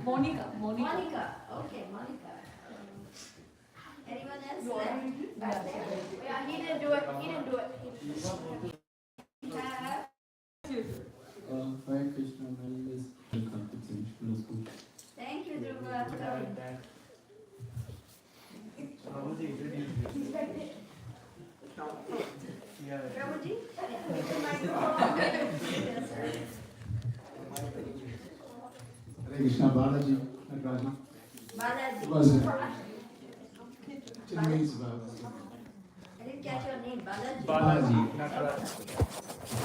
Monica. Okay, Monica. Anyone else left? Yeah, he didn't do it. Hi Krishna, my name is Karthik Singh, school. Thank you, Dhruva. Prabhuji? Hare Krishna, Balaji. Balaji. It means Balaji. I didn't catch your name, Balaji. Balaji.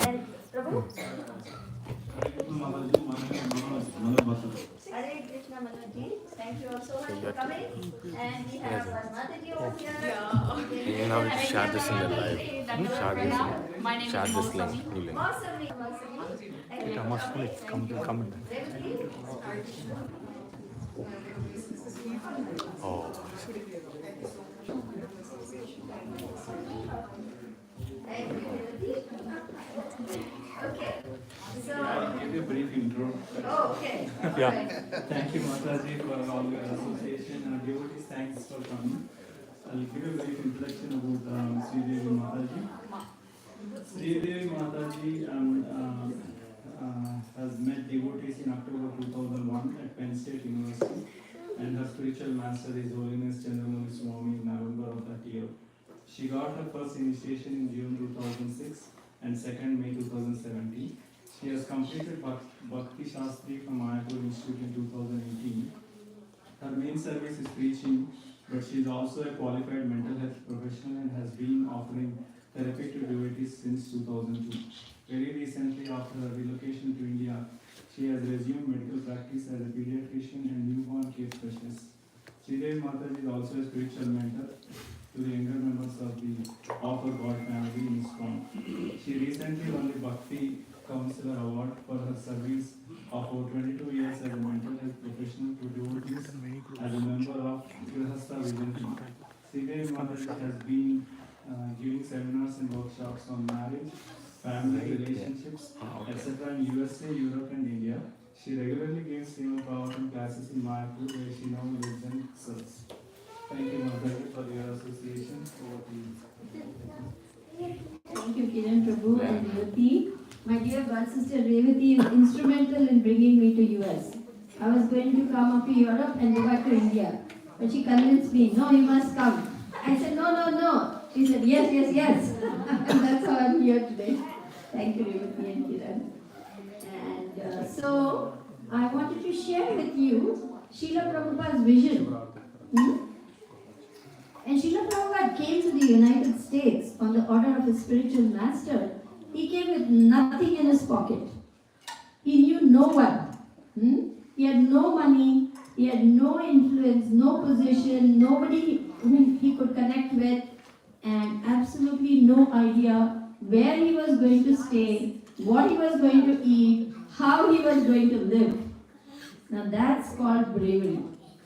And Prabhu? Hare Krishna, Manoji. Thank you all so much for coming. And we have Mataji over here. You know, share this in the live. My name is Mosami. Mosami. Come. Oh. Thank you, Mataji. Okay. So, I'll give you a brief intro. oh, okay. Yeah. Right. Thank you, Mataji, for all your association and devotees. Thanks for coming. I'll give you a brief introduction about Sridevi Mataji. Sridevi Mataji has met devotees in October 2001 at Penn State University, and her spiritual master is Holiness Chandramani Swami in November of that year. She got her first initiation in June 2006 and second May 2017. She has completed Bhakti Shastri from Mayapur Institute in 2018. Her main service is preaching, but she is also a qualified mental health professional and has been offering therapy to devotees since 2002. Very recently, after her relocation to India, she has resumed medical practice as a pediatrician and newborn care specialist. Sridevi Mataji is also a spiritual mentor to the younger members of the Offer God family in ISKCON. She recently won the Bhakti Counselor Award for her service of over 22 years as a mental health professional to devotees as a member of Grihastha Vision Team. Sridevi Mataji has been giving seminars and workshops on marriage, family relationships, etc. in USA, Europe and India. She regularly gives Srimad Bhagavatam classes in Mayapur where she now lives and serves. Thank you, Mataji, for your association. Over to you. Thank you, Kiran Prabhu and Revati. My dear god sister Revati is instrumental in bringing me to US. I was going to come up to Europe and go back to India. But she convinced me, no, you must come. I said, no. She said, yes. And that's how I'm here today. Thank you, Revati and Kiran. And so, I wanted to share with you Srila Prabhupada's vision. And Srila Prabhupada came to the United States on the order of his spiritual master. He came with nothing in his pocket. He knew no one. He had no money, he had no influence, no position, nobody whom he could connect with, and absolutely no idea where he was going to stay, what he was going to eat, how he was going to live. Now that's called bravery.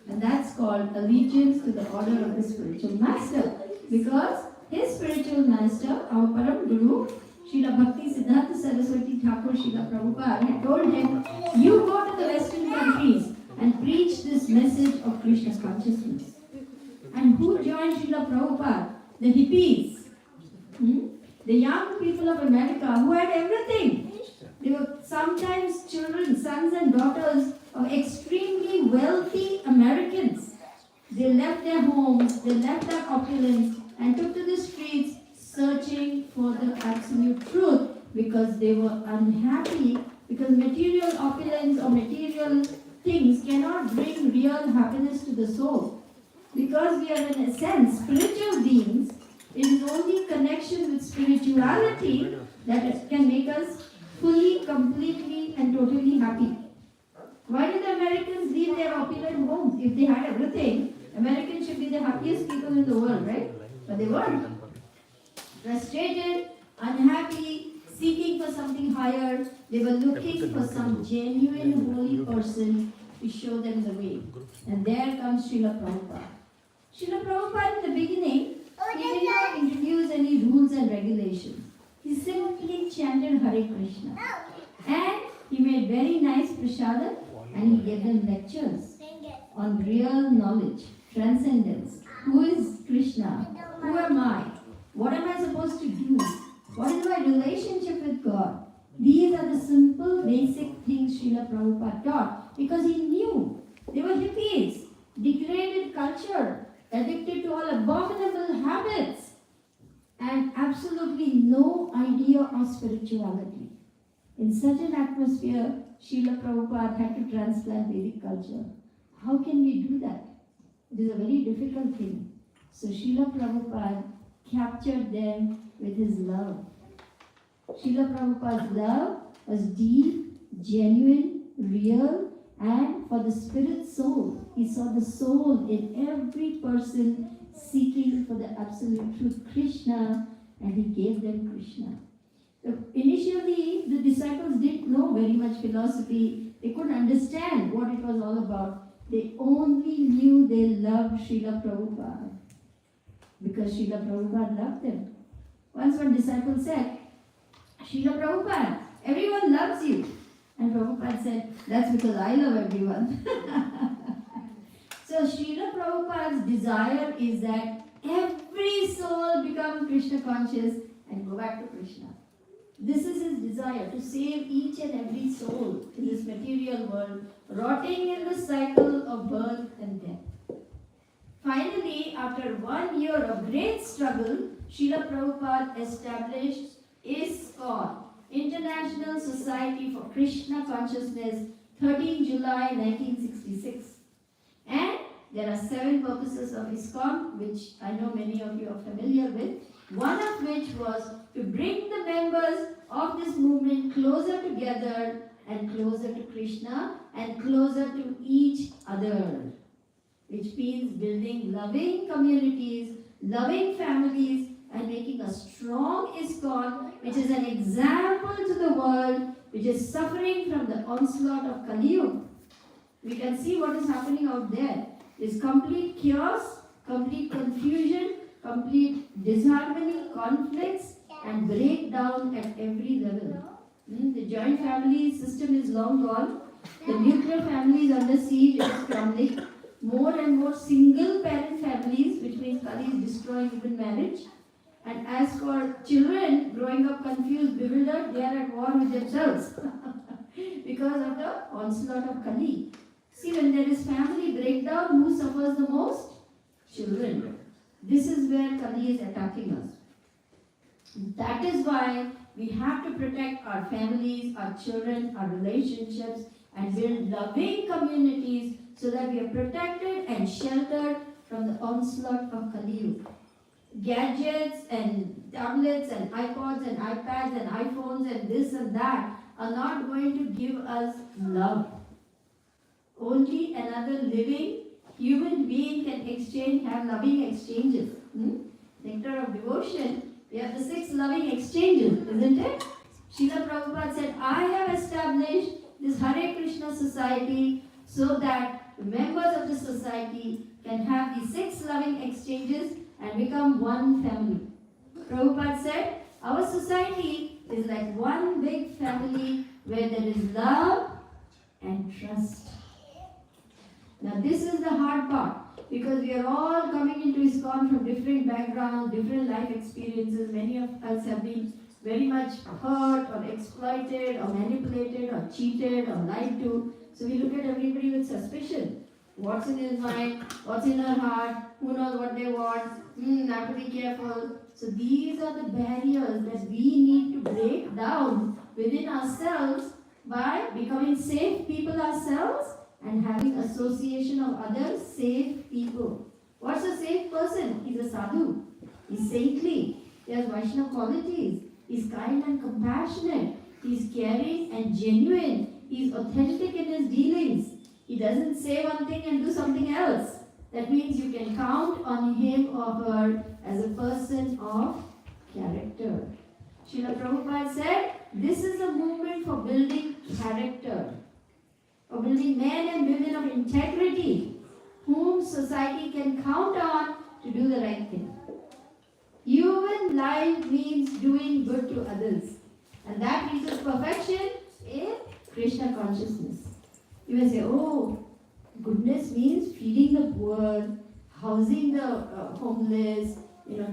And that's called allegiance to the order of the spiritual master. Because his spiritual master, our Param Guru, Srila Bhakti Siddhanta Saraswati Thakur Srila Prabhupada, had told him, you go to the Western countries and preach this message of Krishna consciousness. And who joined Srila Prabhupada? The hippies. The young people of America who had everything. They were sometimes children, sons and daughters of extremely wealthy Americans. They left their homes, they left their opulence and took to the streets searching for the absolute truth because they were unhappy, because material opulence or material things cannot bring real happiness to the soul. Because we are in a sense spiritual beings, it is only connection with spirituality that can make us fully, completely and totally happy. Why did the Americans leave their opulent homes? If they had everything, Americans should be the happiest people in the world, right? But they weren't. Frustrated, unhappy, seeking for something higher. They were looking for some genuine holy person to show them the way. And there comes Srila Prabhupada. Srila Prabhupada in the beginning, he did not introduce any rules and regulations. He simply chanted Hare Krishna. And he made very nice prasadam and he gave them lectures on real knowledge, transcendence. Who is Krishna? Who am I? What am I supposed to do? What is my relationship with God? These are the simple, basic things Srila Prabhupada taught because he knew they were hippies, degraded culture, addicted to all abominable habits, and absolutely no idea of spirituality. In such an atmosphere, Srila Prabhupada had to transplant Vedic culture. How can we do that? It is a very difficult thing. So Srila Prabhupada captured them with his love. Srila Prabhupada's love was deep, genuine, real, and for the spirit soul. He saw the soul in every person seeking for the absolute truth, Krishna, and he gave them Krishna. Initially, the disciples didn't know very much philosophy. They couldn't understand what it was all about. They only knew they loved Srila Prabhupada because Srila Prabhupada loved them. Once one disciple said, Srila Prabhupada, everyone loves you. And Prabhupada said, that's because I love everyone. So Srila Prabhupada's desire is that every soul become Krishna conscious and go back to Krishna. This is his desire, to save each and every soul in this material world, rotting in the cycle of birth and death. Finally, after 1 year of great struggle, Srila Prabhupada established ISKCON, International Society for Krishna Consciousness, 13 July 1966. And there are 7 purposes of ISKCON, which I know many of you are familiar with. One of which was to bring the members of this movement closer together and closer to Krishna and closer to each other, which means building loving communities, loving families, and making a strong ISKCON, which is an example to the world, which is suffering from the onslaught of Kali Yuga. We can see what is happening out there. There's complete chaos, complete confusion, complete disharmony, conflicts, and breakdown at every level. The joint family system is long gone. The nuclear family is under siege, it is crumbling. More and more single parent families, which means Kali is destroying even marriage. And as for children growing up confused, bewildered, they are at war with themselves because of the onslaught of Kali. See, when there is family breakdown, who suffers the most? Children. This is where Kali is attacking us. That is why we have to protect our families, our children, our relationships, and build loving communities so that we are protected and sheltered from the onslaught of Kali Yuga. Gadgets and tablets and iPods and iPads and iPhones and this and that are not going to give us love. Only another living human being can have loving exchanges. Nectar of devotion, we have the 6 loving exchanges, isn't it? Srila Prabhupada said, I have established this Hare Krishna society so that the members of the society can have these 6 loving exchanges and become one family. Prabhupada said, our society is like one big family where there is love and trust. Now this is the hard part because we are all coming into ISKCON from different backgrounds, different life experiences. Many of us have been very much hurt or exploited or manipulated or cheated or lied to. So we look at everybody with suspicion. What's in his mind? What's in her heart? Who knows what they want? Have to be careful. So these are the barriers that we need to break down within ourselves by becoming safe people ourselves and having association of other safe people. What's a safe person? He's a sadhu. He's saintly. He has Vaishnava qualities. He's kind and compassionate. He's caring and genuine. He's authentic in his dealings. He doesn't say one thing and do something else. That means you can count on him or her as a person of character. Srila Prabhupada said, this is a movement for building character, for building men and women of integrity, whom society can count on to do the right thing. Human life means doing good to others. And that reaches perfection in Krishna consciousness. You may say, oh, goodness means feeding the poor, housing the homeless,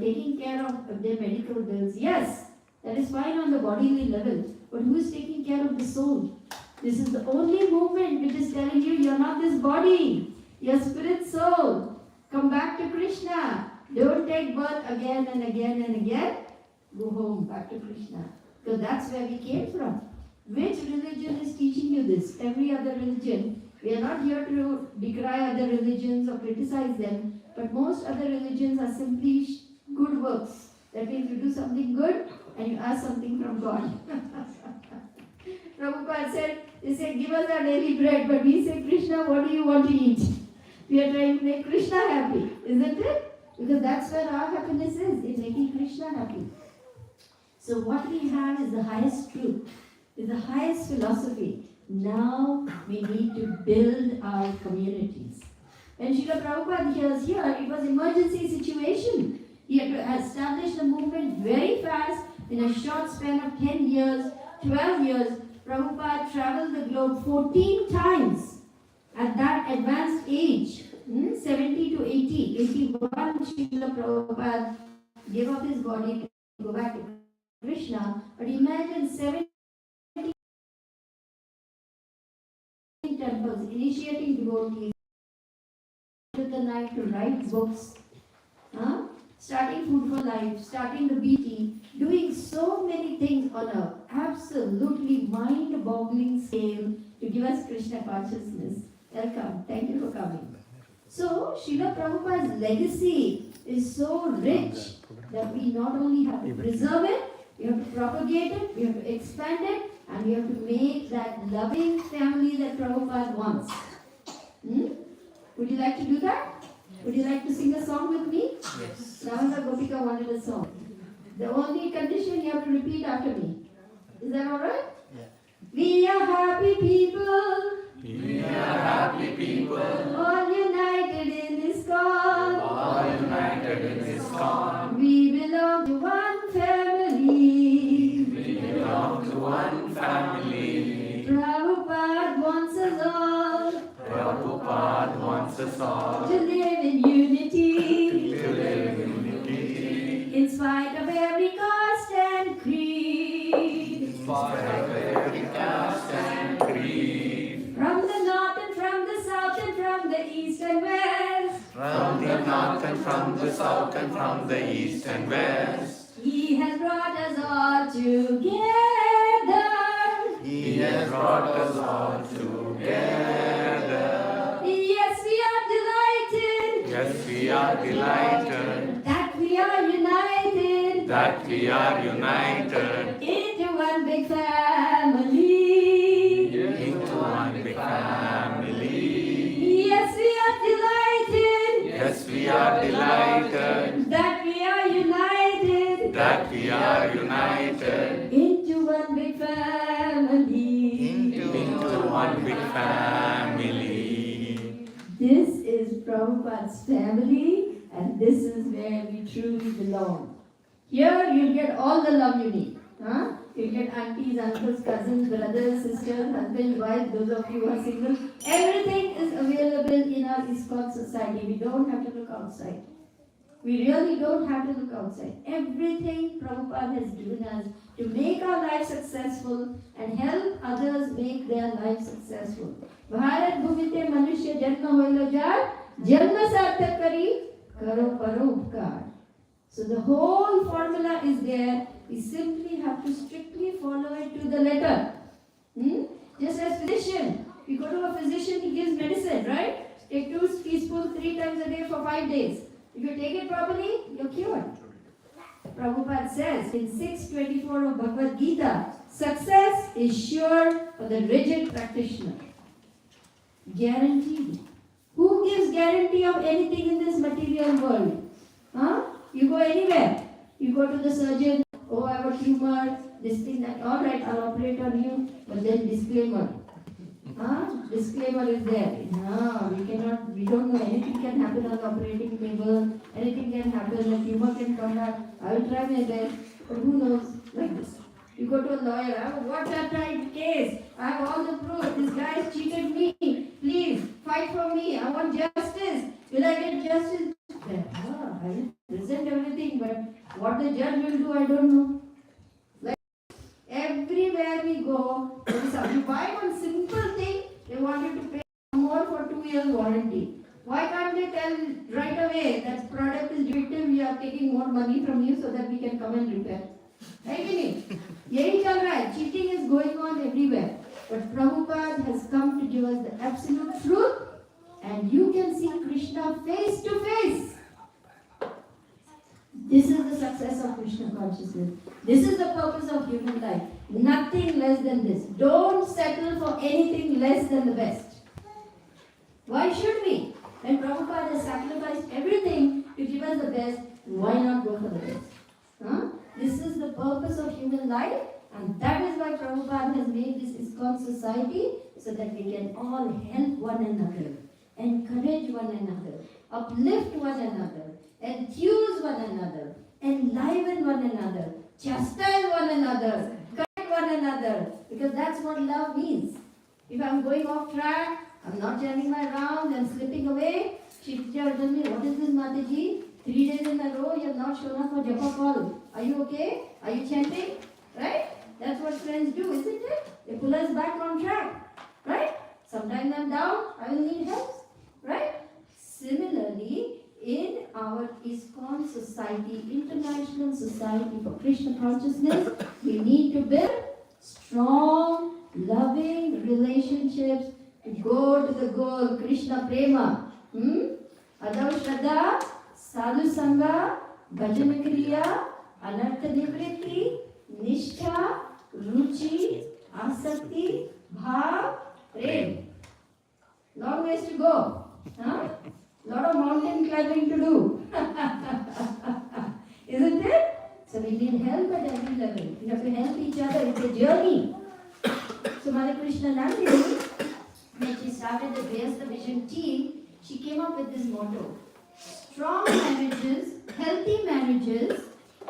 taking care of their medical bills. Yes, that is fine on the bodily level. But who is taking care of the soul? This is the only movement which is telling you you're not this body. Your spirit soul. Come back to Krishna. Don't take birth again and again and again. Go home, back to Krishna. Because that's where we came from. Which religion is teaching you this? Every other religion. We are not here to decry other religions or criticize them. But most other religions are simply good works. That means you do something good and you ask something from God. Prabhupada said, they say, give us our daily bread, but we say, Krishna, what do you want to eat? We are trying to make Krishna happy, isn't it? Because that's where our happiness is, in making Krishna happy. So what we have is the highest truth, is the highest philosophy. Now we need to build our communities. When Srila Prabhupada was here, it was an emergency situation. He had to establish the movement very fast in a short span of 10 years, 12 years. Prabhupada traveled the globe 14 times at that advanced age, 70 to 80. 81, Srila Prabhupada gave up his body to go back to Krishna. But imagine 70 temples, initiating devotees, with the night to write books, starting Food for Life, starting the BT, doing so many things on an absolutely mind-boggling scale to give us Krishna consciousness. Welcome. Thank you for coming. So, Srila Prabhupada's legacy is so rich that we not only have to preserve it, we have to propagate it, we have to expand it, and we have to make that loving family that Prabhupada wants. Would you like to do that? Would you like to sing a song with me? Yes. Navanda Gopika wanted a song. The only condition you have to repeat after me. Is that alright? Yeah. We are happy people. We are happy people, All united in this cause. all united in this song. We belong to one family. We belong to one family. Prabhupada wants us all Prabhupada wants us all to live in unity. to live in unity. In spite of every caste and creed. In spite of every caste and creed. From the north and from the south and from the east and west. From the north and from the south and from the east and west. He has brought us all together. He has brought us all together. Yes, we are delighted Yes, we are delighted that we are united that we are united into one big family. into one big family. Yes, we are delighted Yes, we are delighted that we are united that we are united into one big family. into one big family. This is Prabhupada's family, and this is where we truly belong. Here you'll get all the love you need. You'll get aunties, uncles, cousins, brothers, sisters, husband, wife, those of you who are single. Everything is available in our ISKCON society. We don't have to look outside. We really don't have to look outside. Everything Prabhupada has given us to make our life successful and help others make their life successful. Bharat bhumite manushya janma hoilo jar, janma sarthak kari, karo paropkar. So the whole formula is there. We simply have to strictly follow it to the letter. Just as physician, we go to a physician, he gives medicine, right? Take 2 teaspoons 3 times a day for 5 days. If you take it properly, you're cured. Prabhupada says in 624 of Bhagavad Gita, success is sure for the rigid practitioner. Guaranteed. Who gives guarantee of anything in this material world? You go anywhere. You go to the surgeon, oh, I have a tumor, this thing, that, alright, I'll operate on you, but then disclaimer. Disclaimer is there. No, we don't know, anything can happen on the operating table, anything can happen, a tumor can come back, I will try my best, but who knows, like this. You go to a lawyer, I have a watertight case, I have all the proof, this guy has cheated me, please fight for me, I want justice. Will I get justice? I will present everything, but what the judge will do, I don't know. Like everywhere we go, you buy one simple thing, they want you to pay more for 2 years warranty. Why can't they tell right away that product is defective, we are taking more money from you so that we can come and repair? है कि नहीं? यही चल रहा है. Cheating is going on everywhere. But Prabhupada has come to give us the absolute truth, and you can see Krishna face to face. This is the success of Krishna consciousness. This is the purpose of human life. Nothing less than this. Don't settle for anything less than the best. Why should we? When Prabhupada has sacrificed everything to give us the best, why not go for the best? Huh? This is the purpose of human life, and that is why Prabhupada has made this ISKCON society, so that we can all help one another, encourage one another, uplift one another, enthuse one another, enliven one another, chastise one another, correct one another, because that's what love means. If I'm going off track, I'm not turning my rounds, I'm slipping away, she will tell me, what is this, Mataji? 3 days in a row, you have not shown up for japa call. Are you okay? Are you chanting? Right? That's what friends do, isn't it? They pull us back on track. Right? Sometimes I'm down, I will need help. Right? Similarly, in our ISKCON society, International Society for Krishna Consciousness, we need to build strong, loving relationships to go to the goal, Krishna Prema. Adav Shraddha, Sadhu Sangha, Bhajan Kriya, Anartha Nivritti, Nishtha, Ruchi, Asakti, Bhav, Prem. Long ways to go. Lot of mountain climbing to do. Isn't it? So we need help at every level. We have to help each other. It's a journey. So Mother Krishna Nandini, when she started the Vyasta Vision team, she came up with this motto: strong marriages, healthy marriages,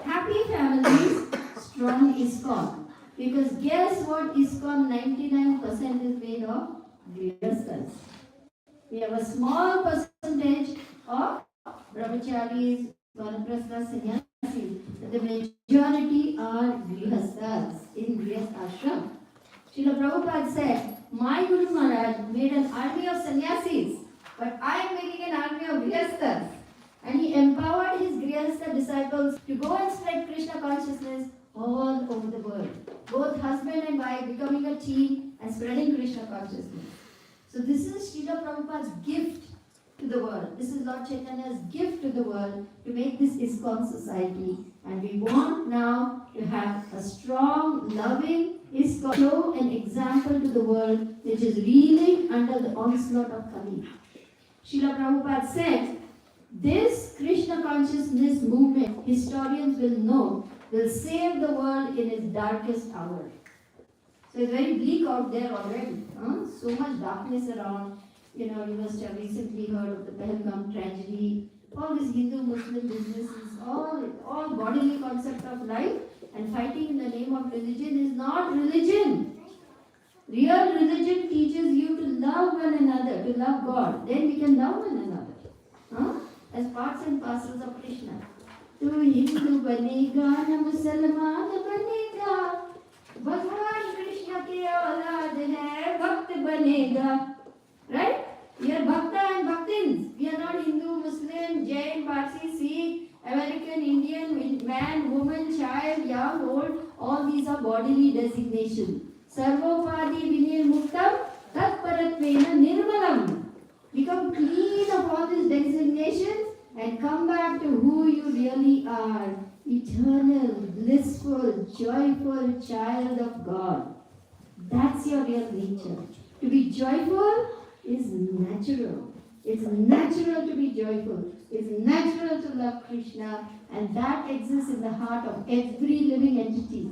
happy families, strong ISKCON. Because guess what ISKCON 99% is made of? Vyastas. We have a small percentage of brahmacharis, vanaprastha, sannyasis, but the majority are grihasthas in grihastha ashram. Srila Prabhupada said, my Guru Maharaj made an army of sannyasis, but I am making an army of grihasthas. And he empowered his grihastha disciples to go and spread Krishna consciousness all over the world. Both husband and wife becoming a team and spreading Krishna consciousness. So this is Srila Prabhupada's gift to the world. This is Lord Chaitanya's gift to the world to make this ISKCON society. And we want now to have a strong, loving ISKCON, show an example to the world which is reeling under the onslaught of Kali. Srila Prabhupada said, this Krishna consciousness movement, historians will know, will save the world in its darkest hour. So it's very bleak out there already. So much darkness around. You must have recently heard of the Pahalgam tragedy. All this Hindu-Muslim business is all bodily concept of life, and fighting in the name of religion is not religion. Real religion teaches you to love one another, to love God. Then we can love one another. As parts and parcels of Krishna. Tu Hindu banega, na Musalman banega. Bhagwan Krishna ke aulad hai, bhakt banega. Right? We are Bhakta and Bhaktins. We are not Hindu, Muslim, Jain, Parsi, Sikh, American, Indian, man, woman, child, young, old. All these are bodily designations. Sarvopadi vinir muktam, tat paratvena nirmalam. Become clean of all these designations and come back to who you really are. Eternal, blissful, joyful child of God. That's your real nature. To be joyful is natural. It's natural to be joyful. It's natural to love Krishna, and that exists in the heart of every living entity.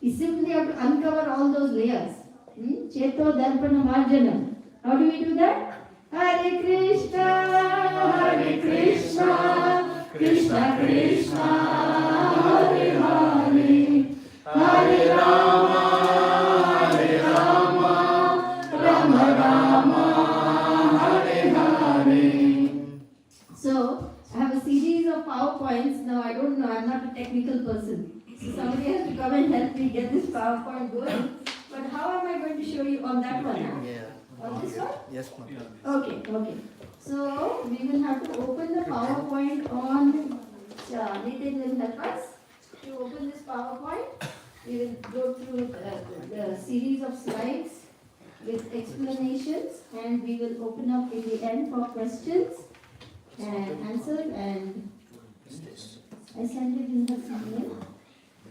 We simply have to uncover all those layers. Cheto Darpana Marjanam. How do we do that? Hare Krishna, Krishna Krishna, Hare Hare, Hare Rama. Hare. So, I have a series of PowerPoints. Now, I don't know, I'm not a technical person. So, somebody has to come and help me get this PowerPoint going. But how am I going to show you on that one? Huh? On this one? Yes, ma'am. Okay. So, we will have to open the PowerPoint on. Nitin will help us to open this PowerPoint. We will go through the series of slides with explanations, and we will open up in the end for questions and answers. And I sent it in the email.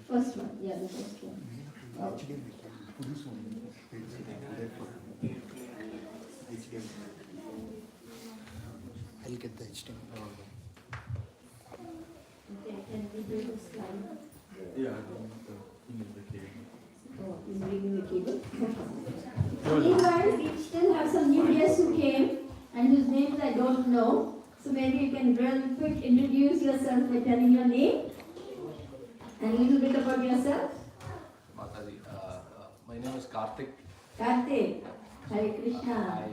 First one, yeah, the first one. Okay. I'll get the HTML. Okay, can we do the slide? Yeah, I don't know the cable. Oh, he's bringing the cable. Meanwhile, we still have some new guests who came and whose names I don't know. So maybe you can real quick introduce yourself by telling your name and a little bit about yourself. Mataji, my name is Karthik. Karthik, Hare Krishna.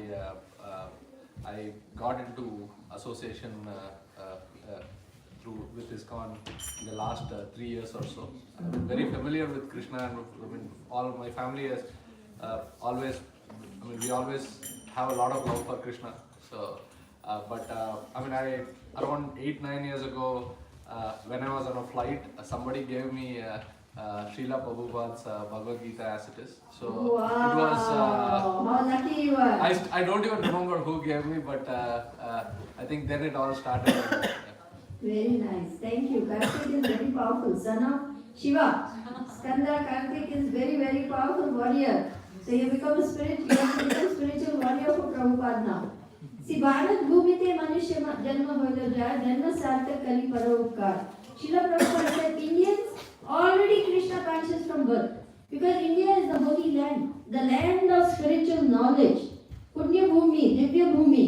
I got into association with ISKCON in the last 3 years or so. I'm very familiar with Krishna, and all my family has we always have a lot of love for Krishna. So, around 8-9 years ago, when I was on a flight, somebody gave me Srila Prabhupada's Bhagavad Gita as it is. So Wow, it was. how lucky you are. I don't even remember who gave me, but I think then it all started. Very nice. Thank you. Karthik is very powerful. Son of Shiva. Skanda Karthik is very, very powerful warrior. So you become a spiritual warrior for Prabhupada now. See, Bharat Bhumite Manusya Janma Bhagaja Janma Sarthak Kali Paropkar. Srila Prabhupada said Indians already Krishna conscious from birth. Because India is the holy land. The land of spiritual knowledge. Punya Bhumi, Divya Bhumi.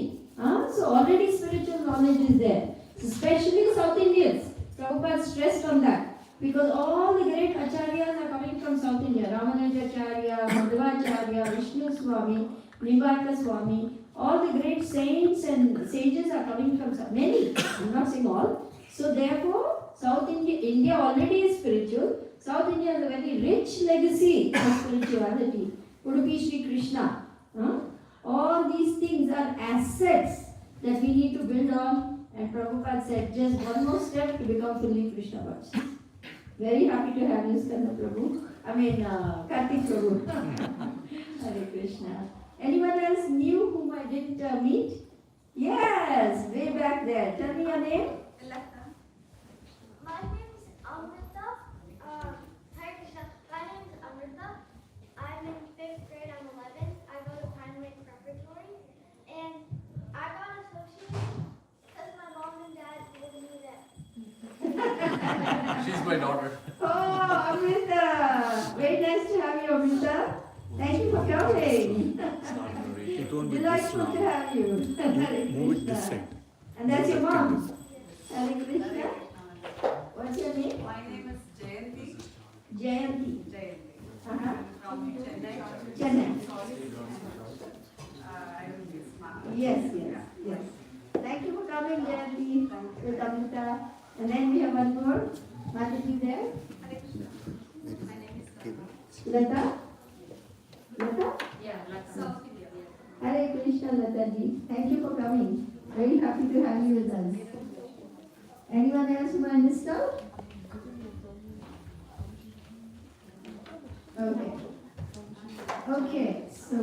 So already spiritual knowledge is there. Especially South Indians. Prabhupada stressed on that. Because all the great acharyas are coming from South India. Ramanujacharya, Madhvacharya, Vishnu Swami, Nimbarka Swami. All the great saints and sages are coming from South. Many, I'm not saying all. So therefore, India already is spiritual. South India has a very rich legacy of spirituality. Udupi Sri Krishna. All these things are assets that we need to build on. And Prabhupada said, just one more step to become fully Krishna Bhakt. Very happy to have you, Skanda Prabhu. Karthik Prabhu. Hare Krishna. Anyone else new whom I didn't meet? Yes, way back there. Tell me your name. My name is Amrita. Hare Krishna. My name is Amrita. I'm in 5th grade. I'm 11. I go to primary preparatory. And I got associated because my mom and dad told me that. She's my daughter. Oh, Amrita. Very nice to have you, Amrita. Thank you for coming. It won't be this Delightful long. to have you. Hare Move it this Krishna. side. And that's your mom. Hare Krishna. What's your name? My name is Jayanti. Jayanti. I'm from Chennai. Chennai. I will be smart. Yes. Thank you for coming, Jayanti, with Amrita. And then we have one more. Mataji there. My name is Lata. Lata? Yeah, South India. Hare Krishna, Lataji. Thank you for coming. Very happy to have you with us. Anyone else who I missed out? Okay, so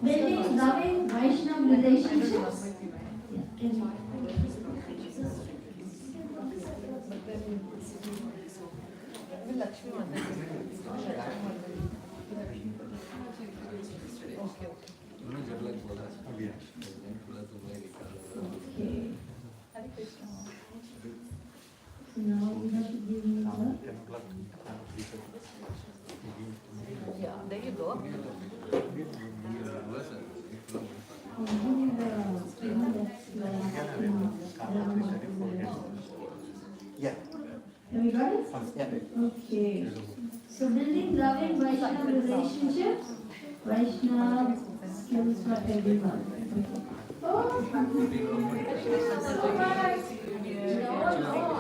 building loving Vaishnava relationships. Yeah, can you- Okay. Now we have to give me the. Yeah, there you go. Yeah. Have you got it? Yeah. Okay. So building loving Vaishnava relationships, Vaishnava skills for everyone. No,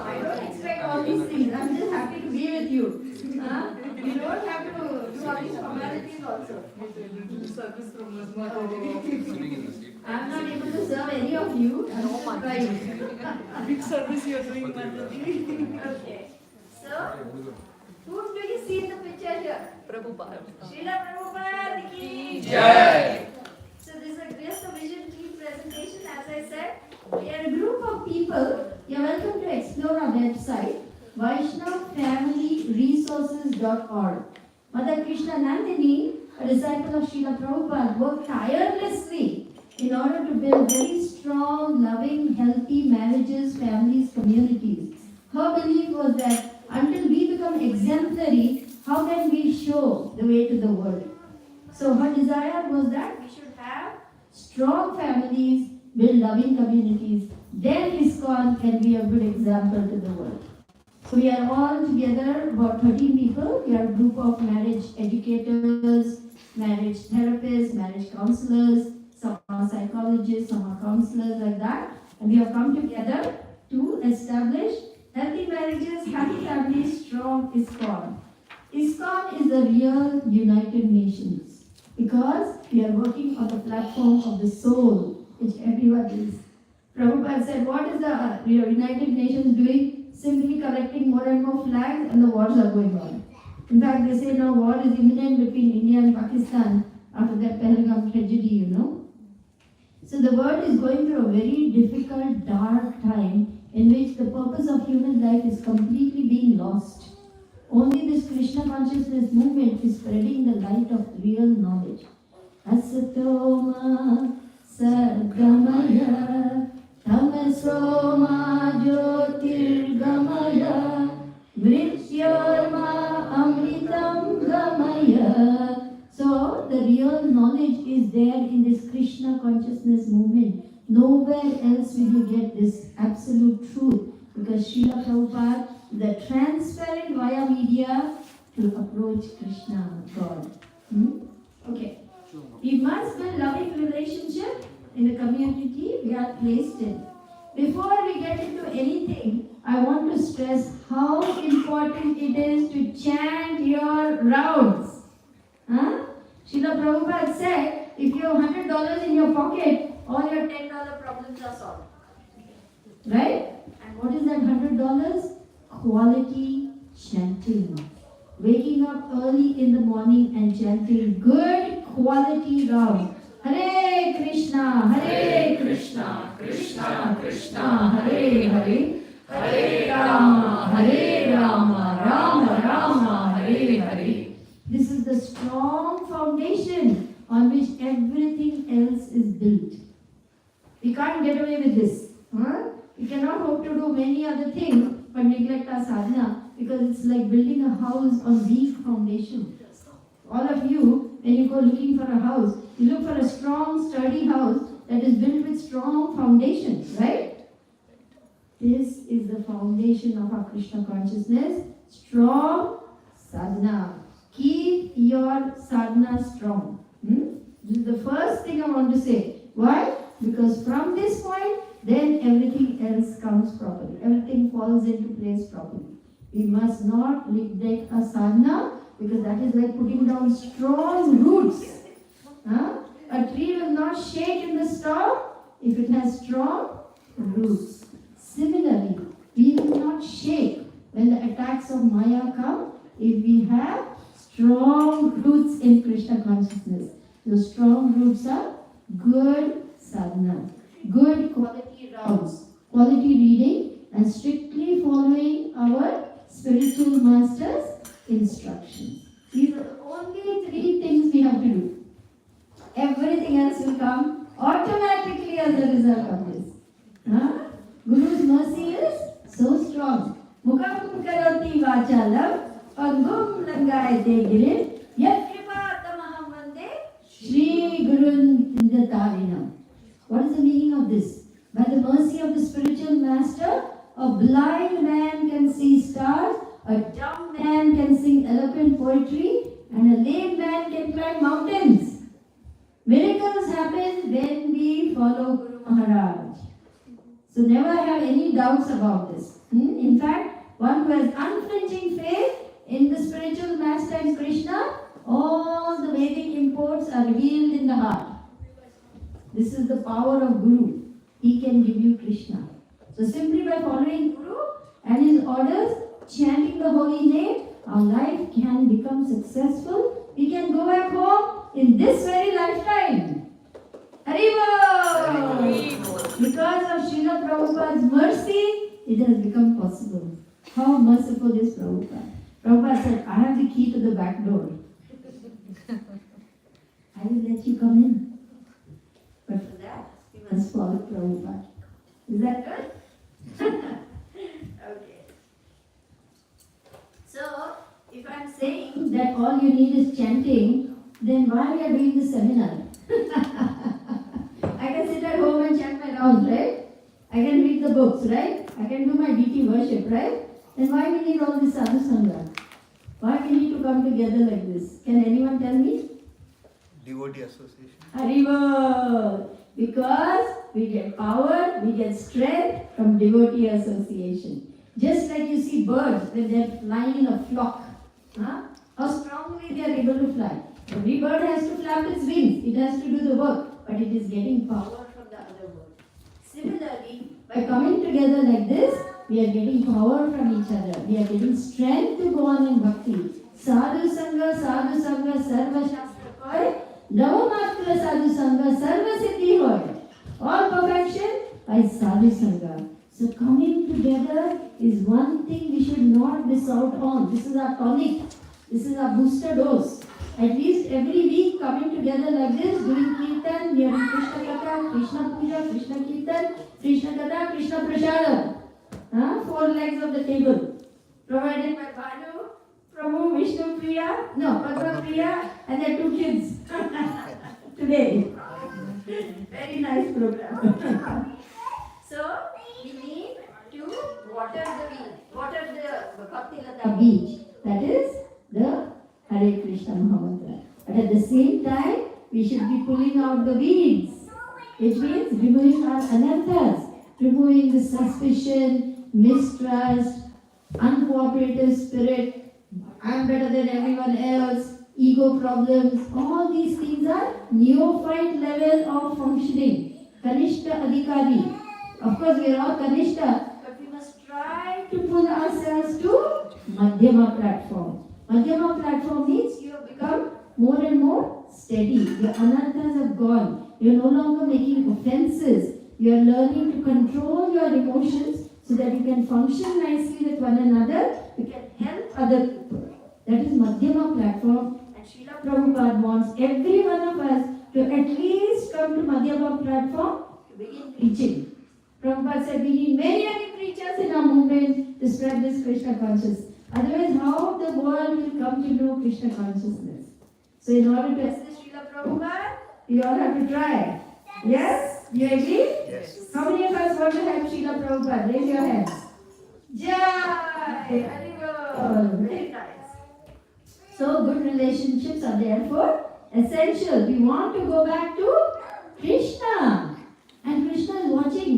I don't expect all these things. I'm just happy to be with you. Huh? You don't have to do all these formalities also. Sitting in the seat. I'm not able to serve any of you. I'm just trying. Big service you are doing, Okay. So, whom do you see in the picture here? Prabhupada. Srila Prabhupada ki Jai. So this is just a vision team presentation. As I said, we are a group of people. You are welcome to explore our website, VaishnavFamilyResources.org. Mother Krishna Nandini, a disciple of Srila Prabhupada, worked tirelessly in order to build very strong, loving, healthy marriages, families, communities. Her belief was that until we become exemplary, how can we show the way to the world? So her desire was that we should have strong families, build loving communities. Then ISKCON can be a good example to the world. So we are all together, about 13 people. We are a group of marriage educators, marriage therapists, marriage counselors, some are psychologists, some are counselors like that. And we have come together to establish healthy marriages, happy families, strong ISKCON. ISKCON is the real United Nations because we are working on the platform of the soul, which everyone is. Prabhupada said, what is the United Nations doing? Simply collecting more and more flags and the wars are going on. In fact, they say now war is imminent between India and Pakistan after that Pahalgam tragedy, you know. So the world is going through a very difficult, dark time in which the purpose of human life is completely being lost. Only this Krishna consciousness movement is spreading the light of real knowledge. Asatoma Sargamaya Tamasoma Jyotirgamaya Mrityorma Amritam Gamaya. So the real knowledge is there in this Krishna consciousness movement. Nowhere else will you get this absolute truth because Srila Prabhupada is the transparent via media to approach Krishna, God. Okay. We must build loving relationship in the community we are placed in. Before we get into anything, I want to stress how important it is to chant your rounds. Srila Prabhupada said, if you have $100 in your pocket, all your $10 problems are solved. Right? And what is that $100? Quality chanting. Waking up early in the morning and chanting good quality rounds. Hare Krishna, Krishna Krishna, Hare Hare, Hare Rama, Rama Rama, Hare Hare. This is the strong foundation on which everything else is built. We can't get away with this. We cannot hope to do many other things but neglect our sadhana because it's like building a house on weak foundation. All of you, when you go looking for a house, you look for a strong, sturdy house that is built with strong foundation, right? This is the foundation of our Krishna consciousness. Strong sadhana. Keep your sadhana strong. This is the first thing I want to say. Why? Because from this point, then everything else comes properly. Everything falls into place properly. We must not neglect our sadhana because that is like putting down strong roots. A tree will not shake in the storm if it has strong roots. Similarly, we will not shake when the attacks of Maya come if we have strong roots in Krishna consciousness. Those strong roots are good sadhana, good quality rounds, quality reading, and strictly following our spiritual master's instructions. These are the only 3 things we have to do. Everything else will come automatically as a result of this. Guru's mercy is so strong. Mukam karoti vachalam pangum langayate girim yat kripa tamaham vande Shri Gurun Indatarinam. What is the meaning of this? By the mercy of the spiritual master, a blind man can see stars, a dumb man can sing eloquent poetry, and a lame man can climb mountains. Miracles happen when we follow Guru Maharaj. So never have any doubts about this. In fact, one who has unflinching faith in the spiritual master and Krishna, all the Vedic imports are revealed in the heart. This is the power of Guru. He can give you Krishna. So simply by following Guru and his orders, chanting the holy name, our life can become successful. We can go back home in this very lifetime. Haribol! Because of Srila Prabhupada's mercy, it has become possible. How merciful is Prabhupada? Prabhupada said, I have the key to the back door. I will let you come in. But for that, you must follow Prabhupada. Is that good? Okay. So, if I'm saying that all you need is chanting, then why we are doing this seminar? I can sit at home and chant my rounds, right? I can read the books, right? I can do my DT worship, right? Then why we need all this sadhu sangha? Why we need to come together like this? Can anyone tell me? Devotee association. Haribol! Because we get power, we get strength from devotee association. Just like you see birds when they are flying in a flock. How strongly they are able to fly. Every bird has to flap its wings. It has to do the work. But it is getting power from the other bird. Similarly, by coming together like this, we are getting power from each other. We are getting strength to go on in bhakti. Sadhu Sangha, Sarva Shastra Koi, Navamatra Sadhu Sangha, Sarva Siddhi Hoy. All perfection by Sadhu Sangha. So coming together is one thing we should not miss out on. This is our tonic. This is our booster dose. At least every week coming together like this, doing Kirtan, hearing Krishna Katha, Krishna Puja, Krishna Kirtan, Krishna Katha, Krishna Prasada. 4 legs of the table. Provided by Bhanu, Prabhu, Vishnu Priya, Padma Priya, and their 2 kids. Today. Very nice program. So, we need to water the Bhakti Lata beach. That is the Hare Krishna Mahamantra. But at the same time, we should be pulling out the weeds, which means removing our anarthas, removing the suspicion, mistrust, uncooperative spirit, I am better than everyone else, ego problems. All these things are neophyte level of functioning. Kanishta Adhikari. Of course, we are all Kanishta, but we must try to pull ourselves to Madhyama platform. Madhyama platform means you have become more and more steady. Your anarthas have gone. You are no longer making offenses. You are learning to control your emotions so that you can function nicely with one another. You can help other people. That is Madhyama platform. And Srila Prabhupada wants every one of us to at least come to Madhyama platform to begin preaching. Prabhupada said we need many preachers in our movement to spread this Krishna consciousness. Otherwise, how the world will come to know Krishna consciousness? So in order to assist Srila Prabhupada, we all have to try. Yes? You agree? Yes. How many of us want to help Srila Prabhupada? Raise your hands. Jai! Haribol! Very nice. So good relationships are therefore essential. We want to go back to Krishna. And Krishna is watching.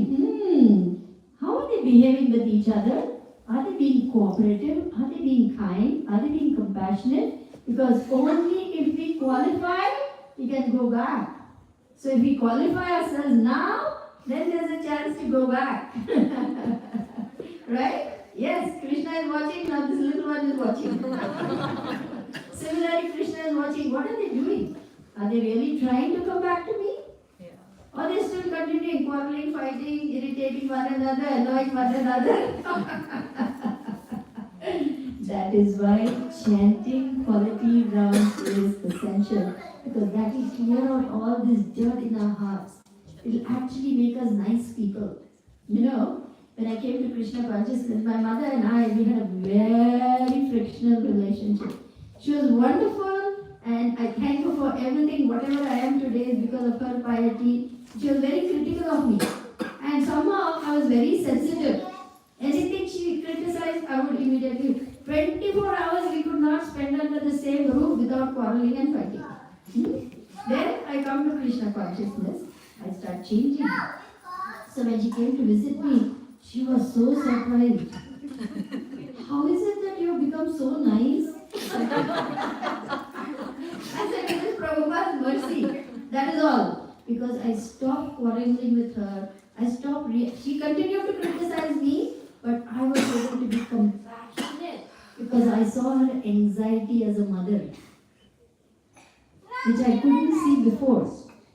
How are they behaving with each other? Are they being cooperative? Are they being kind? Are they being compassionate? Because only if we qualify, we can go back. So if we qualify ourselves now, then there's a chance to go back. Right? Yes, Krishna is watching, now this little one is watching. Similarly, Krishna is watching. What are they doing? Are they really trying to come back to me? Or they still continuing quarreling, fighting, irritating one another, annoying one another? That is why chanting quality rounds is essential. Because that will clear out all this dirt in our hearts. It will actually make us nice people. You know, when I came to Krishna consciousness, my mother and I, we had a very frictional relationship. She was wonderful, and I thank her for everything. Whatever I am today is because of her piety. She was very critical of me. And somehow I was very sensitive. Anything she criticized, I would immediately. 24 hours we could not spend under the same roof without quarreling and fighting. Then I come to Krishna consciousness. I start changing. So when she came to visit me, she was so surprised. How is it that you have become so nice? I said, it is Prabhupada's mercy. That is all. Because I stopped quarreling with her. She continued to criticize me, but I was able to be compassionate because I saw her anxiety as a mother, which I couldn't see before.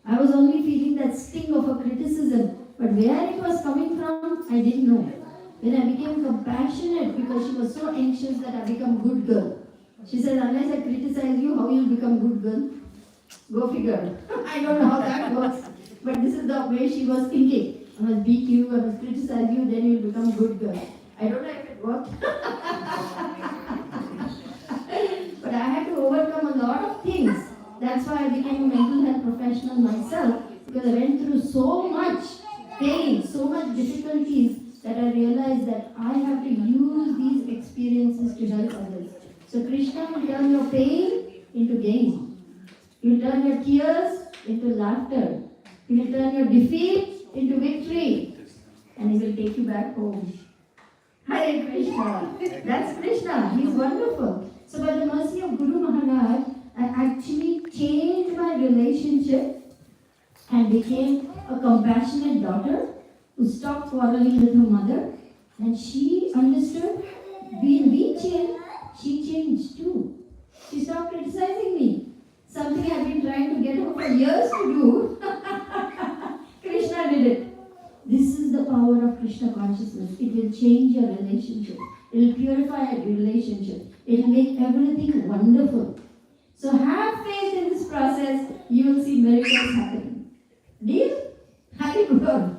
I was only feeling that sting of her criticism, but where it was coming from, I didn't know. When I became compassionate because she was so anxious that I become good girl. She said, unless I criticize you, how you will become good girl? Go figure. I don't know how that works, but this is the way she was thinking. I must beat you, I must criticize you, then you will become good girl. I don't know if it worked. But I had to overcome a lot of things. That's why I became a mental health professional myself, because I went through so much pain, so much difficulties, that I realized that I have to use these experiences to help others. So Krishna will turn your pain into gain. He will turn your tears into laughter. He will turn your defeat into victory. And he will take you back home. Hare Krishna. That's Krishna. He's wonderful. So by the mercy of Guru Maharaj, I actually changed my relationship and became a compassionate daughter who stopped quarreling with her mother. And she understood, when we changed, she changed too. She stopped criticizing me. Something I've been trying to get her for years to do. Krishna did it. This is the power of Krishna consciousness. It will change your relationship. It will purify your relationship. It will make everything wonderful. So have faith in this process. You will see miracles happening. Deal? Happy Guru.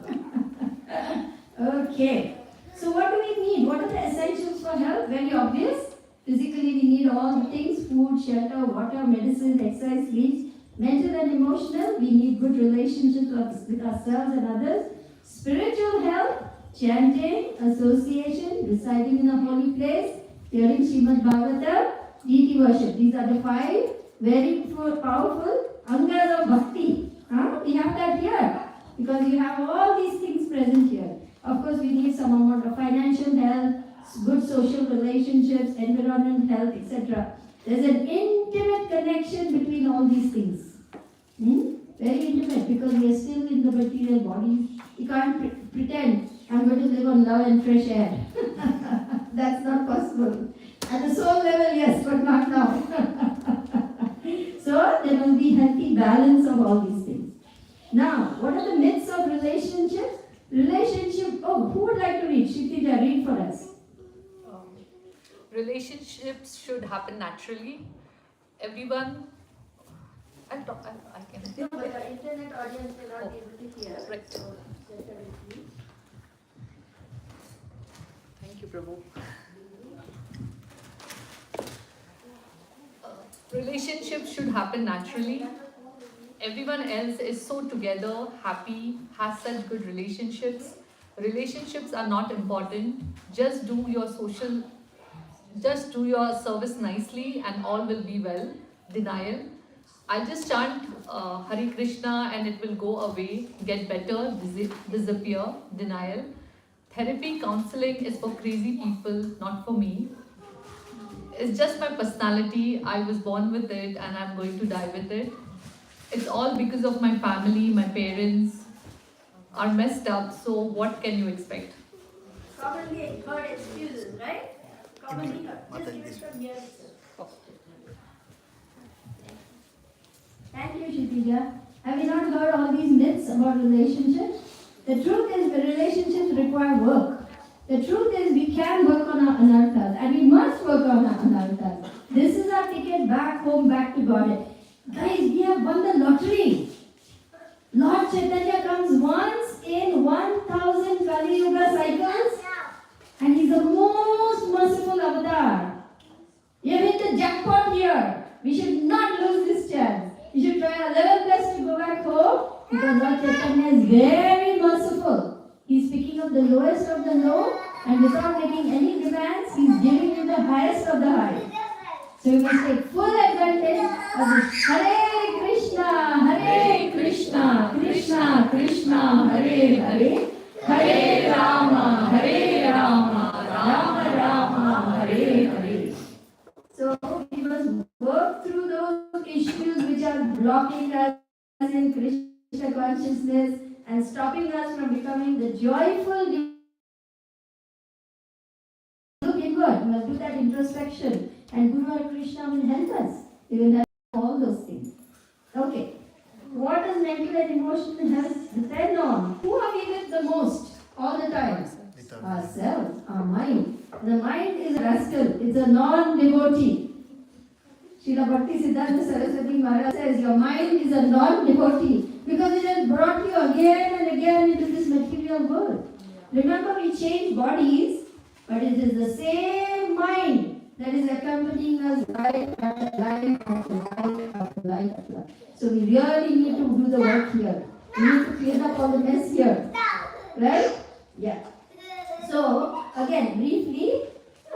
Okay. So what do we need? What are the essentials for health? Very obvious. Physically, we need all the things: food, shelter, water, medicine, exercise, sleep. Mental and emotional, we need good relationships with ourselves and others. Spiritual health, chanting, association, residing in a holy place, hearing Srimad Bhagavatam, deity worship. These are the 5 very powerful angas of bhakti. We have that here because you have all these things present here. Of course, we need some amount of financial health, good social relationships, environment health, etc. There's an intimate connection between all these things. Very intimate, because we are still in the material body. You can't pretend I'm going to live on love and fresh air. That's not possible. At the soul level, yes, but not now. So there will be healthy balance of all these things. Now, what are the myths of relationships? Who would like to read? Kshitija, read for us. Relationships should happen naturally. Everyone, I'll talk, I can. No, but the internet audience will not be able to hear. Right. So, just a little. Thank you, Prabhu. Relationships should happen naturally. Everyone else is so together, happy, has such good relationships. Relationships are not important. Just do your service nicely and all will be well. Denial. I just chant Hare Krishna and it will go away, get better, disappear. Denial. Therapy, counseling is for crazy people, not for me. It's just my personality. I was born with it and I'm going to die with it. It's all because of my family, my parents are messed up, so what can you expect? Commonly heard excuses, right? Commonly heard. Just give it from here itself. Thank you, Kshitija. Have you not heard all these myths about relationships? The truth is, the relationships require work. The truth is, we can work on our anarthas, and we must work on our anarthas. This is our ticket back home, back to Godhead. Guys, we have won the lottery. Lord Chaitanya comes once in 1000 Kali Yuga cycles, and he's the most merciful avatar. You have hit the jackpot here. We should not lose this chance. We should try our level best to go back home, because Lord Chaitanya is very merciful. He's picking up the lowest of the low, and without making any demands, he's giving you the highest of the high. So you must take full advantage of this. Hare Krishna, Krishna Krishna, Hare Hare, stopping us from becoming the joyful. Look inward, we must do that introspection, and Guru or Krishna will help us. He will help all those things. Okay. What does mental and emotional health depend on? Who are we with the most all the time? Ourselves, our mind. The mind is a rascal, it's a non-devotee. Srila Bhakti Siddhanta Saraswati Maharaj says, your mind is a non-devotee because it has brought you again and again into this material world. Remember, we change bodies, but it is the same mind that is accompanying us life after life after life after life after life. So we really need to do the work here. We need to clean up all the mess here. Right? Yeah. So, again, briefly,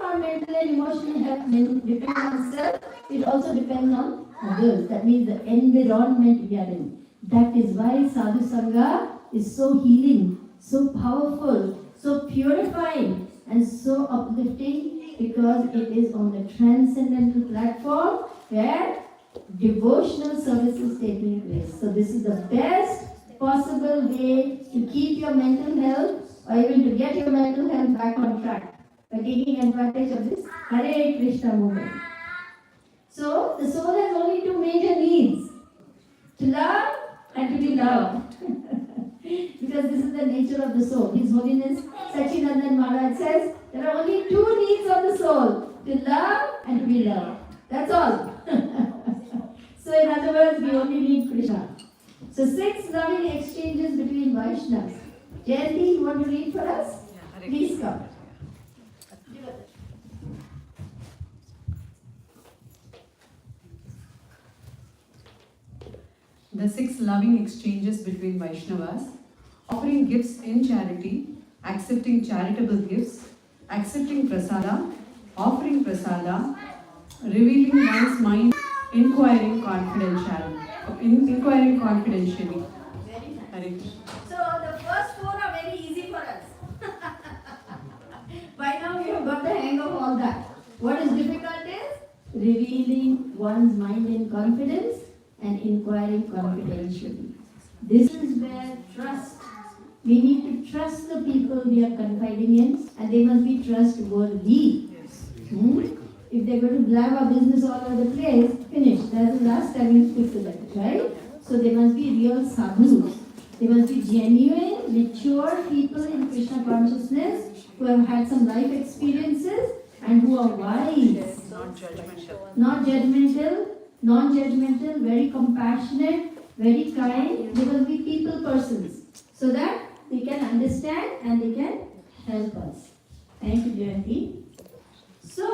our mental and emotional health depends on self. It also depends on others. That means the environment we are in. That is why Sadhu Sangha is so healing, so powerful, so purifying, and so uplifting, because it is on the transcendental platform where devotional service is taking place. So this is the best possible way to keep your mental health, or even to get your mental health back on track, by taking advantage of this Hare Krishna movement. So the soul has only two major needs: to love and to be loved. Because this is the nature of the soul. His Holiness Sachinandan Maharaj says there are only two needs of the soul: to love and to be loved. That's all. So in other words, we only need Krishna. So 6 loving exchanges between Vaishnavas. Jayanti, you want to read for us? Please come. The 6 loving exchanges between Vaishnavas: offering gifts in charity, accepting charitable gifts, accepting prasada, offering prasada, revealing one's mind, inquiring confidentially. Hare Krishna. So the first 4 are very easy for us. By now we have got the hang of all that. What is difficult is revealing one's mind in confidence and inquiring confidentially. This is where trust. We need to trust the people we are confiding in, and they must be trustworthy. If they're going to blab our business all over the place, finish. That's the last time we speak to them, right? So they must be real sadhus. They must be genuine, mature people in Krishna consciousness who have had some life experiences and who are wise. Not judgmental, non-judgmental, very compassionate, very kind. They must be people persons so that they can understand and they can help us. Thank you, Jayanti. So,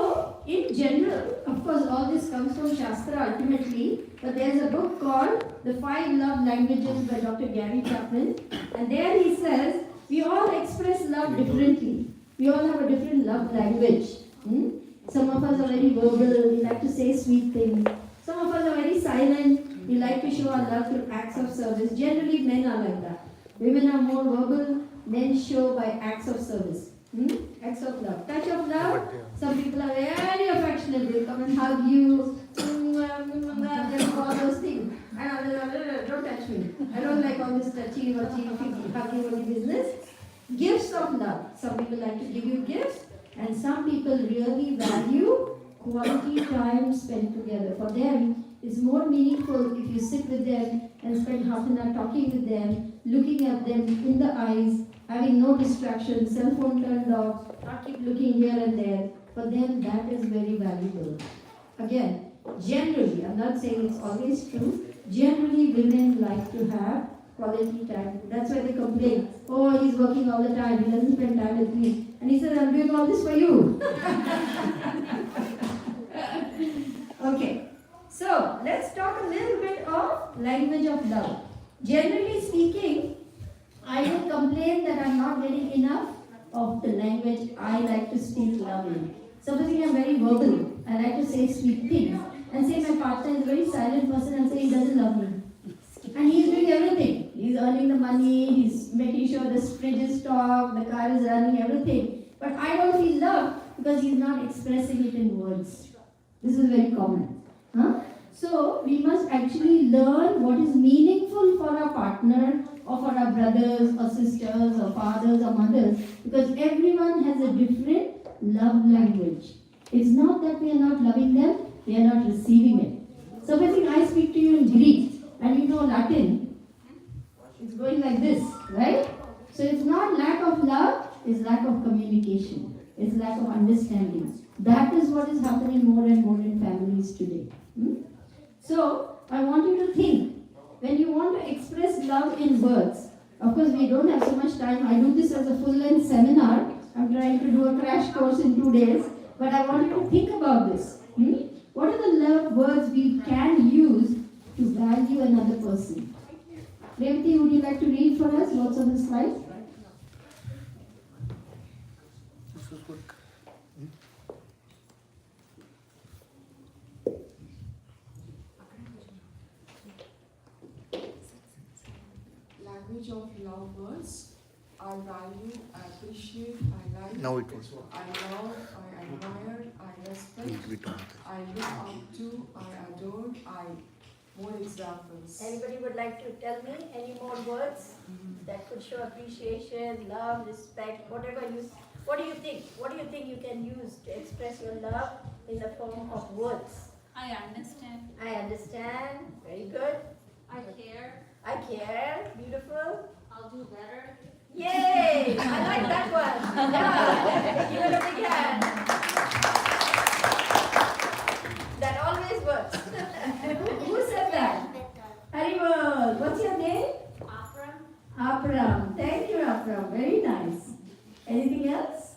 in general, of course, all this comes from Shastra ultimately, but there's a book called The 5 Love Languages by Dr. Gary Chapman, and there he says, we all express love differently. We all have a different love language. Some of us are very verbal, we like to say sweet things. Some of us are very silent, we like to show our love through acts of service. Generally, men are like that. Women are more verbal, men show by acts of service. Acts of love. Touch of love. Some people are very affectionate. They'll come and hug you. They'll all those things. And others, don't touch me. I don't like all this touchy, huggy business. Gifts of love. Some people like to give you gifts, and some people really value quality time spent together. For them, it's more meaningful if you sit with them and spend half an hour talking with them, looking at them in the eyes, having no distractions, cell phone turned off, not keep looking here and there. For them, that is very valuable. Again, generally, I'm not saying it's always true, generally women like to have quality time. That's why they complain. Oh, he's working all the time, he doesn't spend time with me. And he said, I'm doing all this for you. Okay, so let's talk a little bit of language of love. Generally speaking, I will complain that I'm not getting enough of the language I like to speak love in. Supposing I'm very verbal, I like to say sweet things, and say my partner is a very silent person and say he doesn't love me. And he's doing everything. He's earning the money, he's making sure the fridge is stocked, the car is running, everything. But I don't feel love because he's not expressing it in words. This is very common. So we must actually learn what is meaningful for our partner or for our brothers or sisters or fathers or mothers, because everyone has a different love language. It's not that we are not loving them, we are not receiving it. Supposing I speak to you in Greek and you know Latin, it's going like this, right? So it's not lack of love, it's lack of communication. It's lack of understanding. That is what is happening more and more in families today. So I want you to think, when you want to express love in words, of course we don't have so much time. I do this as a full-length seminar. I'm trying to do a crash course in 2 days. But I want you to think about this. What are the love words we can use to value another person? Revati, would you like to read for us what's on the slide? Language of love words. I value, I appreciate, I like, Now it was. I love, I admire, I respect, I look up to, I adore, more examples. Anybody would like to tell me any more words that could show appreciation, love, respect, whatever you, what do you think? What do you think you can use to express your love in the form of words? I understand. I understand. Very good. I care. I care. Beautiful. I'll do better. Yay! I like that one. Yeah. Give it a big hand. That always works. Who said that? Haribol. What's your name? Afram. Afram. Thank you, Afram. Very nice. Anything else?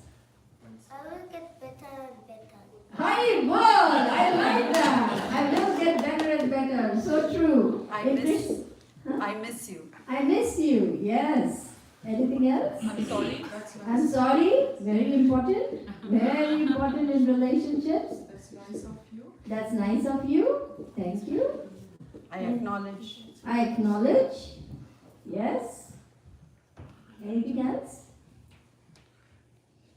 I will get better and better. Haribol. I like that. I will get better and better. So true. I miss you. I miss you. Yes. Anything else? I'm sorry. I'm sorry. Very important. Very important in relationships. That's nice of you. That's nice of you. Thank you. I acknowledge. I acknowledge. Yes. Anything else?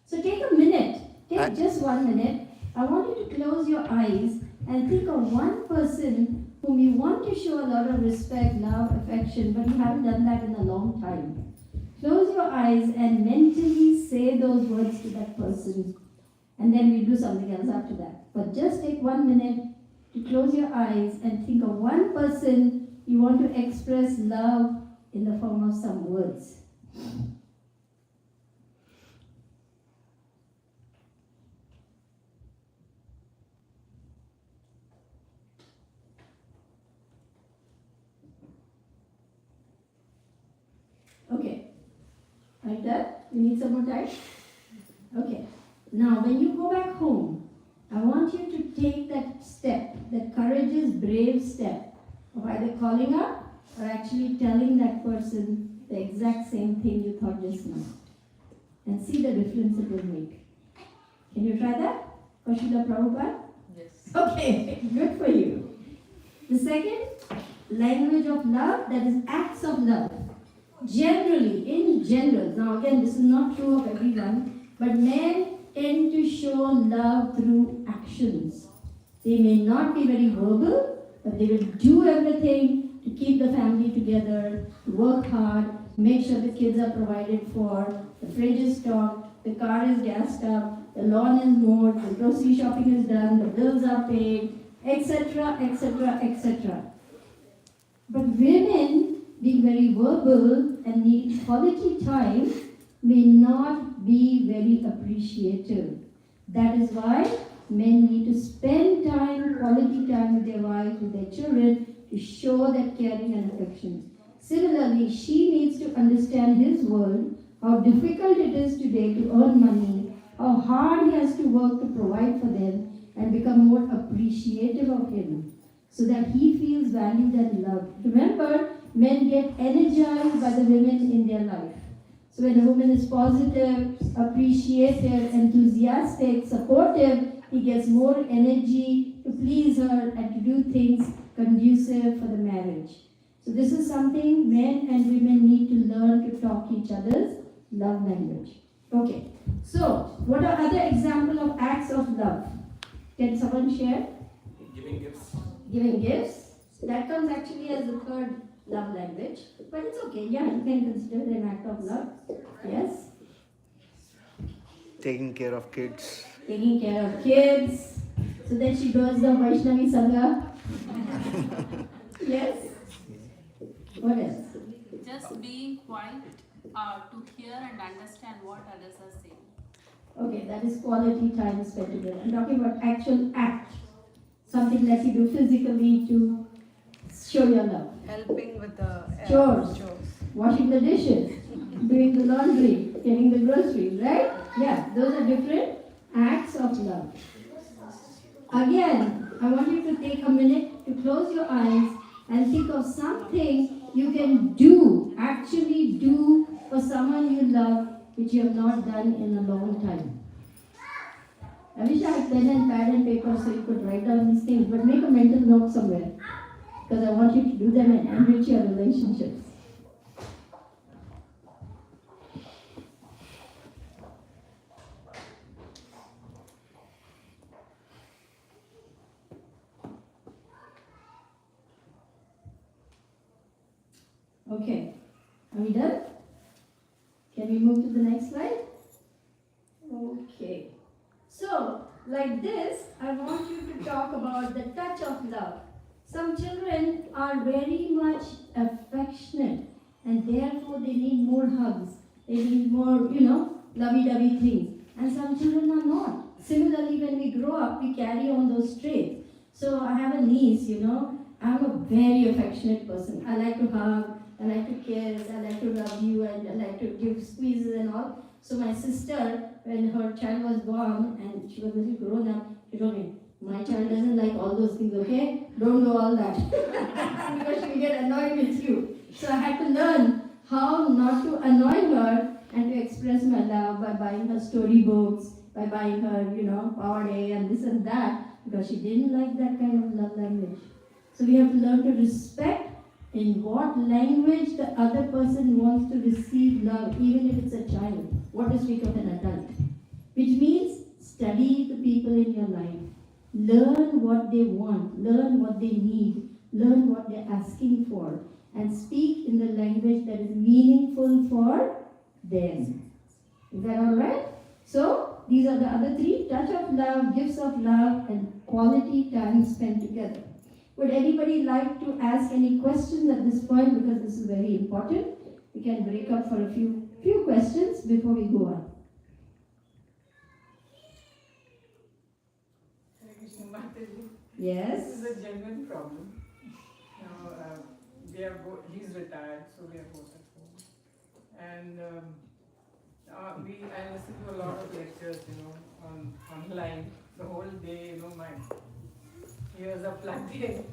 So take a minute. Take just 1 minute. I want you to close your eyes and think of one person whom you want to show a lot of respect, love, affection, but you haven't done that in a long time. Close your eyes and mentally say those words to that person. And then we'll do something else after that. But just take 1 minute to close your eyes and think of one person you want to express love in the form of some words. Okay. Like that? You need some more time? Okay. Now, when you go back home, I want you to take that step, that courageous, brave step of either calling up or actually telling that person the exact same thing you thought just now. And see the difference it will make. Can you try that? For Srila Prabhupada? Yes. Okay, good for you. The second, language of love, that is acts of love. Generally, in general, now again, this is not true of everyone, but men tend to show love through actions. They may not be very verbal, but they will do everything to keep the family together, to work hard, make sure the kids are provided for, the fridge is stocked, the car is gassed up, the lawn is mowed, the grocery shopping is done, the bills are paid, etc., etc., etc. But women, being very verbal and need quality time, may not be very appreciative. That is why men need to spend time, quality time with their wives, with their children, to show that caring and affection. Similarly, she needs to understand his world, how difficult it is today to earn money, how hard he has to work to provide for them, and become more appreciative of him, so that he feels valued and loved. Remember, men get energized by the women in their life. So when a woman is positive, appreciative, enthusiastic, supportive, he gets more energy to please her and to do things conducive for the marriage. So this is something men and women need to learn to talk each other's love language. Okay, so what are other examples of acts of love? Can someone share? Giving gifts. Giving gifts. That comes actually as the third love language. But it's okay, yeah, you can consider it an act of love. Yes? Taking care of kids. Taking care of kids, so that she does the Vaishnavi Sangha. Yes? What else? Just being quiet to hear and understand what others are saying. Okay, that is quality time spent together. I'm talking about actual act. Something that you do physically to show your love. Helping with the Chores. Washing the dishes, doing the laundry, getting the groceries, right? Yeah, those are different acts of love. Again, I want you to take a minute to close your eyes and think of something you can do, actually do for someone you love, which you have not done in a long time. I wish I had pen and pad and paper so you could write down these things, but make a mental note somewhere, because I want you to do them and enrich your relationships. Okay, are we done? Can we move to the next slide? Okay. So, like this, I want you to talk about the touch of love. Some children are very much affectionate and therefore they need more hugs. They need more, lovey-dovey things. And some children are not. Similarly, when we grow up, we carry on those traits. So I have a niece, I'm a very affectionate person. I like to hug, I like to kiss, I like to rub you, and I like to give squeezes and all. So my sister, when her child was born and she was a little grown up, she told me, my child doesn't like all those things, okay? Don't do all that. Because she will get annoyed with you. So I had to learn how not to annoy her and to express my love by buying her storybooks, by buying her, Power Day and this and that, because she didn't like that kind of love language. So we have to learn to respect in what language the other person wants to receive love, even if it's a child. What to speak of an adult? Which means study the people in your life. Learn what they want, learn what they need, learn what they're asking for, and speak in the language that is meaningful for them. Is that all right? So, these are the other three: touch of love, gifts of love, and quality time spent together. Would anybody like to ask any questions at this point, because this is very important? We can break up for a few questions before we go on. Yes. This is a genuine problem. He's retired, so we are both at home. And I listen to a lot of lectures, online the whole day. My ears are plugged in.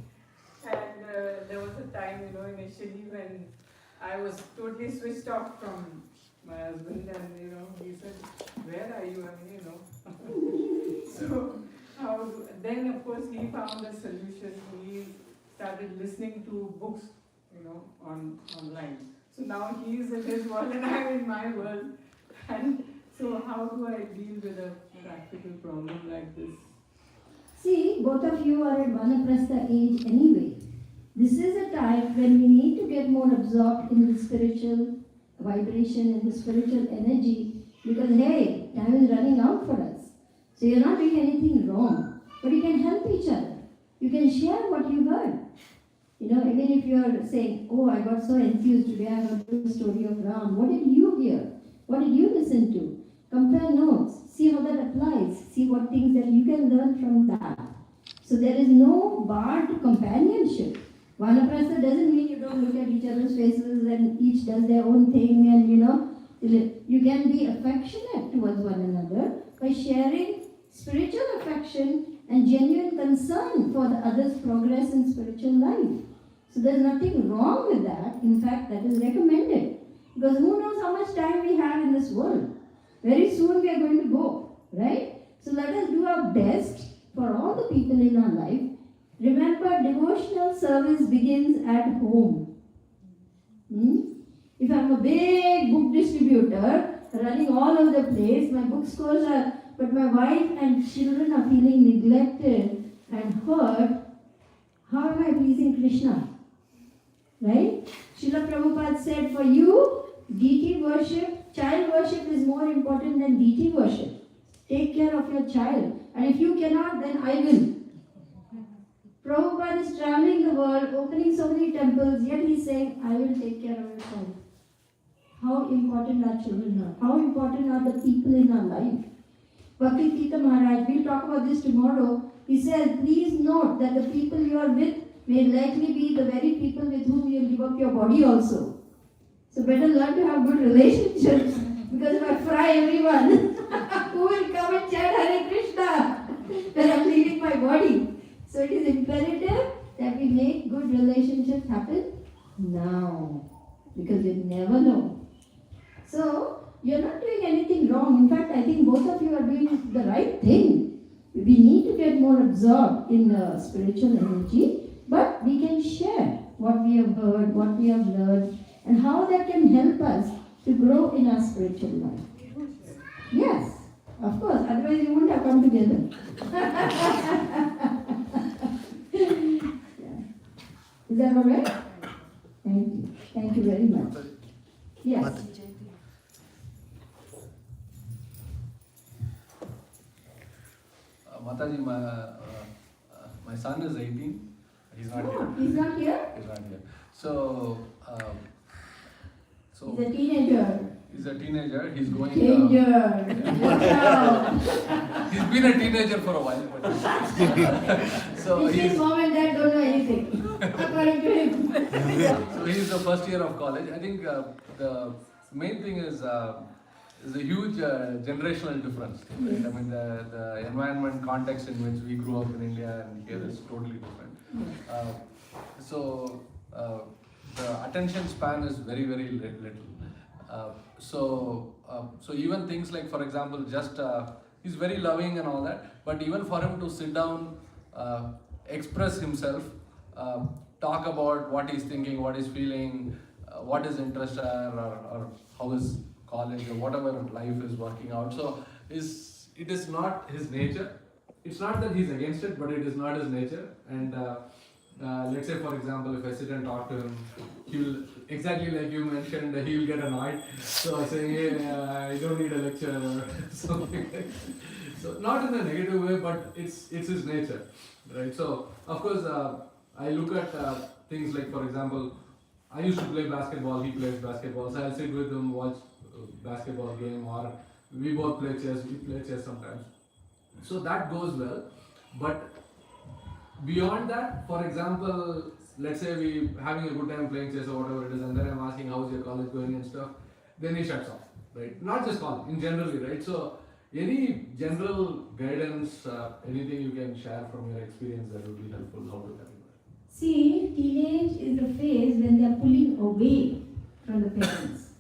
And there was a time, initially when I was totally switched off from my husband, and he said, "Where are you?" So then of course he found a solution. He started listening to books, online. So now he is in his world and I am in my world. And so how do I deal with a practical problem like this? See, both of you are at Vanaprastha age anyway. This is a time when we need to get more absorbed in the spiritual vibration and the spiritual energy, because hey, time is running out for us. So you're not doing anything wrong, but you can help each other. You can share what you heard. Even if you're saying, "Oh, I got so enthused today, I heard the story of Ram." What did you hear? What did you listen to? Compare notes. See how that applies. See what things that you can learn from that. So there is no bar to companionship. Vanaprastha doesn't mean you don't look at each other's faces and each does their own thing, and you can be affectionate towards one another by sharing spiritual affection and genuine concern for the other's progress in spiritual life. So there's nothing wrong with that. In fact, that is recommended. Because who knows how much time we have in this world? Very soon we are going to go, right? So let us do our best for all the people in our life. Remember, devotional service begins at home. If I'm a big book distributor running all over the place, my bookstores are, but my wife and children are feeling neglected and hurt, how am I pleasing Krishna? Right? Srila Prabhupada said, for you, deity worship, child worship is more important than deity worship. Take care of your child. And if you cannot, then I will. Prabhupada is traveling the world, opening so many temples, yet he is saying, I will take care of your child. How important our children are. How important are the people in our life. Bhakti Tirtha Maharaj, we'll talk about this tomorrow. He says, please note that the people you are with may likely be the very people with whom you will give up your body also. So better learn to have good relationships. Because if I fry everyone, who will come and chant Hare Krishna when I'm leaving my body? So it is imperative that we make good relationships happen now. Because you never know. So, you're not doing anything wrong. In fact, I think both of you are doing the right thing. We need to get more absorbed in the spiritual energy, but we can share what we have heard, what we have learned, and how that can help us to grow in our spiritual life. Yes, of course, otherwise you wouldn't have come together. Is that all right? Thank you. Thank you very much. Yes. Mataji, my son is 18. He's not here. He's not here? He's not here. So he's a teenager. He's a teenager. He's going. Danger. Watch out. He's been a teenager for a while. But so his mom and dad don't know anything, according to him. So he's the first year of college. I think the main thing is a huge generational difference. Right? I mean, the environment context in which we grew up in India and here is totally different. So the attention span is very, very little. So even things like, for example, just he's very loving and all that, but even for him to sit down, express himself, talk about what he's thinking, what he's feeling, what his interests are, or how his college or whatever life is working out. So it is not his nature. It's not that he's against it, but it is not his nature. And let's say, for example, if I sit and talk to him, he'll, exactly like you mentioned, he'll get annoyed. So saying, hey, I don't need a lecture or something like that. So not in a negative way, but it's his nature, right? So of course, I look at things like, for example, I used to play basketball, he plays basketball, so I'll sit with him, watch a basketball game, or we both play chess, we play chess sometimes. So that goes well, but beyond that, for example, let's say we having a good time playing chess or whatever it is, and then I'm asking how's your college going and stuff, then he shuts off, right? Not just college, in generally, right? So any general guidance, anything you can share from your experience that would be helpful, how to help? See, teenage is the phase when they are pulling away from the parents.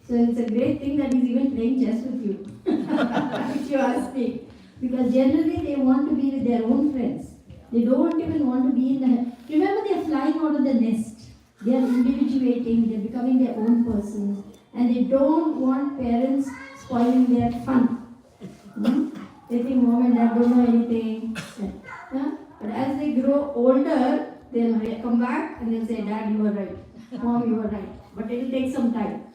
So it's a great thing that he's even playing chess with you, if you ask me. Because generally they want to be with their own friends. They don't even want to be in the... Remember, they are flying out of the nest. They are individuating, they are becoming their own persons. And they don't want parents spoiling their fun. They think mom and dad don't know anything. But as they grow older, they'll come back and they'll say, Dad, you were right. Mom, you were right. But it will take some time.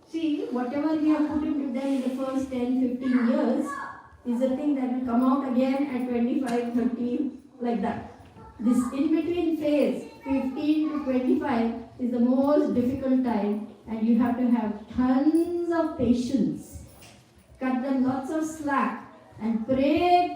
See, whatever we have put into them in the first 10, 15 years is the thing that will come out again at 25, 30, like that. This in-between phase, 15 to 25, is the most difficult time, and you have to have tons of patience. Cut them lots of slack and pray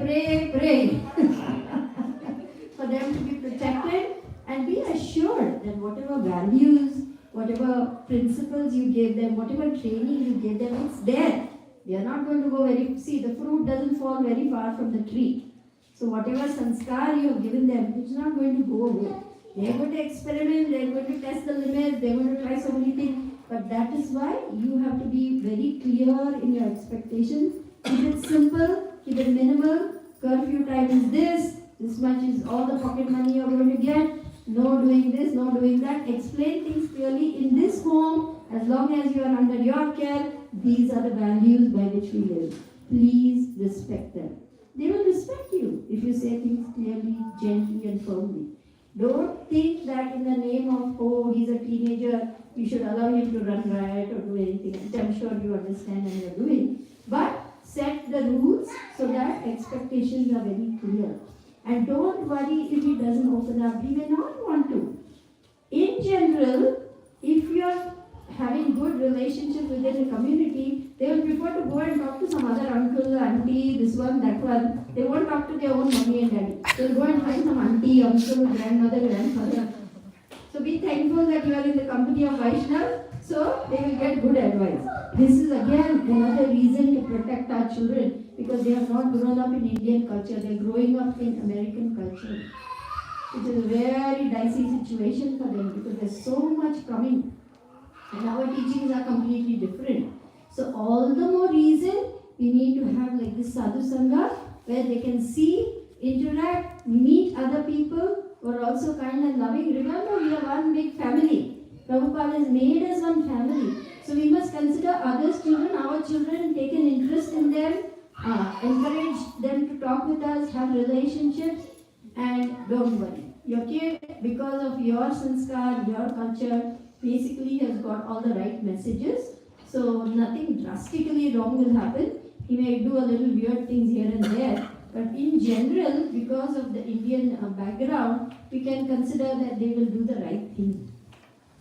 for them to be protected, and be assured that whatever values, whatever principles you gave them, whatever training you gave them, it's there. They are not going to go see, the fruit doesn't fall very far from the tree. So whatever sanskar you have given them, it's not going to go away. They are going to experiment, they are going to test the limits, they are going to try so many things. But that is why you have to be very clear in your expectations. Keep it simple, keep it minimal. Curfew time is this much is all the pocket money you are going to get. No doing this, no doing that. Explain things clearly. In this home, as long as you are under your care, these are the values by which we live. Please respect them. They will respect you if you say things clearly, gently and firmly. Don't think that in the name of, oh, he's a teenager, we should allow him to run riot or do anything, which I'm sure you understand and you're doing. But set the rules so that expectations are very clear. And don't worry if he doesn't open up. He may not want to. In general, if you're having good relationship within a community, they will prefer to go and talk to some other uncle, auntie, this one, that one. They won't talk to their own mommy and daddy. They'll go and find some auntie, uncle, grandmother, grandfather. So be thankful that you are in the company of Vaishnav, so they will get good advice. This is again another reason to protect our children, because they have not grown up in Indian culture, they are growing up in American culture. It is a very dicey situation for them because there's so much coming. And our teachings are completely different. So all the more reason we need to have like this sadhu sangha where they can see, interact, meet other people who are also kind and loving. Remember, we are one big family. Prabhupada has made us one family. So we must consider others' children, our children, take an interest in them, encourage them to talk with us, have relationships, and don't worry. Your kid, because of your sanskar, your culture, basically has got all the right messages. So nothing drastically wrong will happen. He may do a little weird things here and there. But in general, because of the Indian background, we can consider that they will do the right thing.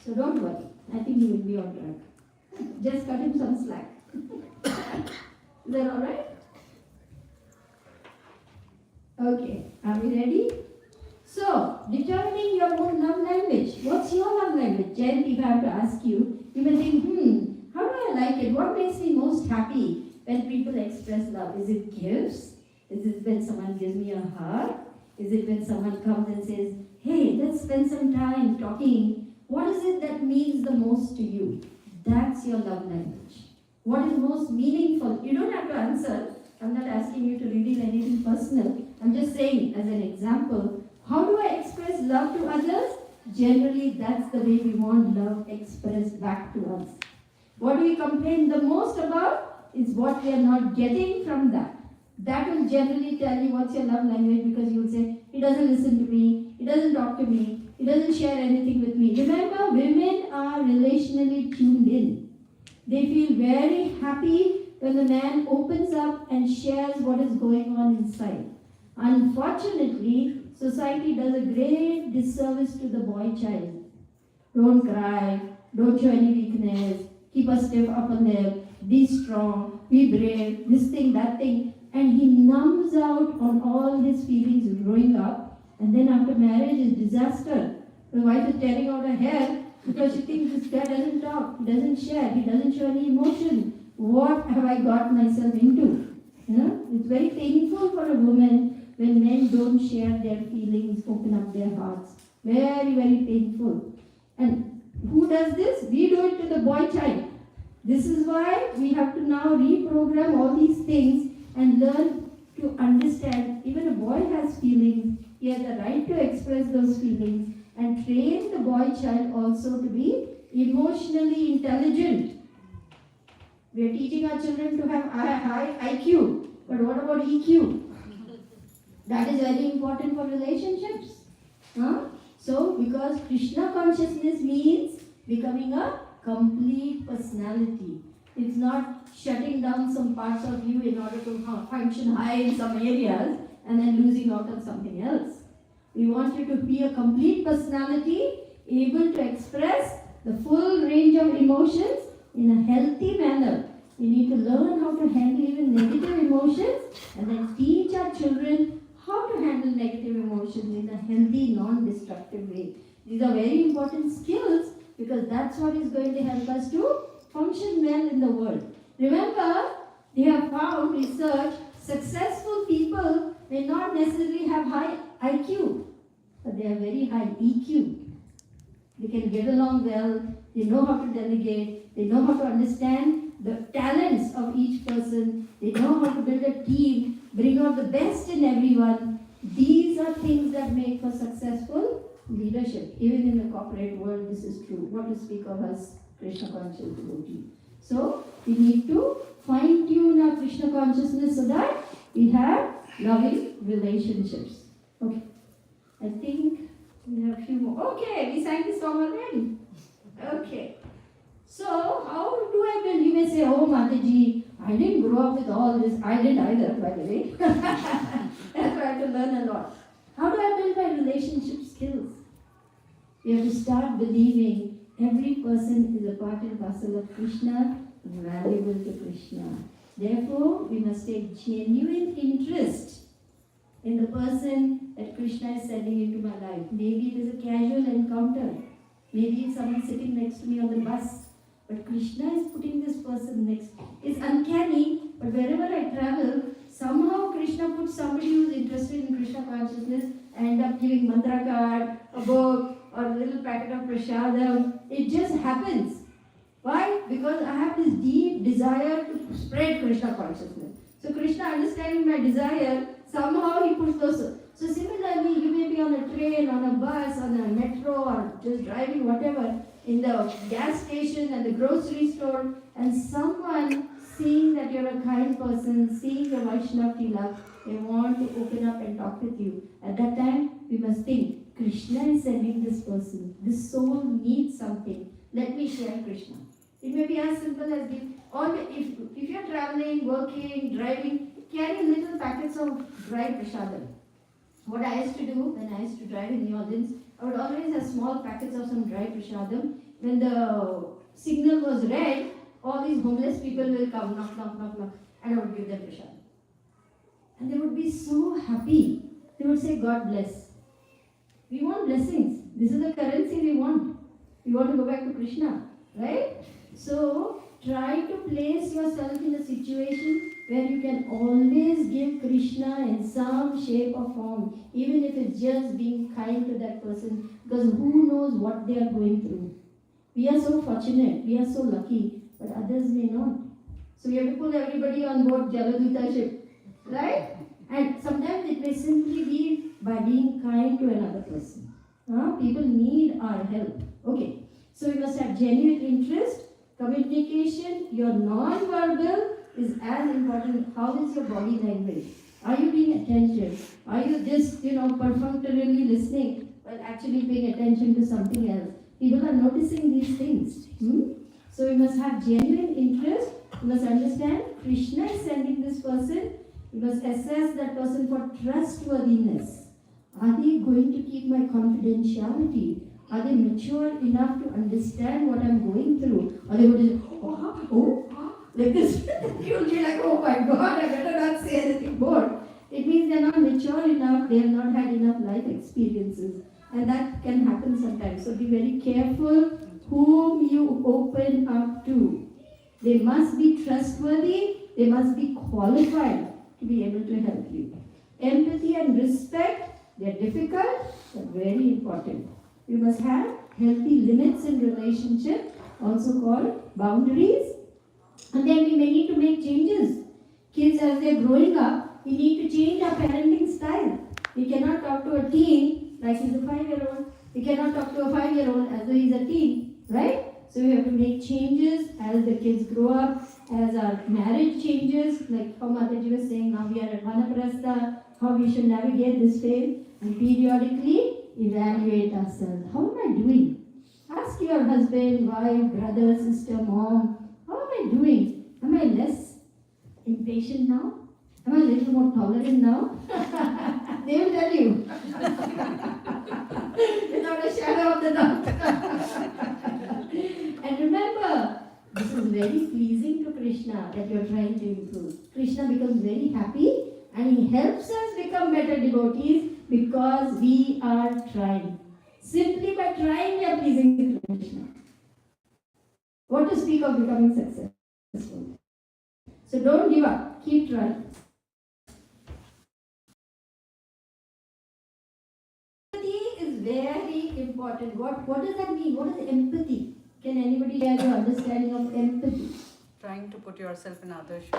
So don't worry. I think he will be on track. Just cut him some slack. Is that alright? Okay. Are we ready? So, determining your own love language. What's your love language? Jen, if I have to ask you, you may think, how do I like it? What makes me most happy when people express love? Is it gifts? Is it when someone gives me a hug? Is it when someone comes and says, hey, let's spend some time talking? What is it that means the most to you? That's your love language. What is most meaningful? You don't have to answer. I'm not asking you to reveal anything personal. I'm just saying, as an example, how do I express love to others? Generally, that's the way we want love expressed back to us. What do we complain the most about is what we are not getting from that. That will generally tell you what's your love language, because you will say, he doesn't listen to me, he doesn't talk to me, he doesn't share anything with me. Remember, women are relationally tuned in. They feel very happy when the man opens up and shares what is going on inside. Unfortunately, society does a great disservice to the boy child. Don't cry, don't show any weakness, keep a stiff upper lip, be strong, be brave, this thing, that thing. And he numbs out on all his feelings growing up, and then after marriage is disaster. The wife is tearing out her hair because she thinks this guy doesn't talk, he doesn't share, he doesn't show any emotion. What have I got myself into? You know, it's very painful for a woman when men don't share their feelings, open up their hearts. Very, very painful. And who does this? We do it to the boy child. This is why we have to now reprogram all these things and learn to understand even a boy has feelings. He has the right to express those feelings, and train the boy child also to be emotionally intelligent. We are teaching our children to have high IQ, but what about EQ? That is very important for relationships. So, because Krishna consciousness means becoming a complete personality. It's not shutting down some parts of you in order to function high in some areas and then losing out on something else. We want you to be a complete personality, able to express the full range of emotions in a healthy manner. We need to learn how to handle even negative emotions and then teach our children how to handle negative emotions in a healthy, non-destructive way. These are very important skills because that's what is going to help us to function well in the world. Remember, they have found research, successful people may not necessarily have high IQ, but they have very high EQ. They can get along well, they know how to delegate, they know how to understand the talents of each person, they know how to build a team, bring out the best in everyone. These are things that make for successful leadership. Even in the corporate world, this is true. What to speak of us, Krishna conscious devotees. So, we need to fine-tune our Krishna consciousness so that we have loving relationships. Okay. I think We have a few more. Okay, we sang this song already. Okay. So, how do I build? You may say, oh, Mataji, I didn't grow up with all this. I didn't either, by the way. That's why I had to learn a lot. How do I build my relationship skills? We have to start believing every person is a part and parcel of Krishna, valuable to Krishna. Therefore, we must take genuine interest in the person that Krishna is sending into my life. Maybe it is a casual encounter. Maybe it's someone sitting next to me on the bus. But Krishna is putting this person next. It's uncanny, but wherever I travel, somehow Krishna puts somebody who's interested in Krishna consciousness and end up giving mantra card, a book, or a little packet of prasadam. It just happens. Why? Because I have this deep desire to spread Krishna consciousness. So Krishna, understanding my desire, somehow he puts those. So similarly, you may be on a train, on a bus, on a metro, or just driving, whatever, in the gas station and the grocery store, and someone seeing that you're a kind person, seeing the Vaishnava tilak, they want to open up and talk with you. At that time, we must think, Krishna is sending this person. This soul needs something. Let me share Krishna. It may be as simple as give, or if you're traveling, working, driving, carry little packets of dry prasadam. What I used to do when I used to drive in New Orleans, I would always have small packets of some dry prasadam. When the signal was red, all these homeless people will come, knock, knock, knock, knock, and I would give them prasadam. And they would be so happy. They would say, God bless. We want blessings. This is the currency we want. We want to go back to Krishna, right? So, try to place yourself in a situation where you can always give Krishna in some shape or form, even if it's just being kind to that person, because who knows what they are going through. We are so fortunate, we are so lucky, but others may not. So we have to pull everybody on board Jaladuta ship, right? And sometimes it may simply be by being kind to another person. People need our help. Okay, so we must have genuine interest, communication, your non-verbal is as important. How is your body language? Are you being attentive? Are you just, perfunctorily listening while actually paying attention to something else? People are noticing these things. So we must have genuine interest. We must understand Krishna is sending this person. We must assess that person for trustworthiness. Are they going to keep my confidentiality? Are they mature enough to understand what I'm going through? Or they would just, like this. You'll be like, oh my God, I better not say anything more. It means they're not mature enough, they have not had enough life experiences. And that can happen sometimes. So be very careful whom you open up to. They must be trustworthy, they must be qualified to be able to help you. Empathy and respect, they're difficult, but very important. You must have healthy limits in relationship, also called boundaries. And then we may need to make changes. Kids, as they're growing up, we need to change our parenting style. We cannot talk to a teen like he's a 5-year-old. We cannot talk to a 5-year-old as though he's a teen, right? So we have to make changes as the kids grow up, as our marriage changes, like how Mataji was saying, now we are at Vanaprastha, how we should navigate this phase, and periodically evaluate ourselves. How am I doing? Ask your husband, wife, brother, sister, mom, how am I doing? Am I less impatient now? Am I a little more tolerant now? They will tell you. Without a shadow of the doubt. And remember, this is very pleasing to Krishna that you are trying to improve. Krishna becomes very happy and he helps us become better devotees because we are trying. Simply by trying, we are pleasing to Krishna. What to speak of becoming successful? So don't give up. Keep trying. Empathy is very important. What does that mean? What is empathy? Can anybody share your understanding of empathy? Trying to put yourself in others' shoes.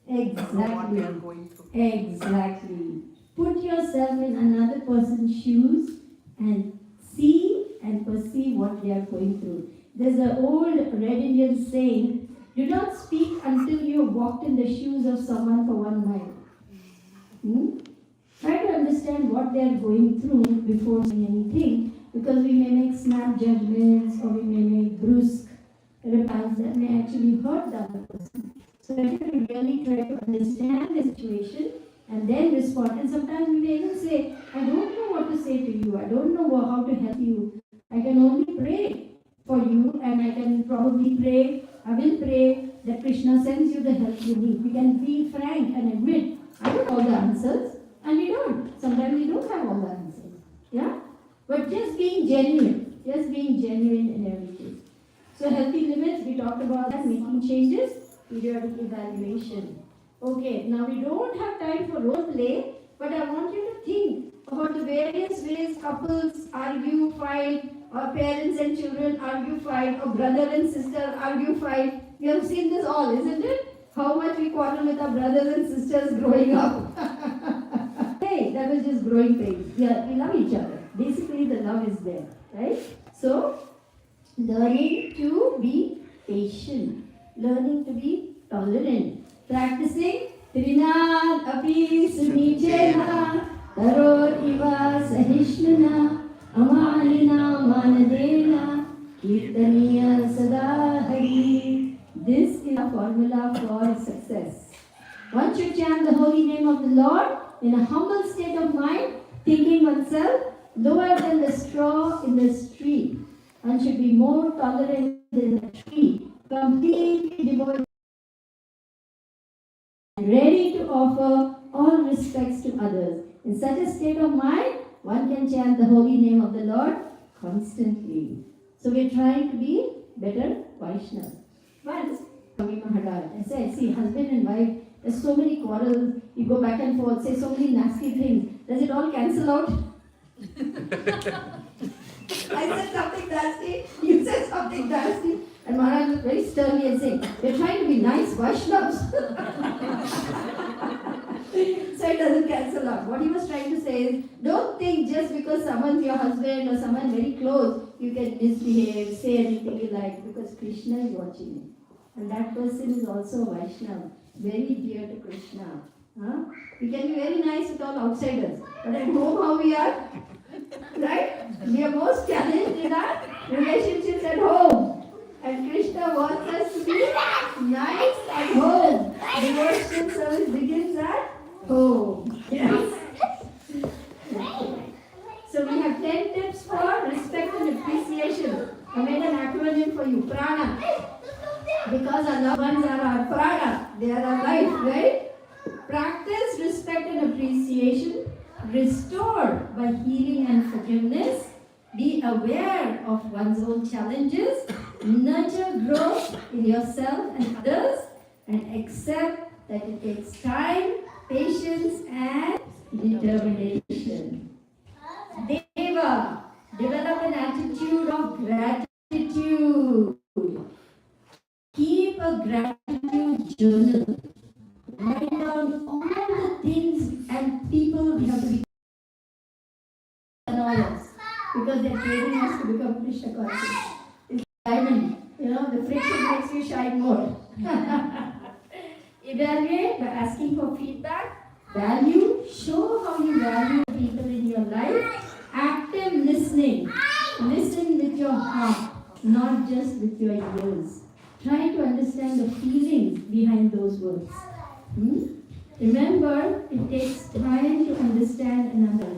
Exactly. What they are going through. Exactly. Put yourself in another person's shoes and see and perceive what they are going through. There's an old Red Indian saying, do not speak until you have walked in the shoes of someone for 1 mile. Try to understand what they are going through before saying anything, because we may make snap judgments or we may make brusque replies that may actually hurt the other person. So I have to really try to understand the situation and then respond. And sometimes we may even say, I don't know what to say to you, I don't know how to help you. I can only pray for you, and I can probably pray, I will pray that Krishna sends you the help you need. We can be frank and admit, I don't know all the answers, and we don't. Sometimes we don't have all the answers. Yeah? But just being genuine in every case. So healthy limits, we talked about that, making changes, periodic evaluation. Okay, now we don't have time for role play, but I want you to think about the various ways couples argue, fight, or parents and children argue, fight, or brother and sister argue, fight. You have seen this all, isn't it? How much we quarrel with our brothers and sisters growing up. Hey, that was just growing pains. Yeah, we love each other. Basically, the love is there, right? So, learning to be patient, learning to be tolerant, practicing Trinad api sunichena taror iva sahishnana amalina manadena kirtaniya sada hari. This is a formula for success. One should chant the holy name of the Lord in a humble state of mind, thinking oneself lower than the straw in the street. One should be more tolerant than the tree, completely devoted, and ready to offer all respects to others. In such a state of mind, one can chant the holy name of the Lord constantly. So we are trying to be better Vaishnavas. Once, Swami Maharaj, I said, see, husband and wife, there's so many quarrels, you go back and forth, say so many nasty things. Does it all cancel out? I said something nasty, you said something nasty. And Maharaj was very sternly and saying, we're trying to be nice Vaishnavas. So it doesn't cancel out. What he was trying to say is, don't think just because someone's your husband or someone very close, you can misbehave, say anything you like, because Krishna is watching you. And that person is also a Vaishnava, very dear to Krishna. Huh? We can be very nice with all outsiders, but at home how we are? Right? We are most challenged in our relationships at home. And Krishna wants us to be nice at home. Devotional service begins at home. Yes. So we have 10 tips for respect and appreciation. I made an acronym for you, Prana. Because our loved ones are our Prana. They are our life, right? Practice respect and appreciation. Restore by healing and forgiveness. Be aware of one's own challenges. Nurture growth in yourself and others. And accept that it takes time, patience, and determination. Deva, develop an attitude of gratitude. Keep a gratitude journal. Write down all the things and people we have to be annoyance because they're training us to become Krishna conscious. It's diamond, the friction makes you shine more. Evaluate by asking for feedback. Value, show how you value people in your life. Active listening. Listen with your heart, not just with your ears. Try to understand the feelings behind those words. Remember, it takes time to understand another.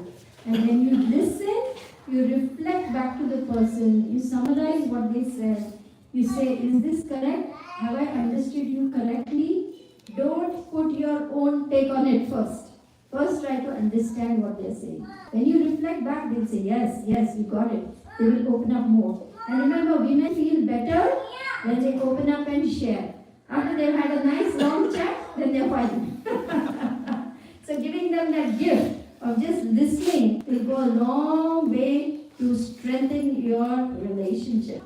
And when you listen, you reflect back to the person, you summarize what they said. You say, is this correct? Have I understood you correctly? Don't put your own take on it first. First try to understand what they're saying. When you reflect back, they'll say, yes, you got it. They will open up more. And remember, women feel better when they open up and share. After they've had a nice long chat, then they're fighting. So giving them that gift of just listening will go a long way to strengthen your relationship.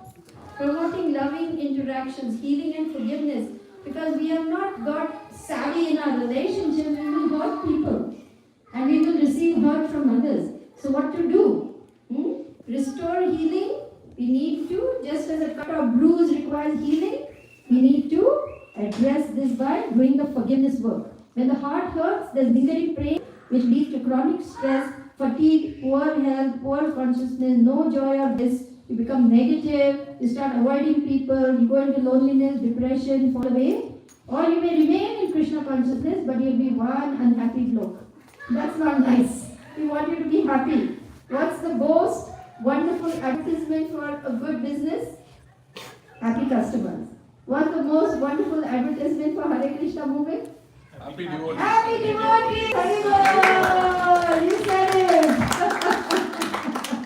Promoting loving interactions, healing and forgiveness. Because we have not got savvy in our relationship, we will hurt people. And we will receive hurt from others. So what to do? Restore healing. We need to, just as a cut or bruise requires healing, we need to address this by doing the forgiveness work. When the heart hurts, there's lingering pain, which leads to chronic stress, fatigue, poor health, poor consciousness, no joy or bliss. You become negative, you start avoiding people, you go into loneliness, depression, fall away. Or you may remain in Krishna consciousness, but you'll be one unhappy bloke. That's not nice. We want you to be happy. What's the most wonderful advertisement for a good business? Happy customers. What's the most wonderful advertisement for Hare Krishna movement? Happy devotees. Happy devotees! Hare You said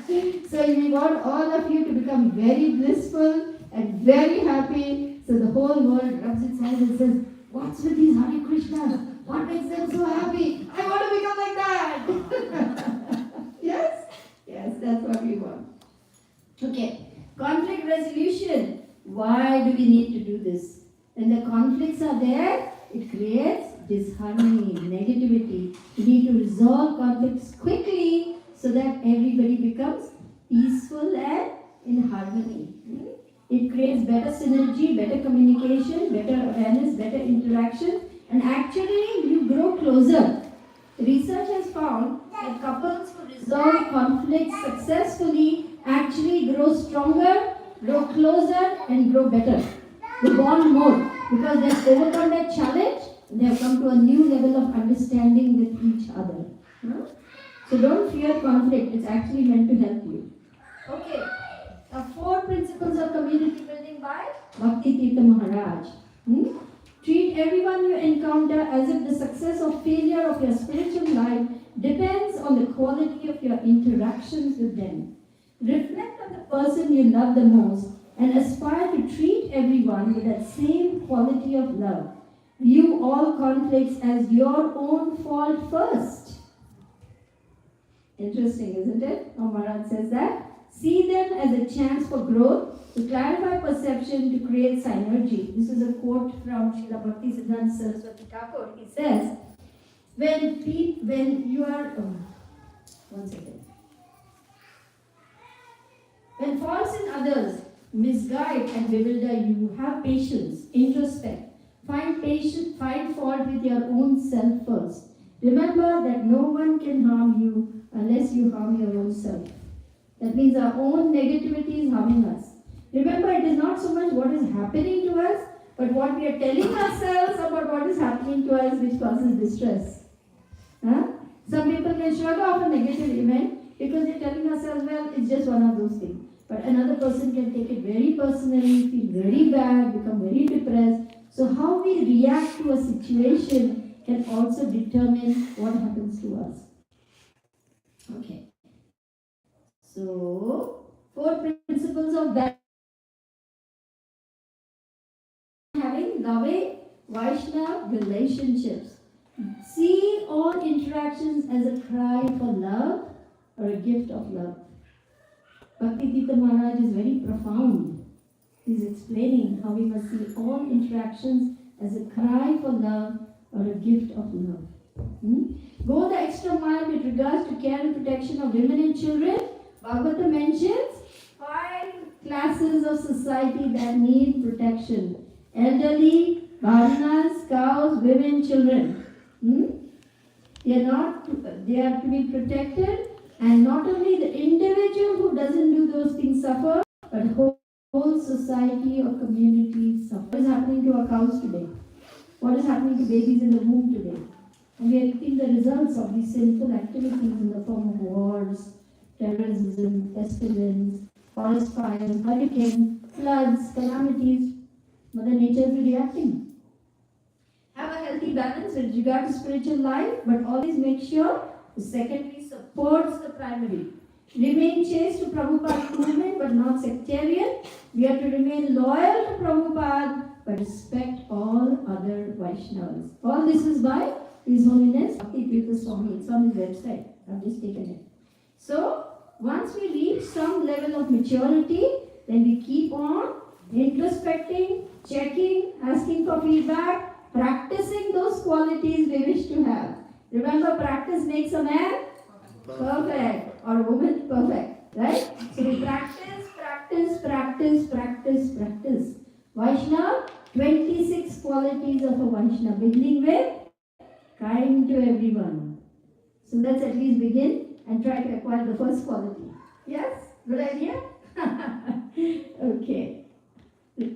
it! So we want all of you to become very blissful and very happy. So the whole world rubs its hands and says, what's with these Hare Krishnas? What makes them so happy? I want to become like that! Yes? Yes, that's what we want. Okay, conflict resolution. Why do we need to do this? When the conflicts are there, it creates disharmony, negativity. We need to resolve conflicts quickly so that everybody becomes peaceful and in harmony. It creates better synergy, better communication, better awareness, better interaction, and actually you grow closer. Research has found that couples who resolve conflicts successfully actually grow stronger, grow closer, and grow better. They bond more because they have overcome that challenge. They have come to a new level of understanding with each other. So don't fear conflict. It's actually meant to help you. Okay. 4 principles of community building by Bhakti Tirtha Maharaj. Treat everyone you encounter as if the success or failure of your spiritual life depends on the quality of your interactions with them. Reflect on the person you love the most and aspire to treat everyone with that same quality of love. View all conflicts as your own fault first. Interesting, isn't it? How Maharaj says that. See them as a chance for growth, to clarify perception, to create synergy. This is a quote from Srila Bhakti Siddhanta Saraswati Thakur. He says, when you are, one second. When faults in others misguide and bewilder you, have patience, introspect. Find fault with your own self first. Remember that no one can harm you unless you harm your own self. That means our own negativity is harming us. Remember, it is not so much what is happening to us, but what we are telling ourselves about what is happening to us which causes distress. Some people can shrug off a negative event because they're telling ourselves, well, it's just one of those things. But another person can take it very personally, feel very bad, become very depressed. So how we react to a situation can also determine what happens to us. Okay. So, 4 principles of balance. Having loving Vaishnava relationships. See all interactions as a cry for love or a gift of love. Bhakti Tirtha Maharaj is very profound. He is explaining how we must see all interactions as a cry for love or a gift of love. Go the extra mile with regards to care and protection of women and children. Bhagavata mentions 5 classes of society that need protection. Elderly, Varnas, cows, women, children. They are to be protected, and not only the individual who doesn't do those things suffer, but whole society or community suffer. What is happening to our cows today? What is happening to babies in the womb today? And we are looking the results of these sinful activities in the form of wars, terrorism, pestilence, forest fires, hurricanes, floods, calamities. Mother Nature is reacting. Have a healthy balance with regard to spiritual life, but always make sure the secondary supports the primary. Remain chaste to Prabhupada's movement, but not sectarian. We are to remain loyal to Prabhupada, but respect all other Vaishnavas. All this is by His Holiness Bhakti Tirtha Swami. It's on his website. I've just taken it. So, once we reach some level of maturity, then we keep on introspecting, checking, asking for feedback, practicing those qualities we wish to have. Remember, practice makes a man perfect, or a woman perfect, right? So we practice. Vaishnava, 26 qualities of a Vaishnava, beginning with kind to everyone, So let's at least begin and try to acquire the first quality. Yes? Good idea? Okay.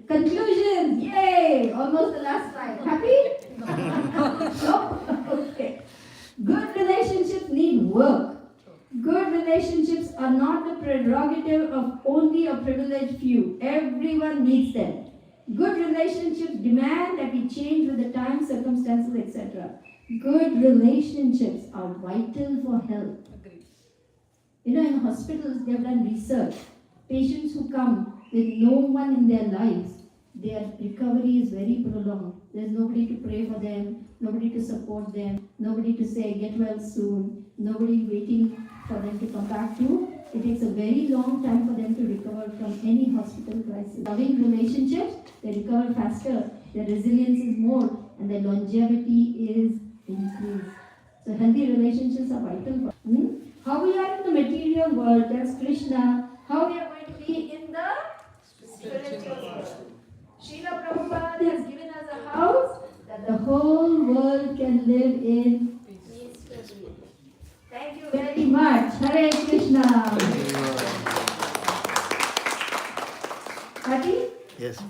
Conclusions. Yay! Almost the last slide. Happy? No? Okay. Good relationships need work. Good relationships are not the prerogative of only a privileged few. Everyone needs them. Good relationships demand that we change with the times, circumstances, etc. Good relationships are vital for health. You know, in hospitals, they have done research. Patients who come with no one in their lives, their recovery is very prolonged. There's nobody to pray for them, nobody to support them, nobody to say, get well soon, nobody waiting for them to come back to. It takes a very long time for them to recover from any hospital crisis. Loving relationships, they recover faster, their resilience is more, and their longevity is increased. So healthy relationships are vital for how we are in the material world, that's Krishna. How we are going to be in the spiritual world. Srila Prabhupada has given us a house that the whole world can live in peacefully. Thank you very much. Hare Krishna. Happy? Yes.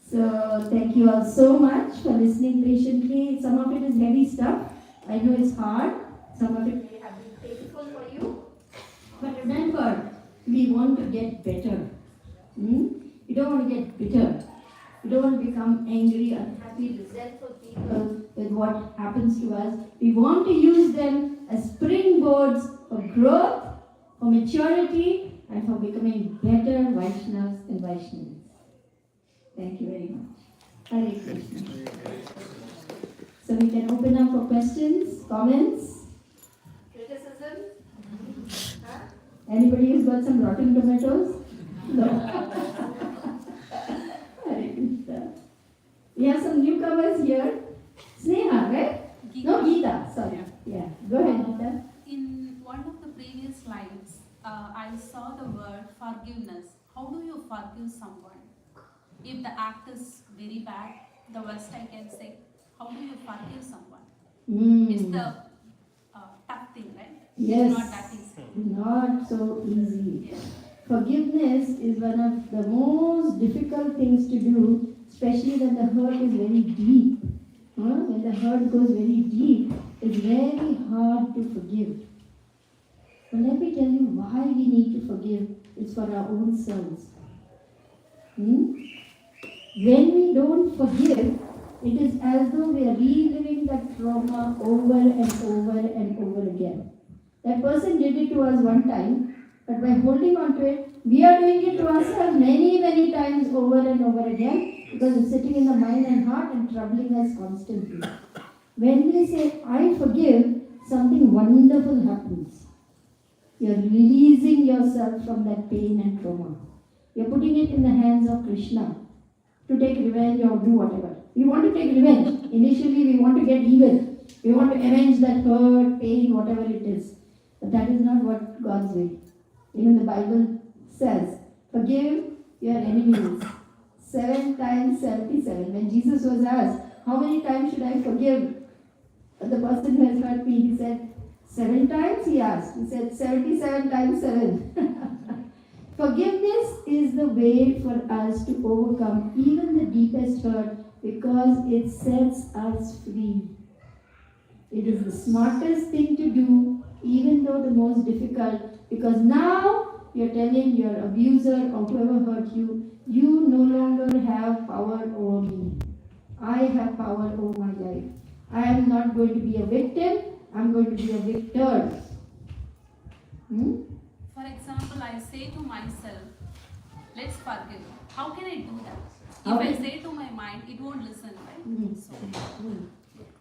So thank you all so much for listening patiently. Some of it is heavy stuff. I know it's hard. Some of it may have been painful for you. But remember, we want to get better. We don't want to get bitter. We don't want to become angry, unhappy, resentful people with what happens to us. We want to use them as springboards for growth, for maturity, and for becoming better Vaishnavas and Vaishnavas. Thank you very much. Hare Krishna. So we can open up for questions, comments, criticism. Huh? Anybody who's got some rotten tomatoes? No. Hare Krishna. We have some newcomers here. Sneha, right? Geeta. No, Geeta. Sorry. Yeah. Go ahead, Geeta. In one of the previous slides, I saw the word forgiveness. How do you forgive someone? If the act is very bad, the worst I can say, how do you forgive someone? It's the tough thing, right? Yes. It's not that easy. Not so easy. Forgiveness is one of the most difficult things to do, especially when the hurt is very deep. When the hurt goes very deep, it's very hard to forgive. But let me tell you why we need to forgive. It's for our own selves. When we don't forgive, it is as though we are reliving that trauma over and over and over again. That person did it to us one time, but by holding on to it, we are doing it to ourselves many, many times over and over again because it's sitting in the mind and heart and troubling us constantly. When we say, I forgive, something wonderful happens. You're releasing yourself from that pain and trauma. You're putting it in the hands of Krishna to take revenge or do whatever. We want to take revenge. Initially, we want to get even. We want to avenge that hurt, pain, whatever it is. But that is not what God's way. Even the Bible says, forgive your enemies 7 times 77. When Jesus was asked, how many times should I forgive the person who has hurt me? He said, 7 times, he asked. He said, 77 times 7. Forgiveness is the way for us to overcome even the deepest hurt because it sets us free. It is the smartest thing to do, even though the most difficult, because now you're telling your abuser or whoever hurt you, you no longer have power over me. I have power over my life. I am not going to be a victim, I'm going to be a victor. For example, I say to myself, let's forgive. How can I do that? If I say to my mind, it won't listen, right?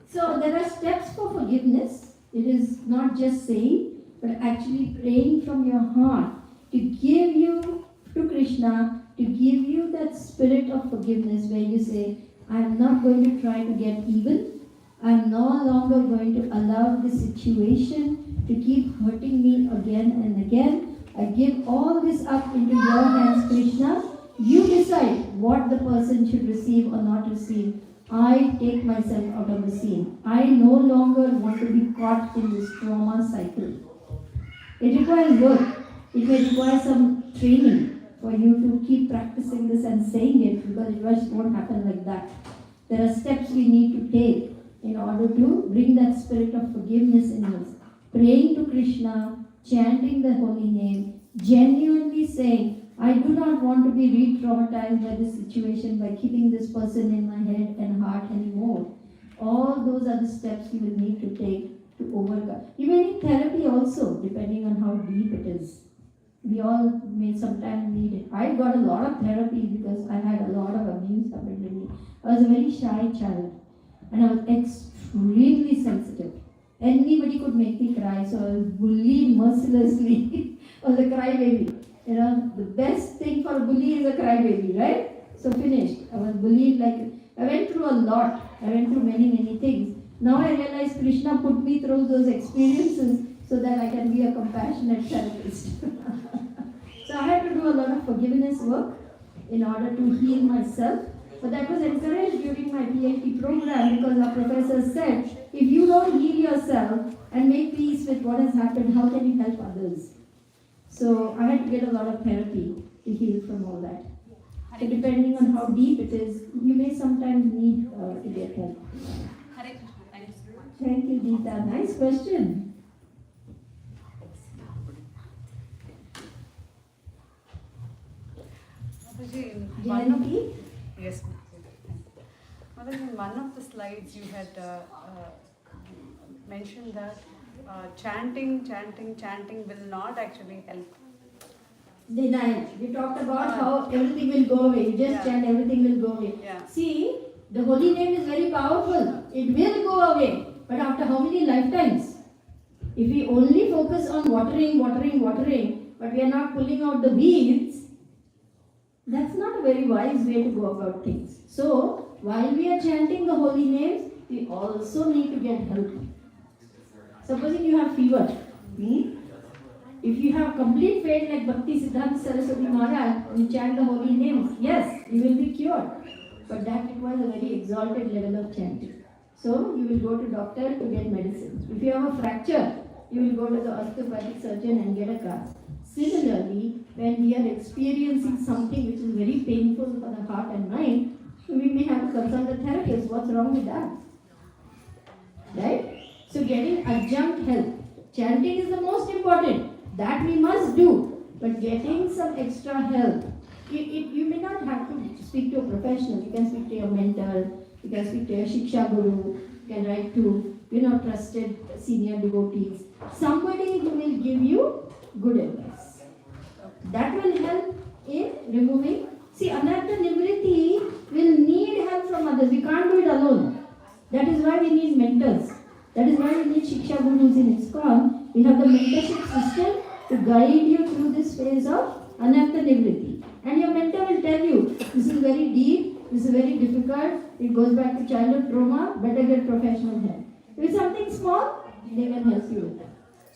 So there are steps for forgiveness. It is not just saying, but actually praying from your heart to give you to Krishna, to give you that spirit of forgiveness where you say, I am not going to try to get even. I am no longer going to allow this situation to keep hurting me again and again. I give all this up into your hands, Krishna. You decide what the person should receive or not receive. I take myself out of the scene. I no longer want to be caught in this trauma cycle. It requires work. It may require some training for you to keep practicing this and saying it, because it just won't happen like that. There are steps we need to take in order to bring that spirit of forgiveness in us. Praying to Krishna, chanting the holy name, genuinely saying, I do not want to be re-traumatized by this situation by keeping this person in my head and heart anymore. All those are the steps you will need to take to overcome. You may need therapy also, depending on how deep it is. We all may sometimes need it. I got a lot of therapy because I had a lot of abuse happened to me. I was a very shy child and I was extremely sensitive. Anybody could make me cry, so I was bullied mercilessly. I was a crybaby. You know, the best thing for a bully is a crybaby, right? So finished. I was bullied I went through a lot. I went through many things. Now I realize Krishna put me through those experiences so that I can be a compassionate therapist. So I had to do a lot of forgiveness work in order to heal myself. But that was encouraged during my PhD program, because our professor said, if you don't heal yourself and make peace with what has happened, how can you help others? So I had to get a lot of therapy to heal from all that. So depending on how deep it is, you may sometimes need to get help. Hare Krishna. Thank you so much. Thank you, Deeta. Nice question. Mataji, in Janaki? yes, Mataji, in one of the slides you had mentioned that chanting will not actually help. Denial. We talked about how everything will go away. You just chant, everything will go away. Yeah. See, the holy name is very powerful. It will go away. But after how many lifetimes? If we only focus on watering, but we are not pulling out the weeds, that's not a very wise way to go about things. So, while we are chanting the holy names, we also need to get help. Supposing you have fever, if you have complete faith like Bhakti Siddhanta Saraswati Maharaj, you chant the holy names, yes, you will be cured. But that requires a very exalted level of chanting. So, you will go to doctor to get medicine. If you have a fracture, you will go to the orthopedic surgeon and get a cast. Similarly, when we are experiencing something which is very painful for the heart and mind, we may have to consult a therapist. What's wrong with that? Right? So getting adjunct help. Chanting is the most important. That we must do. But getting some extra help. You may not have to speak to a professional. You can speak to your mentor. You can speak to your Shiksha Guru. You can write to trusted senior devotees. Somebody who will give you good advice. That will help in removing. See, Anartha Nivritti will need help from others. We can't do it alone. That is why we need mentors. That is why we need Shiksha Gurus in ISKCON. We have the mentorship system to guide you through this phase of Anartha Nivritti. And your mentor will tell you, this is very deep, this is very difficult, it goes back to childhood trauma, better get professional help. If it's something small, they can help you with that.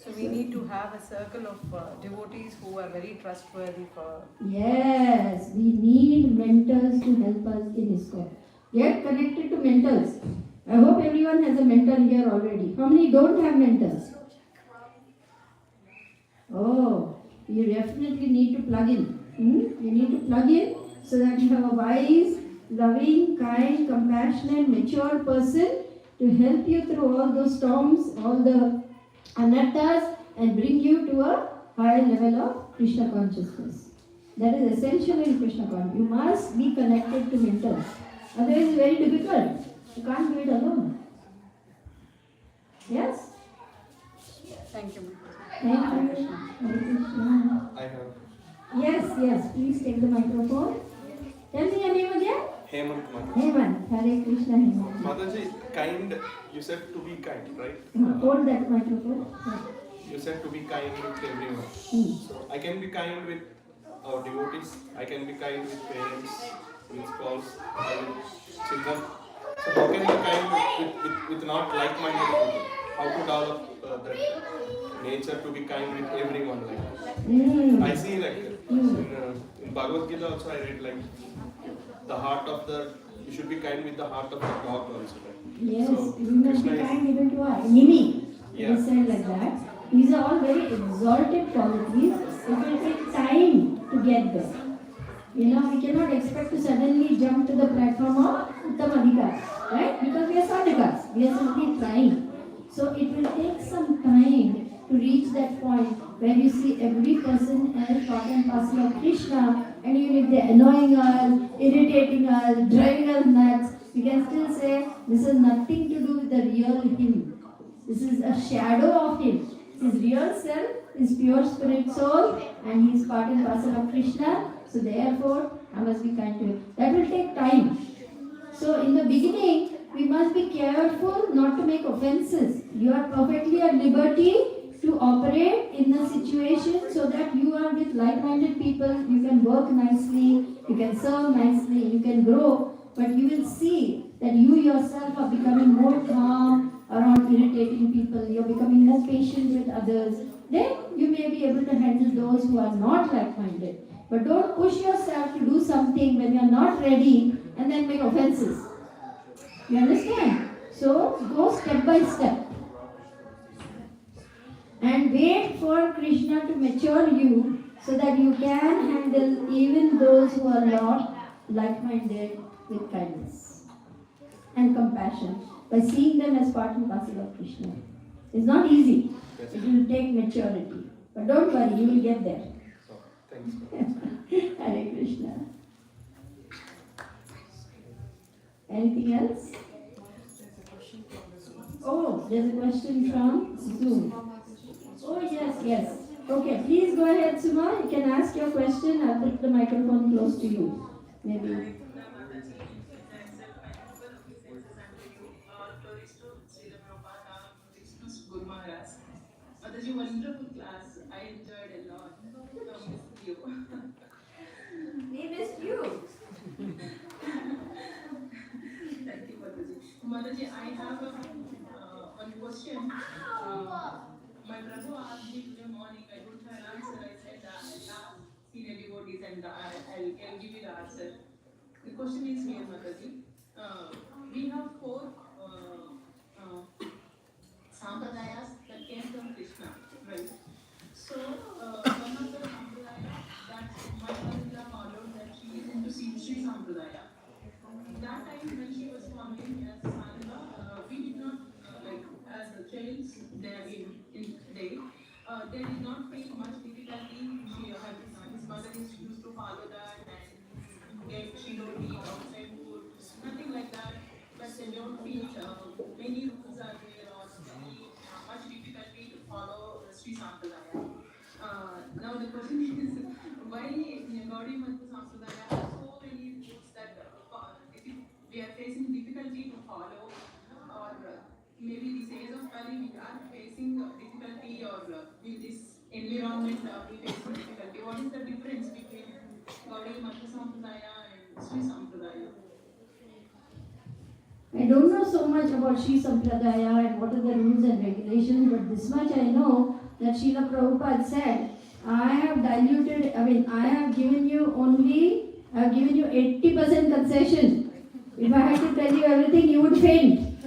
So we need to have a circle of devotees who are very trustworthy for... Yes, we need mentors to help us in ISKCON. Get connected to mentors. I hope everyone has a mentor here already. How many don't have mentors? Oh, you definitely need to plug in. You need to plug in so that you have a wise, loving, kind, compassionate, mature person to help you through all those storms, all the anarthas, and bring you to a higher level of Krishna consciousness. That is essential in Krishna consciousness. You must be connected to mentors. Otherwise it's very difficult. You can't do it alone. Yes? Thank you. Thank you. Hare Krishna. I have. Yes, please take the microphone. Tell me your name again. Hemant Mataji. Hemant. Hare Krishna Hemant. Mataji, kind, you said to be kind, right? Hold that microphone. You said to be kind with everyone. So I can be kind with our devotees, I can be kind with parents, with spouse, with children. So how can we be kind with not like-minded people? How to develop that nature to be kind with everyone like I see like in Bhagavad Gita also I read like the heart of the we should be kind with the heart of the dog also. Right? Yes, So, we must be Krishna is- kind even to our enemy. It Yeah. is said like that. These are all very exalted qualities. It will take time to get there. We cannot expect to suddenly jump to the platform of Uttam Adhikar, right? Because we are sadhakas. We are simply trying. So it will take some time to reach that point where you see every person as part and parcel of Krishna, and even if they are annoying us, irritating us, driving us nuts, we can still say this has nothing to do with the real him. This is a shadow of him. His real self is pure spirit soul, and he is part and parcel of Krishna. So therefore, I must be kind to him. That will take time. So in the beginning, we must be careful not to make offenses. You are perfectly at liberty to operate in a situation so that you are with like-minded people. You can work nicely, you can serve nicely, you can grow. But you will see that you yourself are becoming more calm around irritating people. You are becoming more patient with others. Then you may be able to handle those who are not like-minded. But don't push yourself to do something when you are not ready and then make offenses. You understand? So go step by step. And wait for Krishna to mature you so that you can handle even those who are not like-minded with kindness and compassion by seeing them as part and parcel of Krishna. It's not easy. It will take maturity. But don't worry, you will get there. Thanks. Hare Krishna. Anything else? Oh, there's a question from Zoom. Oh, yes. Okay, please go ahead, Suma. You can ask your question. I'll put the microphone close to you. Maybe. Mataji, wonderful class. I enjoyed a lot. Missed you. We missed you. Thank you, Mataji. Mataji, I have one question. My Prabhu asked me today morning, I don't have an answer. I said, I'll ask senior devotees and I'll give you the answer. The question is here, Mataji. We have four sampradayas that came from Krishna, right? So, one of the sampradaya that my mother followed, that she is into Sri Sampradaya. That time when she was following as Sadhava, we did not, as the childs there in day, they did not face much difficulty. His mother used to follow that and she don't eat outside food, nothing like that. But they don't feel many rules are there or much difficulty to follow Sri Sampradaya. Now the question is, why in Gaudiya Math Sampradaya have so many rules that we are facing difficulty to follow, or maybe this age of Kali we are facing difficulty, or in this environment we facing difficulty. What is the difference between Gaudiya Math Sampradaya and Sri Sampradaya? I don't know so much about Sri Sampradaya and what are the rules and regulations, but this much I know that Srila Prabhupada said, I have given you 80% concession. If I had to tell you everything, you would faint.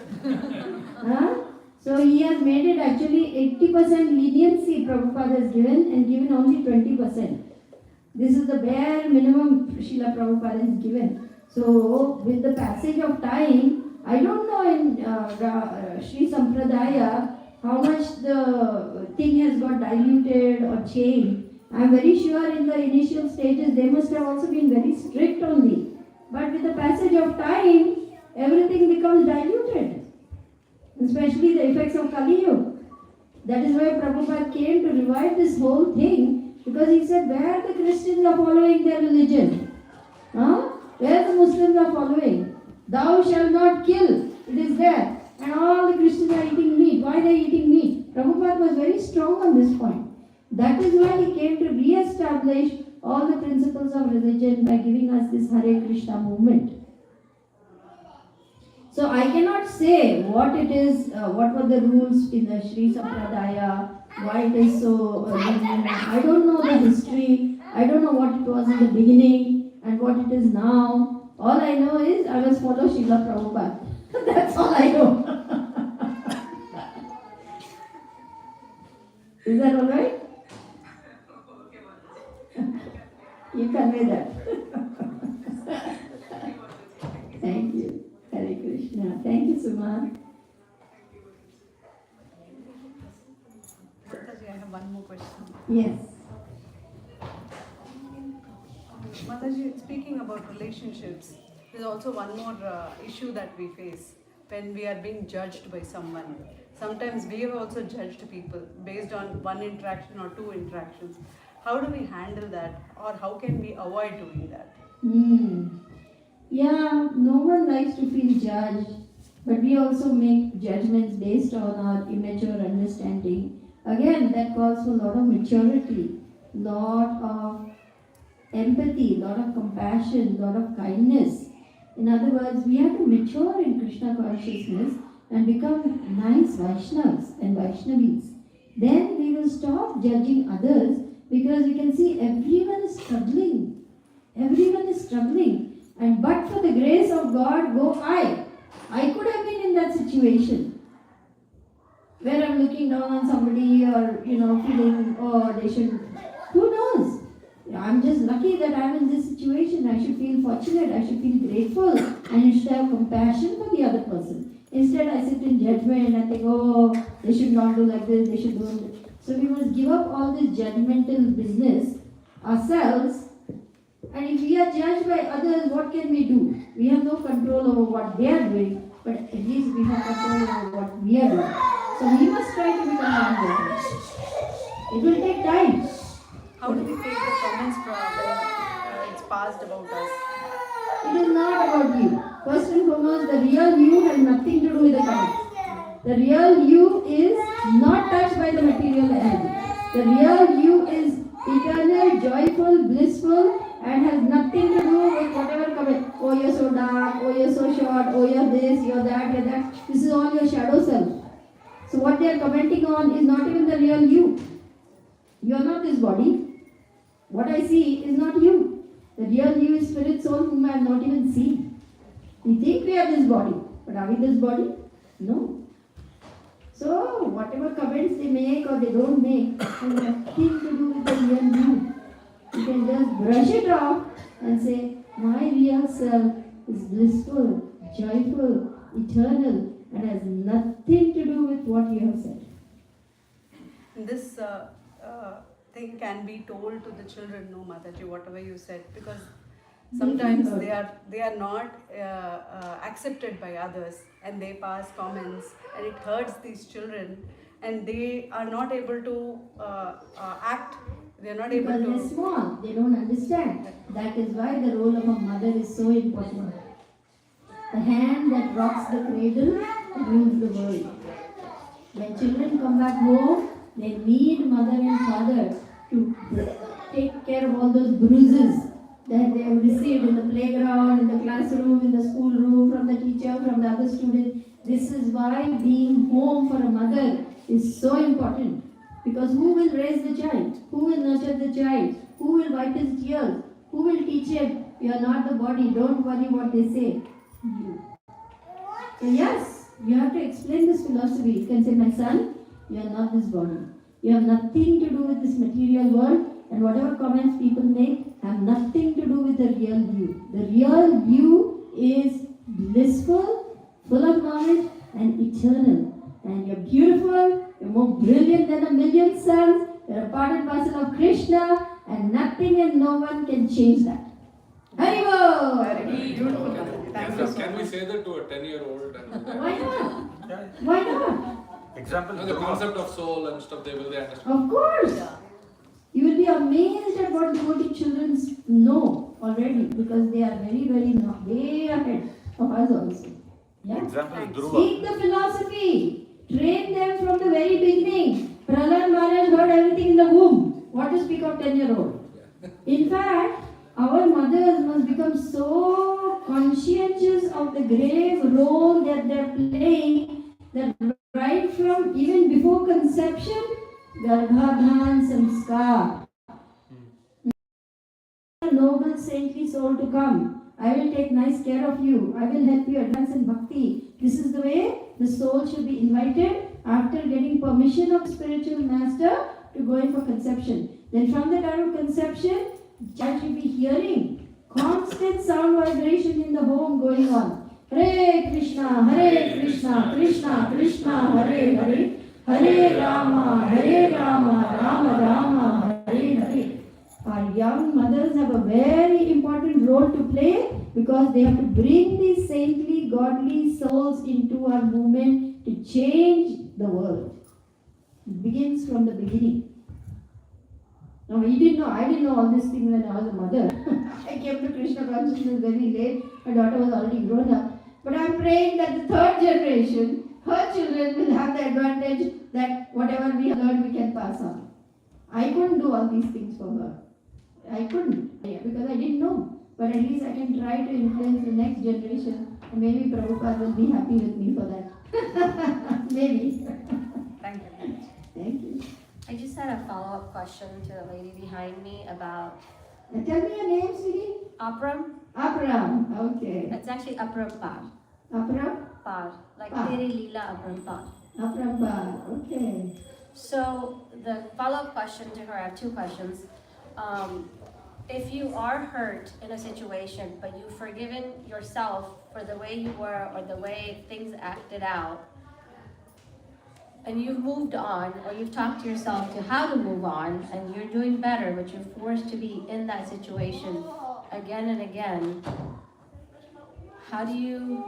So he has made it actually 80% leniency Prabhupada has given and given only 20%. This is the bare minimum Srila Prabhupada has given. So with the passage of time, I don't know in Sri Sampradaya how much the thing has got diluted or changed. I am very sure in the initial stages they must have also been very strict only. But with the passage of time, everything becomes diluted. Especially the effects of Kali Yuga. That is why Prabhupada came to revive this whole thing, because he said, where the Christians are following their religion? Where the Muslims are following? Thou shalt not kill. It is there. And all the Christians are eating meat. Why are they eating meat? Prabhupada was very strong on this point. That is why he came to re-establish all the principles of religion by giving us this Hare Krishna movement. So I cannot say what it is, what were the rules in the Sri Sampradaya, why it is so lenient. I don't know the history. I don't know what it was in the beginning and what it is now. All I know is I must follow Srila Prabhupada. That's all I know. Is that all right? You convey that. Thank you. Hare Krishna. Thank you, Suma. Mataji, I have one more question. Yes. Mataji, speaking about relationships, there's also one more issue that we face when we are being judged by someone. Sometimes we have also judged people based on one interaction or two interactions. How do we handle that, or how can we avoid doing that? Yeah, no one likes to feel judged, but we also make judgments based on our immature understanding. Again, that calls for a lot of maturity, lot of empathy, lot of compassion, lot of kindness. In other words, we have to mature in Krishna consciousness and become nice Vaishnavas and Vaishnavis. Then we will stop judging others, because we can see everyone is struggling. Everyone is struggling. And but for the grace of God, go I. I could have been in that situation where I'm looking down on somebody, or feeling, oh, they should. Who knows? I'm just lucky that I'm in this situation. I should feel fortunate. I should feel grateful. And you should have compassion for the other person. Instead, I sit in judgment and think, oh, they should not do like this. They should do this. So we must give up all this judgmental business ourselves. And if we are judged by others, what can we do? We have no control over what they are doing, but at least we have control over what we are doing. So we must try to become non-judgmental. It will take time. How do we take the comments from when it's passed about us? It is not about you. First and foremost, the real you has nothing to do with the comments. The real you is not touched by the material energy. The real you is eternal, joyful, blissful, and has nothing to do with whatever comment. Oh, you're so dark. Oh, you're so short. Oh, you're this, you're that, you're that. This is all your shadow self. So what they are commenting on is not even the real you. You are not this body. What I see is not you. The real you is spirit soul whom I have not even seen. We think we are this body, but are we this body? No. So whatever comments they make or they don't make has nothing to do with the real you. You can just brush it off and say, my real self is blissful, joyful, eternal, and has nothing to do with what you have said. This thing can be told to the children, no, Mataji, whatever you said, because sometimes they are not accepted by others, and they pass comments, and it hurts these children, and they are not able to act. They are not able to. Because they're small, they don't understand. That is why the role of a mother is so important. The hand that rocks the cradle rules the world. When children come back home, they need mother and father to take care of all those bruises that they have received in the playground, in the classroom, in the schoolroom, from the teacher, from the other student. This is why being home for a mother is so important. Because who will raise the child? Who will nurture the child? Who will wipe his tears? Who will teach him? You are not the body, don't worry what they say. You. So yes, you have to explain this philosophy. You can say, my son, you are not this body. You have nothing to do with this material world, and whatever comments people make have nothing to do with the real you. The real you is blissful, full of knowledge, and eternal. And you're beautiful, you're more brilliant than a million suns, you're a part and parcel of Krishna, and nothing and no one can change that. Haribol! Very beautiful. Thank you so Can we much. say that to a 10-year-old? Why not? Why not? Example. The concept of soul and stuff, they understand. Of course. You will be amazed at what devotee children know already, because they are very, very way ahead of us also. Yeah? Example is Dhruva. Speak the philosophy. Train them from the very beginning. Prahlad Maharaj heard everything in the womb. What to speak of 10-year-old? In fact, our mothers must become so conscientious of the grave role that they are playing, that right from even before conception, Garbhadhan Samskar, a noble saintly soul to come. I will take nice care of you. I will help you advance in bhakti. This is the way the soul should be invited after getting permission of spiritual master to go in for conception. Then from the time of conception, child should be hearing constant sound vibration in the home going on. Hare Krishna, Krishna Krishna, Hare Hare, Hare Rama, Rama Rama, Hare Hare. Our young mothers have a very important role to play because they have to bring these saintly, godly souls into our movement to change the world. It begins from the beginning. Now, I didn't know all these things when I was a mother. I came to Krishna consciousness very late. My daughter was already grown up. But I'm praying that the third generation, her children will have the advantage that whatever we learned, we can pass on. I couldn't do all these things for her. I couldn't, because I didn't know. But at least I can try to influence the next generation. And maybe Prabhupada will be happy with me for that. Maybe. Thank you. Thank you. I just had a follow-up question to the lady behind me about... Tell me your name, sweetie. Apram. Apram, okay. It's actually Apram Par. Apram? Par. Like Par. Tere Leela Apram Par. Apram Par, okay. So the follow-up question to her, I have two questions. If you are hurt in a situation, but you've forgiven yourself for the way you were or the way things acted out, and you've moved on, or you've talked to yourself to how to move on, and you're doing better, but you're forced to be in that situation again and again, how do you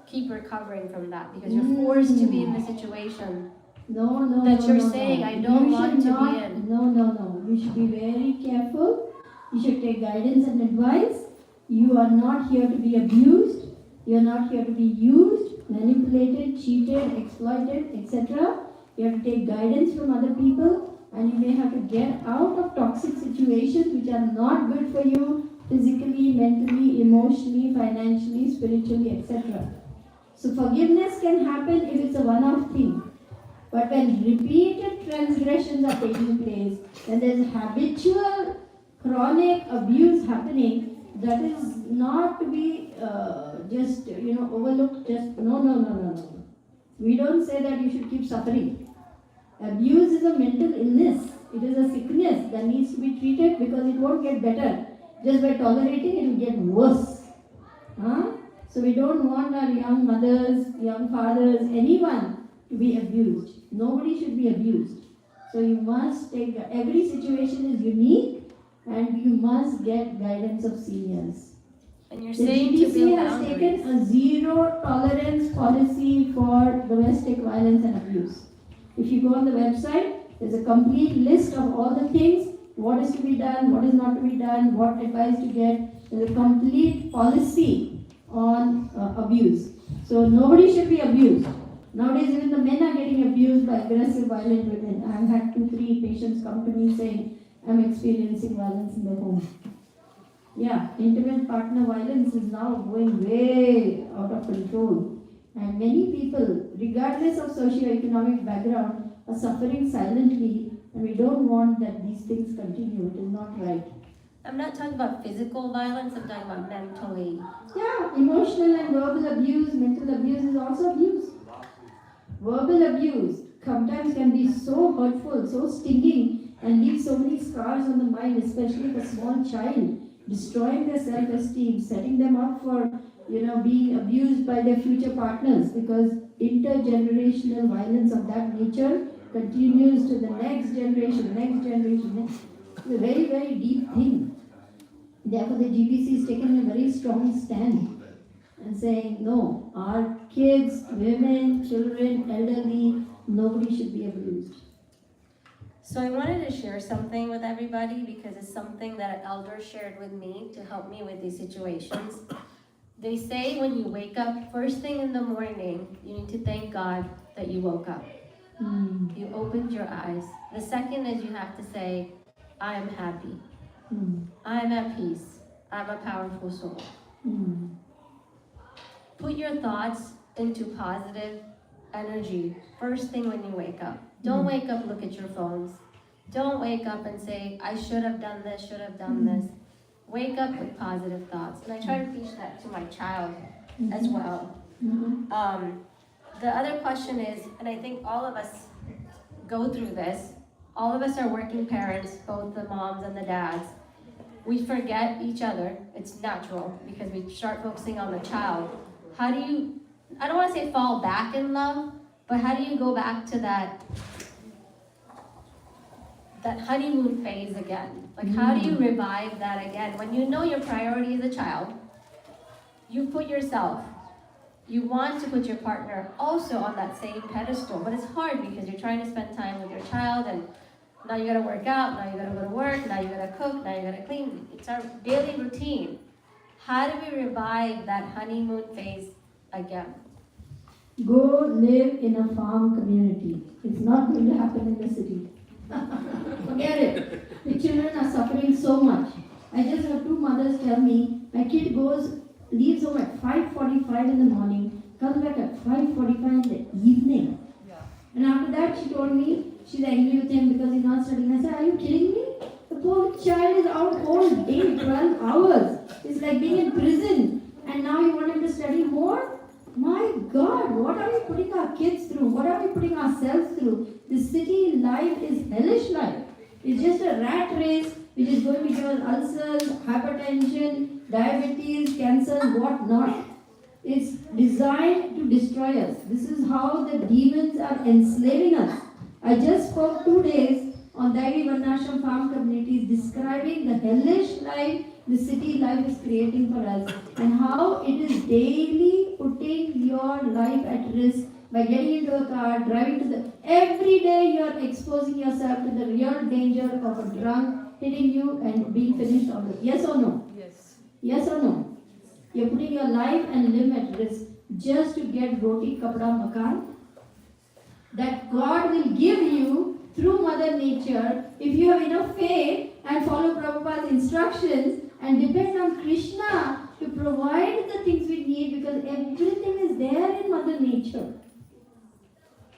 keep recovering from that? Because you're forced to be in the situation that you're saying, I don't want to be in. No. You should be very careful. You should take guidance and advice. You are not here to be abused. You are not here to be used, manipulated, cheated, exploited, etc. You have to take guidance from other people, and you may have to get out of toxic situations which are not good for you physically, mentally, emotionally, financially, spiritually, etc. So forgiveness can happen if it's a one-off thing. But when repeated transgressions are taking place, when there's habitual, chronic abuse happening, that is not to be just overlooked. No. We don't say that you should keep suffering. Abuse is a mental illness. It is a sickness that needs to be treated because it won't get better. Just by tolerating, it will get worse. So we don't want our young mothers, young fathers, anyone to be abused. Nobody should be abused. So you must take, every situation is unique, and you must get guidance of seniors. And you're The saying to GBC build has boundaries. taken a zero tolerance policy for domestic violence and abuse. If you go on the website, there's a complete list of all the things, what is to be done, what is not to be done, what advice to get. There's a complete policy on abuse. So nobody should be abused. Nowadays, even the men are getting abused by aggressive, violent women. I've had 2-3 patients come to me saying, I'm experiencing violence in the home. Yeah, intimate partner violence is now going way out of control. And many people, regardless of socio-economic background, are suffering silently, and we don't want that these things continue. It is not right. I'm not talking about physical violence, I'm talking about mentally. Yeah, emotional and verbal abuse, mental abuse is also abuse. Verbal abuse sometimes can be so hurtful, so stinging, and leave so many scars on the mind, especially for a small child, destroying their self-esteem, setting them up for, being abused by their future partners, because intergenerational violence of that nature continues to the next generation. It's a very, very deep thing. Therefore, the GBC has taken a very strong stand and saying, no, our kids, women, children, elderly, nobody should be abused. So I wanted to share something with everybody because it's something that an elder shared with me to help me with these situations. They say when you wake up first thing in the morning, you need to thank God that you woke up. You opened your eyes. The second is you have to say, I am happy. I am at peace. I'm a powerful soul. Put your thoughts into positive energy first thing when you wake up. Don't wake up, look at your phones. Don't wake up and say, I should have done this, should have done this. wake up with positive thoughts. And I try to teach that to my child as well. The other question is, and I think all of us go through this, all of us are working parents, both the moms and the dads. We forget each other. It's natural because we start focusing on the child. How do you, I don't want to say fall back in love, but how do you go back to that honeymoon phase again? Like, how do you revive that again? When you know your priority is a child, you put yourself, you want to put your partner also on that same pedestal, but it's hard because you're trying to spend time with your child, and now you gotta work out, now you gotta go to work, now you gotta cook, now you gotta clean. It's our daily routine. How do we revive that honeymoon phase again? Go live in a farm community. It's not going to happen in the city. Forget it. The children are suffering so much. I just have two mothers tell me, my kid leaves home at 5:45 in the morning, comes back at 5:45 in the evening. And after that she told me she's angry with him because he's not studying. I said, are you kidding me? The poor child is out all day, 12 hours. It's like being in prison. And now you want him to study more? My God, what are we putting our kids through? What are we putting ourselves through? The city life is hellish life. It's just a rat race which is going to give us ulcers, hypertension, diabetes, cancer, what not. It's designed to destroy us. This is how the demons are enslaving us. I just spoke 2 days on Devi Varnashram farm communities describing the hellish life the city life is creating for us and how it is daily putting your life at risk by getting into a car, driving to the... Every day you are exposing yourself to the real danger of a drunk hitting you and being finished on it. Yes or no? Yes. Yes or no? You're putting your life and limb at risk just to get roti, kapda, makan that God will give you through Mother Nature if you have enough faith and follow Prabhupada's instructions and depend on Krishna to provide the things we need, because everything is there in Mother Nature.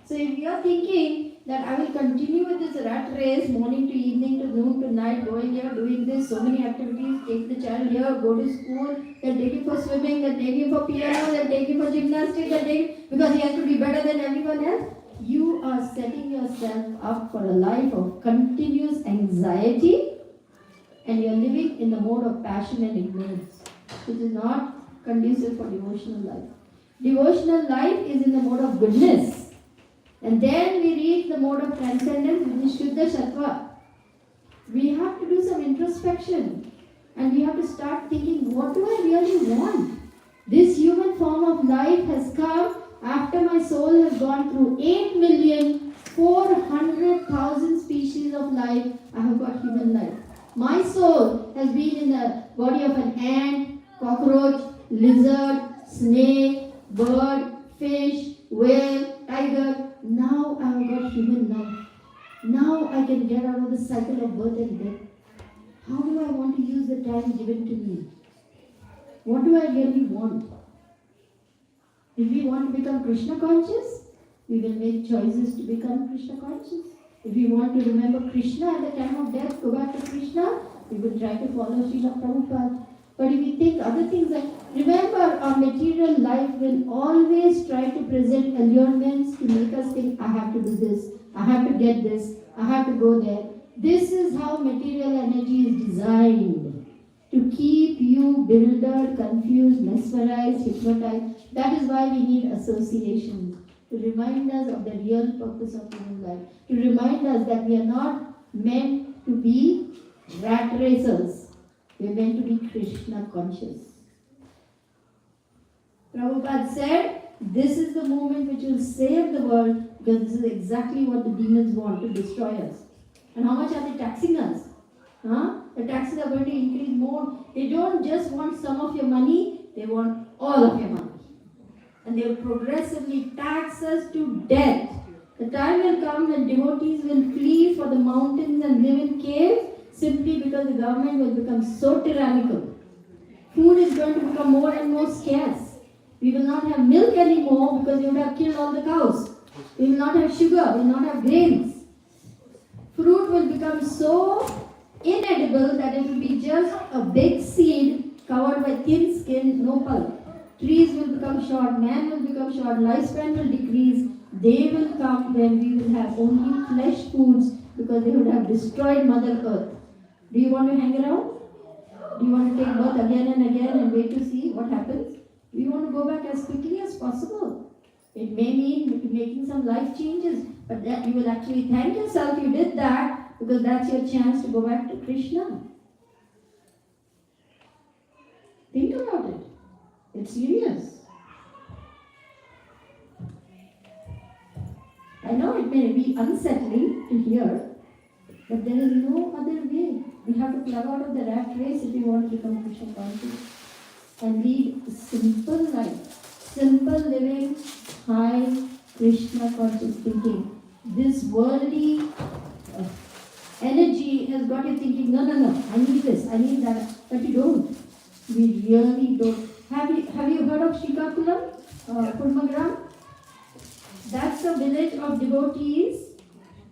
So if you are thinking that I will continue with this rat race, morning to evening to noon to night, going here, doing this, so many activities, take the child here, go to school, then take him for swimming, then take him for piano, then take him for gymnastics, then take, because he has to be better than everyone else, you are setting yourself up for a life of continuous anxiety, and you are living in the mode of passion and ignorance, which is not conducive for devotional life. Devotional life is in the mode of goodness. And then we reach the mode of transcendence, which is Shuddha Sattva. We have to do some introspection. And we have to start thinking, what do I really want? This human form of life has come after my soul has gone through 8,400,000 species of life. I have got human life. My soul has been in the body of an ant, cockroach, lizard, snake, bird, fish, whale, tiger. Now I have got human life. Now I can get out of the cycle of birth and death. How do I want to use the time given to me? What do I really want? If we want to become Krishna conscious, we will make choices to become Krishna conscious. If we want to remember Krishna at the time of death, go back to Krishna, we will try to follow Srila Prabhupada. But if we think other things, like, remember, our material life will always try to present allurements to make us think, I have to do this, I have to get this, I have to go there. This is how material energy is designed, to keep you bewildered, confused, mesmerized, hypnotized. That is why we need associations, to remind us of the real purpose of human life, to remind us that we are not meant to be rat racers. We are meant to be Krishna conscious. Prabhupada said, this is the movement which will save the world, because this is exactly what the demons want, to destroy us. And how much are they taxing us? The taxes are going to increase more. They don't just want some of your money, they want all of your money. And they will progressively tax us to death. The time will come when devotees will flee for the mountains and live in caves, simply because the government will become so tyrannical. Food is going to become more and more scarce. We will not have milk anymore because you would have killed all the cows. We will not have sugar, we will not have grains. Fruit will become so inedible, that it will be just a big seed covered by thin skin, no pulp. Trees will become short, man will become short, lifespan will decrease. They will come when we will have only flesh foods because they would have destroyed Mother Earth. Do you want to hang around? Do you want to take birth again and again and wait to see what happens? We want to go back as quickly as possible. It may mean making some life changes, but that you will actually thank yourself you did that because that's your chance to go back to Krishna. Think about it. It's serious. I know it may be unsettling to hear, but there is no other way. We have to plug out of the rat race if we want to become Krishna conscious and lead a simple life. Simple living, high Krishna conscious thinking. This worldly energy has got you thinking, no, I need this, I need that, but you don't. We really don't. Have you heard of Srikakulam, Kurmagram? That's a village of devotees,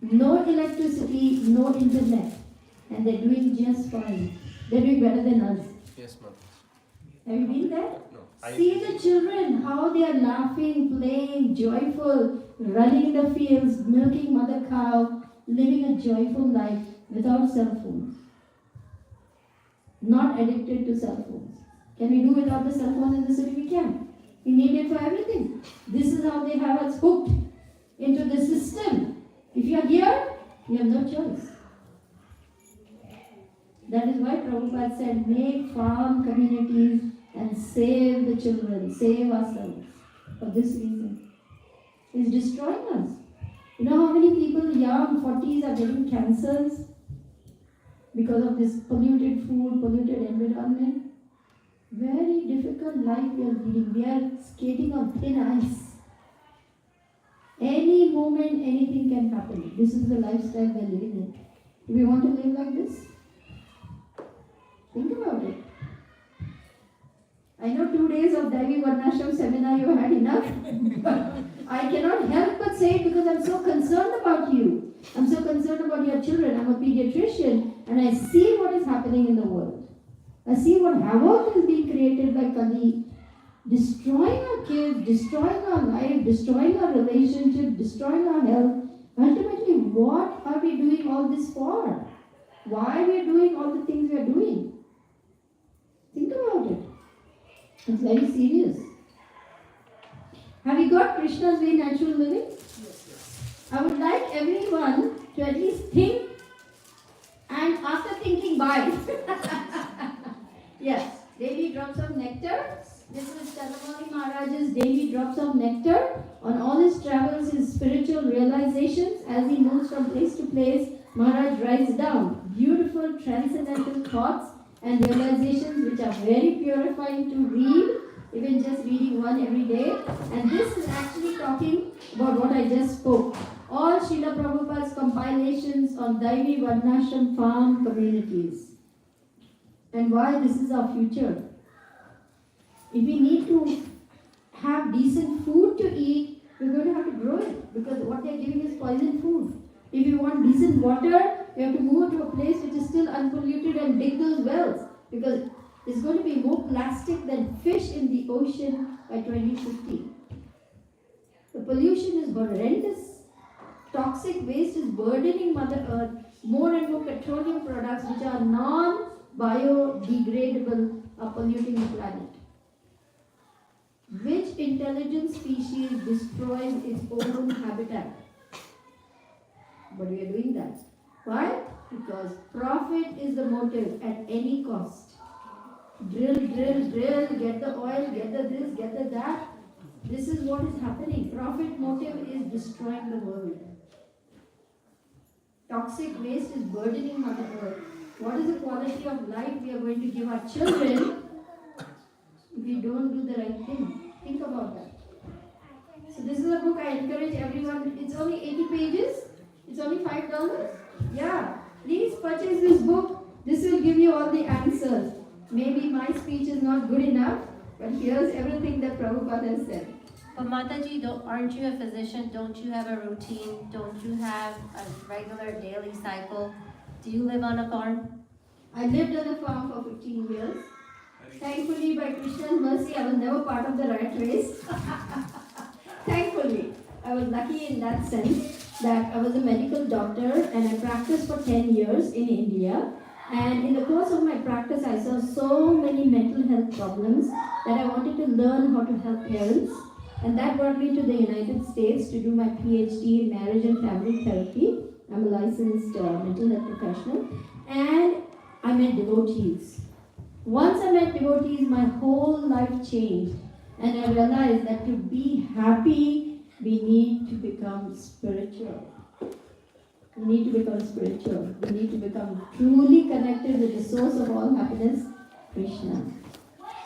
no electricity, no internet, and they're doing just fine. They're doing better than us. Yes, ma'am. Have you been there? No. See the children, how they are laughing, playing, joyful, running in the fields, milking mother cow, living a joyful life without cell phones. Not addicted to cell phones. Can we do without the cell phone in the city? We can. We need it for everything. This is how they have us hooked into the system. If you are here, you have no choice. That is why Prabhupada said, make farm communities and save the children, save ourselves. For this reason. It's destroying us. You know how many people, young 40s, are getting cancers because of this polluted food, polluted environment? Very difficult life we are leading. We are skating on thin ice. Any moment, anything can happen. This is the lifestyle we are living in. Do we want to live like this? Think about it. I know 2 days of Devi Varnashram seminar you had enough. But I cannot help but say it because I'm so concerned about you. I'm so concerned about your children. I'm a pediatrician and I see what is happening in the world. I see what havoc is being created by Kali, destroying our kids, destroying our life, destroying our relationship, destroying our health. Ultimately, what are we doing all this for? Why we are doing all the things we are doing? Think about it. It's very serious. Have you got Krishna's way natural living? Yes. I would like everyone to at least think and after thinking, bye. Yes, daily drops of nectar. This is Chandramauli Maharaj's daily drops of nectar on all his travels, his spiritual realizations. As he moves from place to place, Maharaj writes down beautiful transcendental thoughts and realizations which are very purifying to read, even just reading one every day. And this is actually talking about what I just spoke. All Srila Prabhupada's compilations on Devi Varnashram farm communities. And why this is our future. If we need to have decent food to eat, we're going to have to grow it because what they're giving is poison food. If you want decent water, you have to move to a place which is still unpolluted and dig those wells because there's going to be more plastic than fish in the ocean by 2050. The pollution is horrendous. Toxic waste is burdening Mother Earth. More and more petroleum products which are non-biodegradable are polluting the planet. Which intelligent species destroys its own habitat? But we are doing that. Why? Because profit is the motive at any cost. Drill, get the oil, get the this, get the that. This is what is happening. Profit motive is destroying the world. Toxic waste is burdening Mother Earth. What is the quality of life we are going to give our children if we don't do the right thing? Think about that. So this is a book I encourage everyone. It's only 80 pages. It's only $5. Yeah. Please purchase this book. This will give you all the answers. Maybe my speech is not good enough, but here's everything that Prabhupada has said. But Mataji, aren't you a physician? Don't you have a routine? Don't you have a regular daily cycle? Do you live on a farm? I lived on a farm for 15 years. Thankfully, by Krishna's mercy, I was never part of the rat race. Thankfully, I was lucky in that sense that I was a medical doctor and I practiced for 10 years in India. And in the course of my practice, I saw so many mental health problems that I wanted to learn how to help parents. And that brought me to the United States to do my PhD in marriage and family therapy. I'm a licensed mental health professional. And I met devotees. Once I met devotees, my whole life changed. And I realized that to be happy, we need to become spiritual. We need to become spiritual. We need to become truly connected with the source of all happiness, Krishna.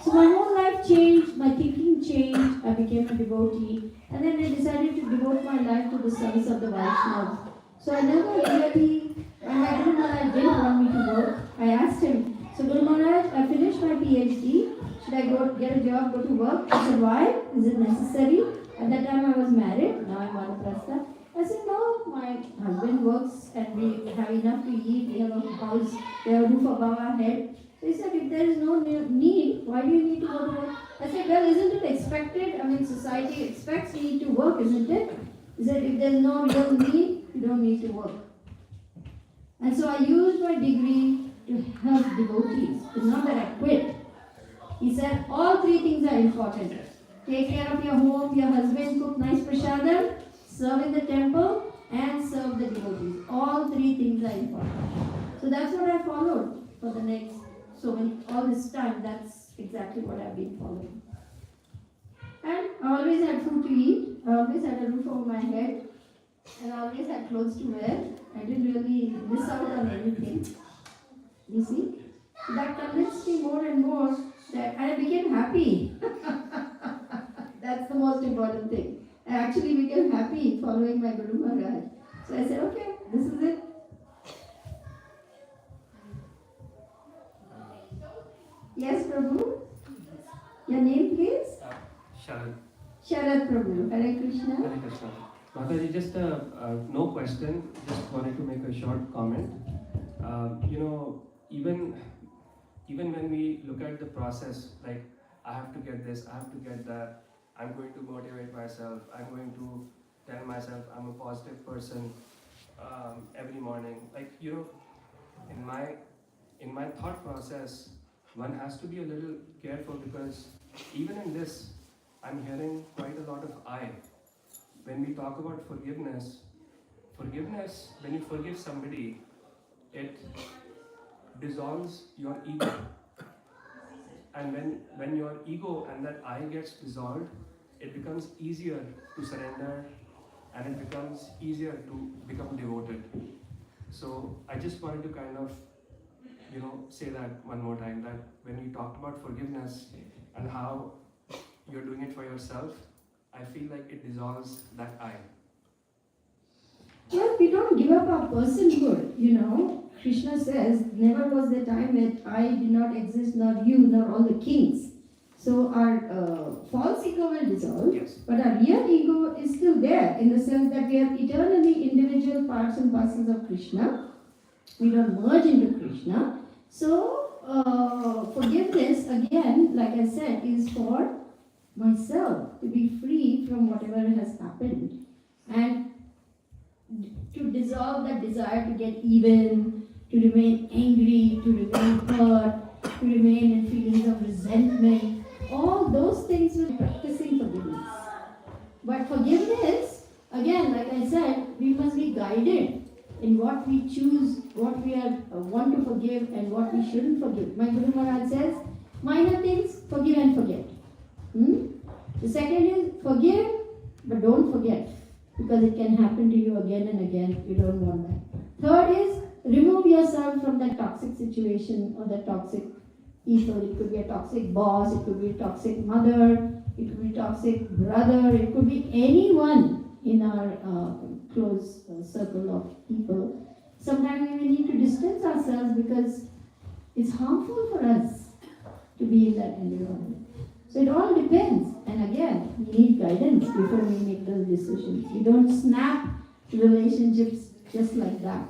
So my whole life changed, my thinking changed, I became a devotee, and then I decided to devote my life to the service of the Vaishnavas. So I never really, when my Guru Maharaj didn't want me to work, I asked him, so Guru Maharaj, I finished my PhD, should I go get a job, go to work? He said, why? Is it necessary? At that time I was married, now I'm Vanaprastha. I said, no, my husband works and we have enough to eat, we have a house, we have a roof above our head. So he said, if there is no need, why do you need to go to work? I said, well, isn't it expected? I mean, society expects you need to work, isn't it? He said, if there's no real need, you don't need to work. And so I used my degree to help devotees. It's not that I quit. He said, all three things are important. Take care of your home, your husband, cook nice prasadam, serve in the temple, and serve the devotees. All three things are important. So that's what I followed for the next, all this time, that's exactly what I've been following. And I always had food to eat, I always had a roof over my head, and I always had clothes to wear. I didn't really miss out on anything. You see? That convinced me more and more that I became happy. That's the most important thing. I actually became happy following my Guru Maharaj. So I said, okay, this is it. Yes, Prabhu? Your name, please? Sharad. Sharad Prabhu. Hare Krishna. Hare Krishna. Mataji, just no question, just wanted to make a short comment. Even when we look at the process, like I have to get this, I have to get that, I'm going to motivate myself, I'm going to tell myself I'm a positive person every morning. Like, in my thought process, one has to be a little careful because even in this, I'm hearing quite a lot of I. When we talk about forgiveness, when you forgive somebody, it dissolves your ego. And when your ego and that I gets dissolved, it becomes easier to surrender and it becomes easier to become devoted. So I just wanted to kind of, say that one more time, that when you talked about forgiveness and how you're doing it for yourself, I feel like it dissolves that I. Well, we don't give up our personhood, Krishna says, never was the time when I did not exist, nor you, nor all the kings. So our false ego will dissolve, yes, but our real ego is still there in the sense that we are eternally individual parts and parcels of Krishna. We don't merge into Krishna. So forgiveness, again, like I said, is for myself to be free from whatever has happened and to dissolve that desire to get even, to remain angry, to remain hurt, to remain in feelings of resentment. All those things will be practicing forgiveness. But forgiveness, again, like I said, we must be guided in what we choose, what we want to forgive and what we shouldn't forgive. My Guru Maharaj says, minor things, forgive and forget. The second is, forgive, but don't forget, because it can happen to you again and again. You don't want that. Third is, remove yourself from that toxic situation or that toxic people. It could be a toxic boss, it could be a toxic mother, it could be a toxic brother, it could be anyone in our close circle of people. Sometimes we need to distance ourselves because it's harmful for us to be in that environment. So it all depends. And again, we need guidance before we make those decisions. We don't snap relationships just like that.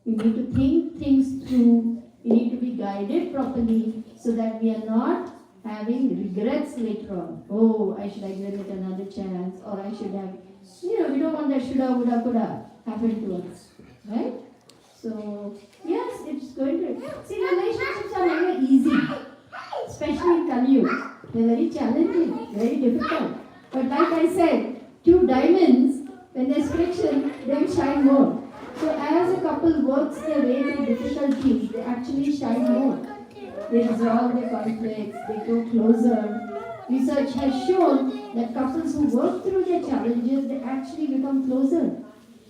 We need to think things through We need to be guided properly so that we are not having regrets later on. Oh, I should have given it another chance, or I should have, we don't want that shoulda, woulda, coulda happen to us, right? So, yes, it's going to, see, relationships are never easy, especially in Kali Yuga. They're very challenging, very difficult. But like I said, two diamonds, when there's friction, they will shine more. So as a couple works their way through difficulties, they actually shine more. They resolve their conflicts, they go closer. Research has shown that couples who work through their challenges, they actually become closer.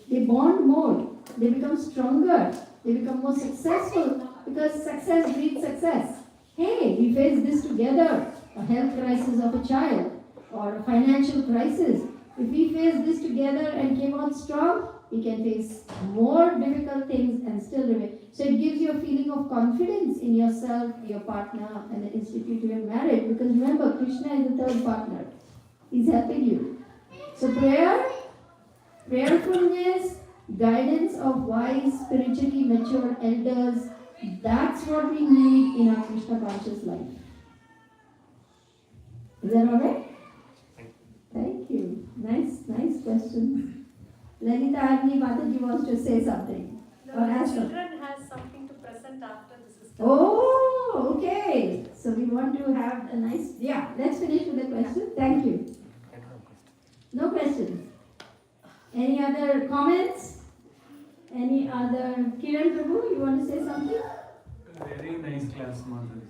They bond more, they become stronger, they become more successful because success breeds success. Hey, we face this together, a health crisis of a child or a financial crisis. If we face this together and came out strong, we can face more difficult things and still remain. So it gives you a feeling of confidence in yourself, your partner, and the institute you have married. Because remember, Krishna is the third partner. He's helping you. So prayer, prayerfulness, guidance of wise, spiritually mature elders, that's what we need in our Krishna conscious life. Is that alright? Thank you. Nice question. Lalita Agni Mataji wants to say something. The children has something to present after the system. Oh, okay. So we want to have a nice, let's finish with the question. Thank you. No questions. Any other comments? Any other? Kiran Prabhu, you want to say something? Very nice class, Mataji.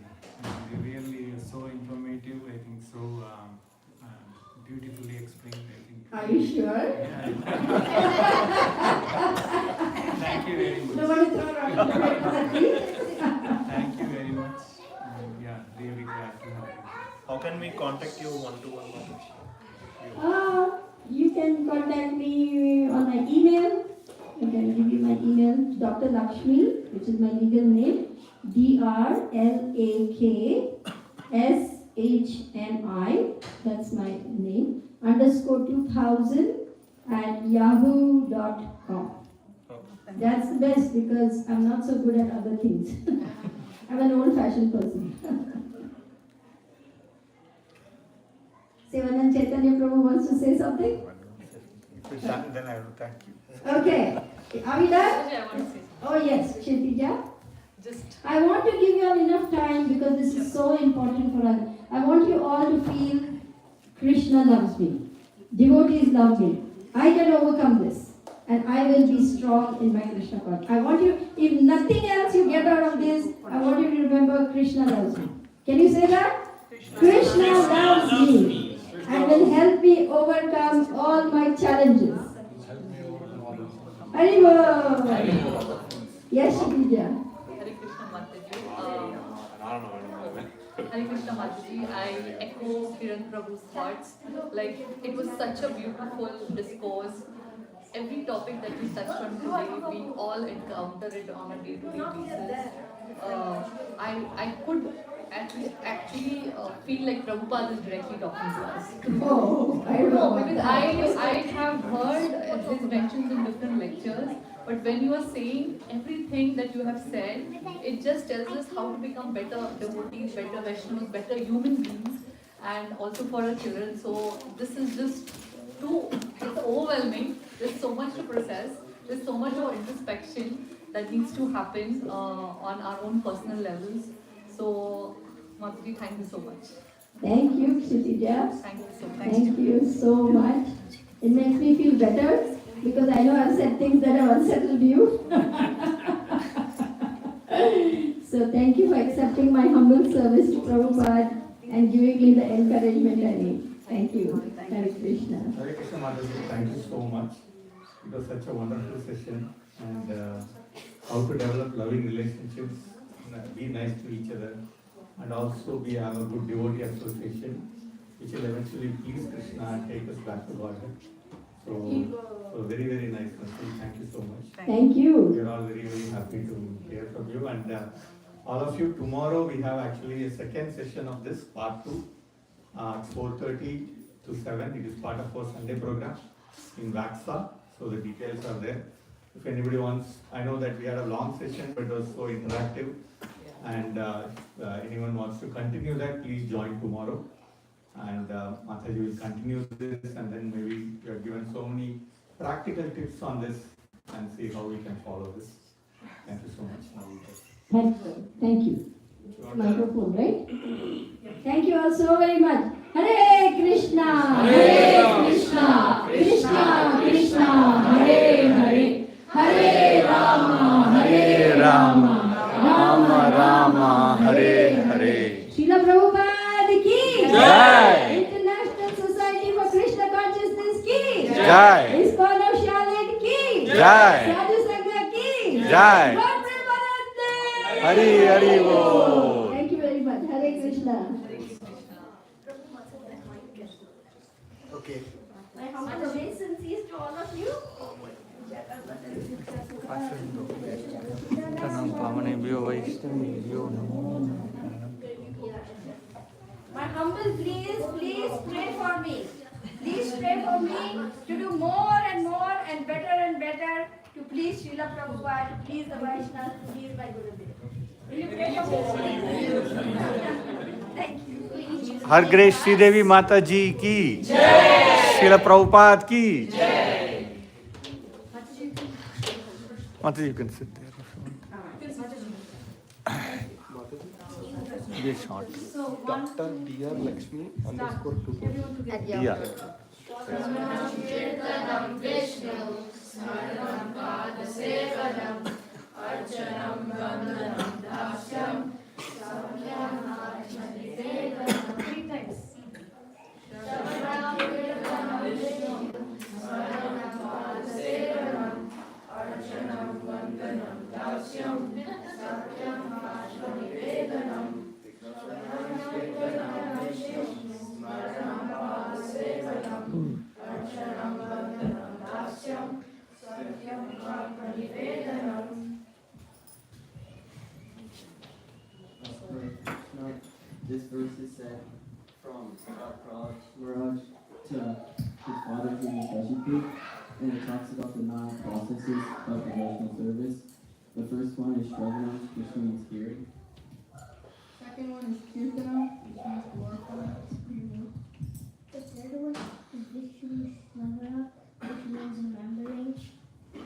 Really so informative, I think so beautifully explained, I think. Are you sure? Yeah. Thank you very much. No one is thrown Thank you very much. Really glad to have you. How can we contact you one-to-one? You can contact me on my email. I can give you my email, Dr. Lakshmi, which is my legal name, DRLAKSHMI, that's my name, _2000@yahoo.com. That's the best because I'm not so good at other things. I'm an old-fashioned person. Sevanand Chaitanya Prabhu wants to say something? If it's done, then I will thank you. Okay. Are we done? I want to say Oh yes, Kshitija. just I want to give you all enough time because this is so important for us. I want you all to feel Krishna loves me. Devotees love me. I can overcome this. And I will be strong in my Krishna consciousness. I want you, if nothing else you get out of this, I want you to remember Krishna loves me. Can you say that? Krishna loves me and will help me overcome all my challenges. Haribol! Yes, Shikija. Hare Krishna Mataji. Hare Krishna Mataji, I echo Kiran Prabhu's thoughts. Like, it was such a beautiful discourse. Every topic that we touched on today, we all encounter it on a day-to-day basis. I could actually feel like Prabhupada is directly talking to us. Oh, I No, know. because I have heard his mentions in different lectures, but when you are saying everything that you have said, it just tells us how to become better devotees, better Vaishnavas, better human beings, and also for our children. So this is just it's overwhelming. There's so much to process. There's so much of introspection that needs to happen on our own personal levels. So, Mataji, thank you so much. Thank you, Kshitija. Thank you so much. Thank you so much. It makes me feel better because I know I've said things that have unsettled you. So thank you for accepting my humble service to Prabhupada and giving me the encouragement I need. Thank you. Hare Krishna. Hare Krishna Mataji, thank you so much. It was such a wonderful session and how to develop loving relationships, be nice to each other, and also we have a good devotee association which will eventually please Krishna and take us back to Godhead. So very, very nice message. Thank you so much. Thank you. We are all very, very happy to hear from you. And all of you, tomorrow we have actually a second session of this, part 2, at 4:30 to 7. It is part of our Sunday program in Vaxa. So the details are there. If anybody wants, I know that we had a long session, but it was so interactive. And anyone wants to continue that, please join tomorrow. And Mataji will continue this, and then maybe we have given so many practical tips on this and see how we can follow this. Thank you so much. Thank you. Microphone, right? Thank you all so very much. Hare Krishna, Hare Krishna, Krishna Krishna, Hare Hare, Hare Rama, Hare Rama, Rama Rama, Hare Hare. Srila Prabhupada ki Jai. International Society for Krishna Consciousness ki Jai. ISKCON of Charlotte ki Jai. Sadhu Sangha ki Jai. Hari Hari Bol. Thank you very much. Hare Krishna. Okay. My humble obeisances to all of you. My humble please pray for me. Please pray for me to do more and better to please Srila Prabhupada, to please the Vaishnavas, to please my Gurudev. Will you pray for me? Thank you. Har Grace Sridevi Mataji ki Jai. Srila Prabhupada ki Jai. Mataji, you can sit there. Be short. Dr. Dear Lakshmi _2. Yeah. Kirtanam Vishnu, Smaranam Padasevanam, Archanam Vandanam Dasyam, Samyam Atmanivedanam. 3 times. Shravanam Kirtanam Vishnu, Smaranam Padasevanam, Archanam Vandanam Dasyam, Samyam Atmanivedanam. Shravanam Kirtanam Vishnu, Smaranam Padasevanam, Archanam Vandanam Dasyam, Satyam Atmanivedanam. This verse is said from Maharaj to his father, who is Dashipur, and it talks about the 9 processes of devotional service. The first one is Shravanam, which means hearing. Second one is Kirtanam, which means glorifying the Supreme Lord. The third one is Vishnu Slavara, which means remembering. The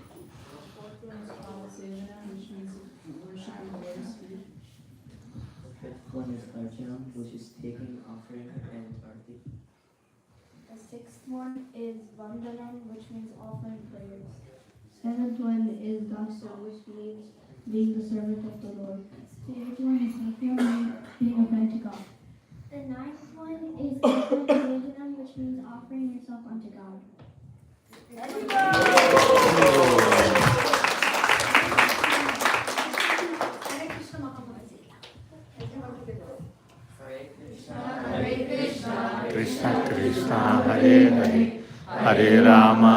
fourth one is Palasena, which means worshiping the Holy Spirit. The fifth one is Archanam, which is taking, offering, and arti. The sixth one is Vandanam, which means offering prayers. Seventh one is Dasa, which means being the servant of the Lord. The eighth one is Satyam, being a friend to God. The ninth one is Nivedana, which means offering yourself unto God. Krishna Krishna Hare Hare, Hare Rama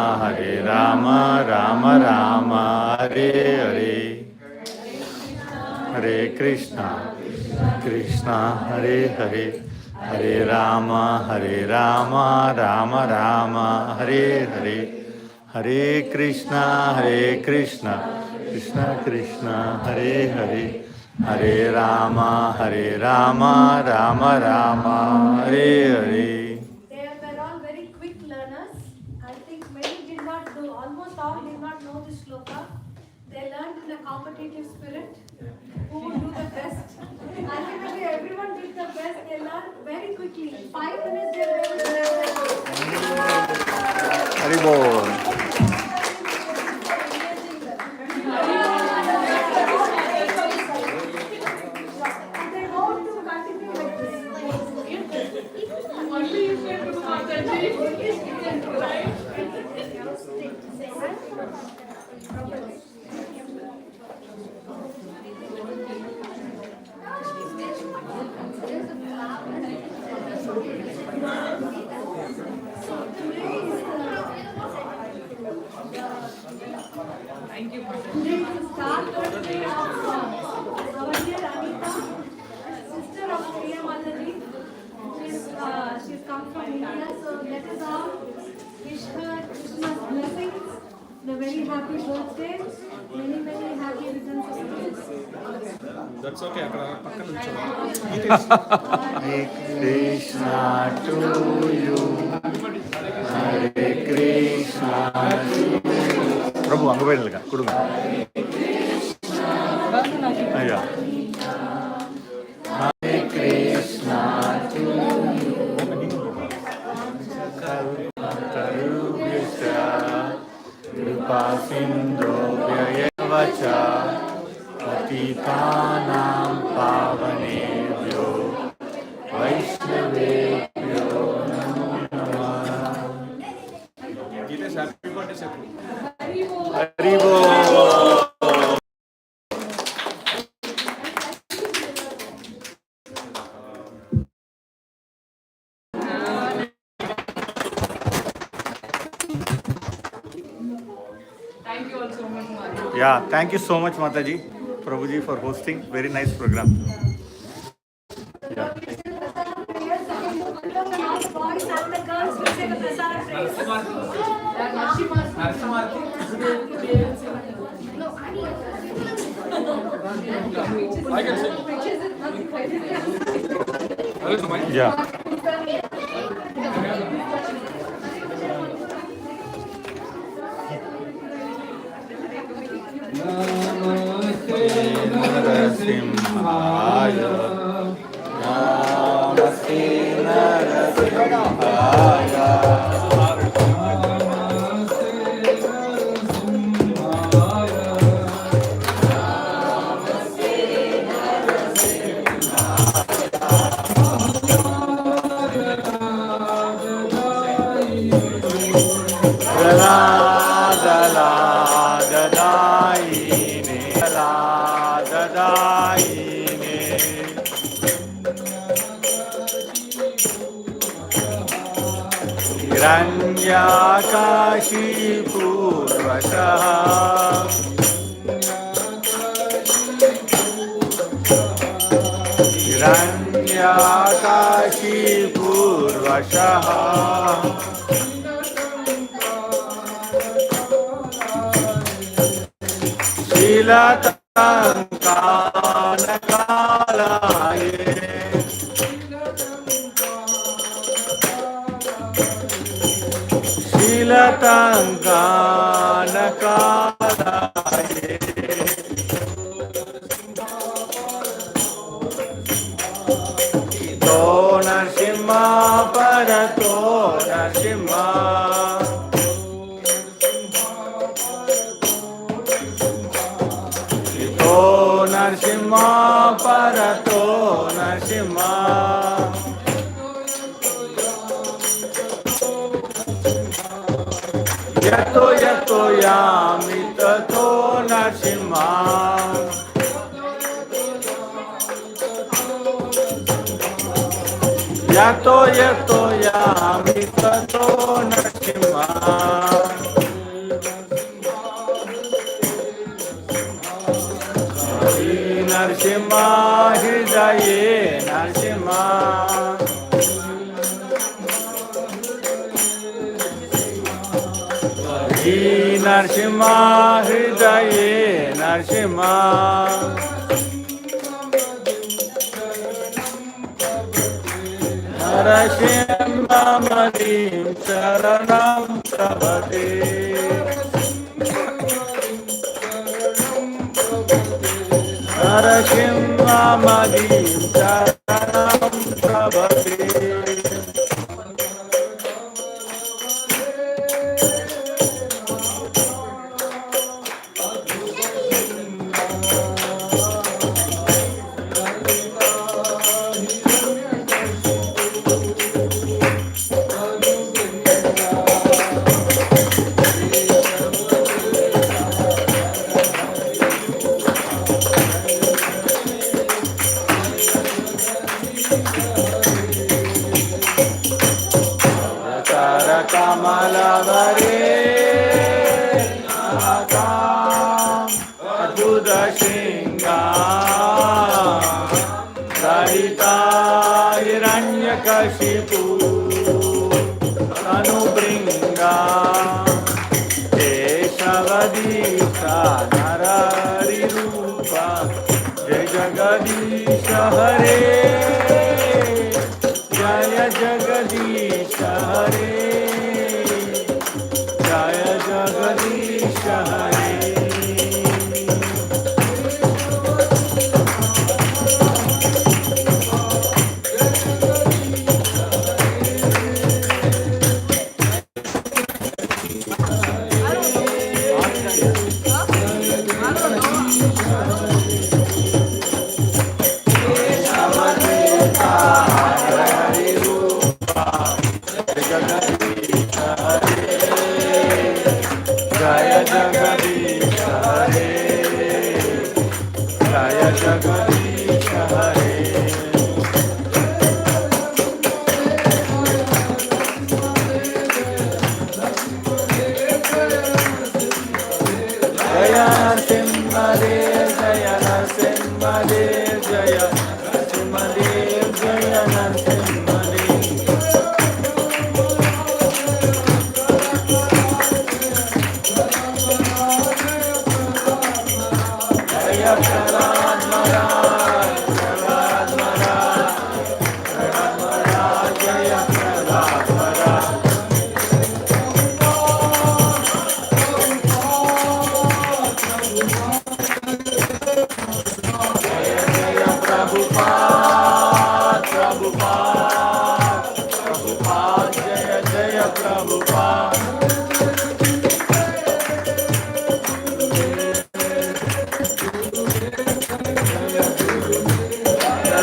Rama Rama, Hare Hare. Hare Krishna Krishna Hare Hare, Hare Rama Rama Rama, Hare Hare. Hare Krishna Krishna Krishna Hare Hare, Hare Rama Rama Rama, Hare Hare. They were all very quick learners. I think many did not do, almost all did not know this shloka. They learned in a competitive spirit. Who would do the best? Ultimately, everyone did the best. They learned very quickly. In 5 minutes, they were able to learn. Haribol. They want to continue like this. Only you can do Thank you. Today is the start birthday of our dear Anita, sister of Priya Mataji. She's come from India, so let us all wish her Krishna's blessings, the very happy birthday. Many, many happy returns of the day. That's okay. అక్కడ పక్కన నిల్చోవాలి. Hare Krishna to you. Hare Krishna. Prabhu, angu vedalga. Kudu. Ayya. Hare Krishna to you. Karubhyascha Kripa Sindhu Vyayavacha Patitanam Pavanebhyo Vaishnavebhyo Namo Namah. Gitesh, happy birthday చెప్పు. Haribo. Thank you all so much, Mata. Yeah, thank you so much, Mataji, Prabhuji, for hosting. Very nice program. Yeah. I can say. Where is the mic? Yeah. Narasimhaya Namaste Narasimhaya Hiranyakashi Purvashah Hiranyakashi Purvashah Shilatankanakalaye Shilatankanakalaye To Narsimha Parato Narsimha To Narsimha Parato Narsimha Yato Yato Yami Tato Narsimha Yato Yato Yami Tato Narsimha Narsimha Hridaye Narsimha Narsimha Hridaye Narsimha Narasimha Manim Charanam Prabhate Narasimha Manim Charanam Prabhate Kamalavare Natam Adbhuta Shinga Sarita Hiranyakashipu Anubringa Deshava Jagadisha Narari Rupa Jai Jagadisha Hare Jaya Jagadisha Hare Jaya Jagadisha Hare Jaya Jagadisha Hare Jaya Jagadisha Hare Jaya Narasimha Dev Jaya Narasimha Dev Jaya Narasimha Dev Jaya Narasimha Dev Jaya Prahlad Maharaj Prahlad Maharaj Prahlad Maharaj Jaya Prahlad Maharaj Jaya Prabhupada Prabhupada Prabhupada Jaya Jaya Prabhupada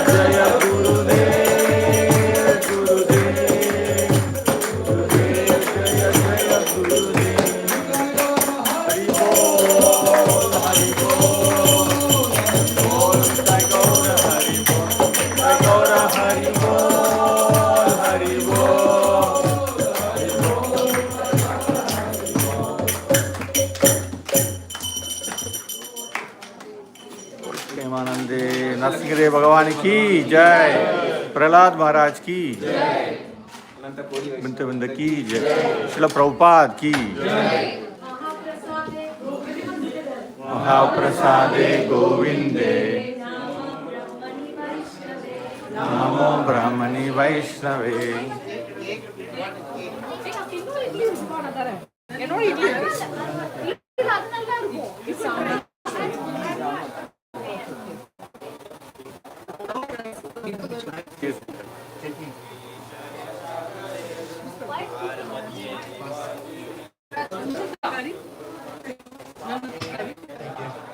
Jaya Gurudev Gurudev Gurudev Jaya Jaya Gurudev Hari Bol Hari Bol Bol Jai Gaura Hari Bol Jai Gaura Hari Bol Hari Bol Hari Bol प्रेमानंदे नरसिंहदेव भगवान की जय प्रहलाद महाराज की बिंद बिंद की जय श्रील प्रभुपाद की महाप्रसादे गोविंदे नमो ब्रह्मणि वैष्णवे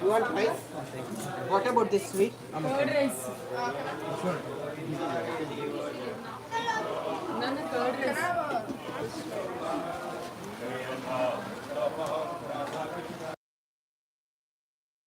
You want rice? What about this sweet? Curd rice.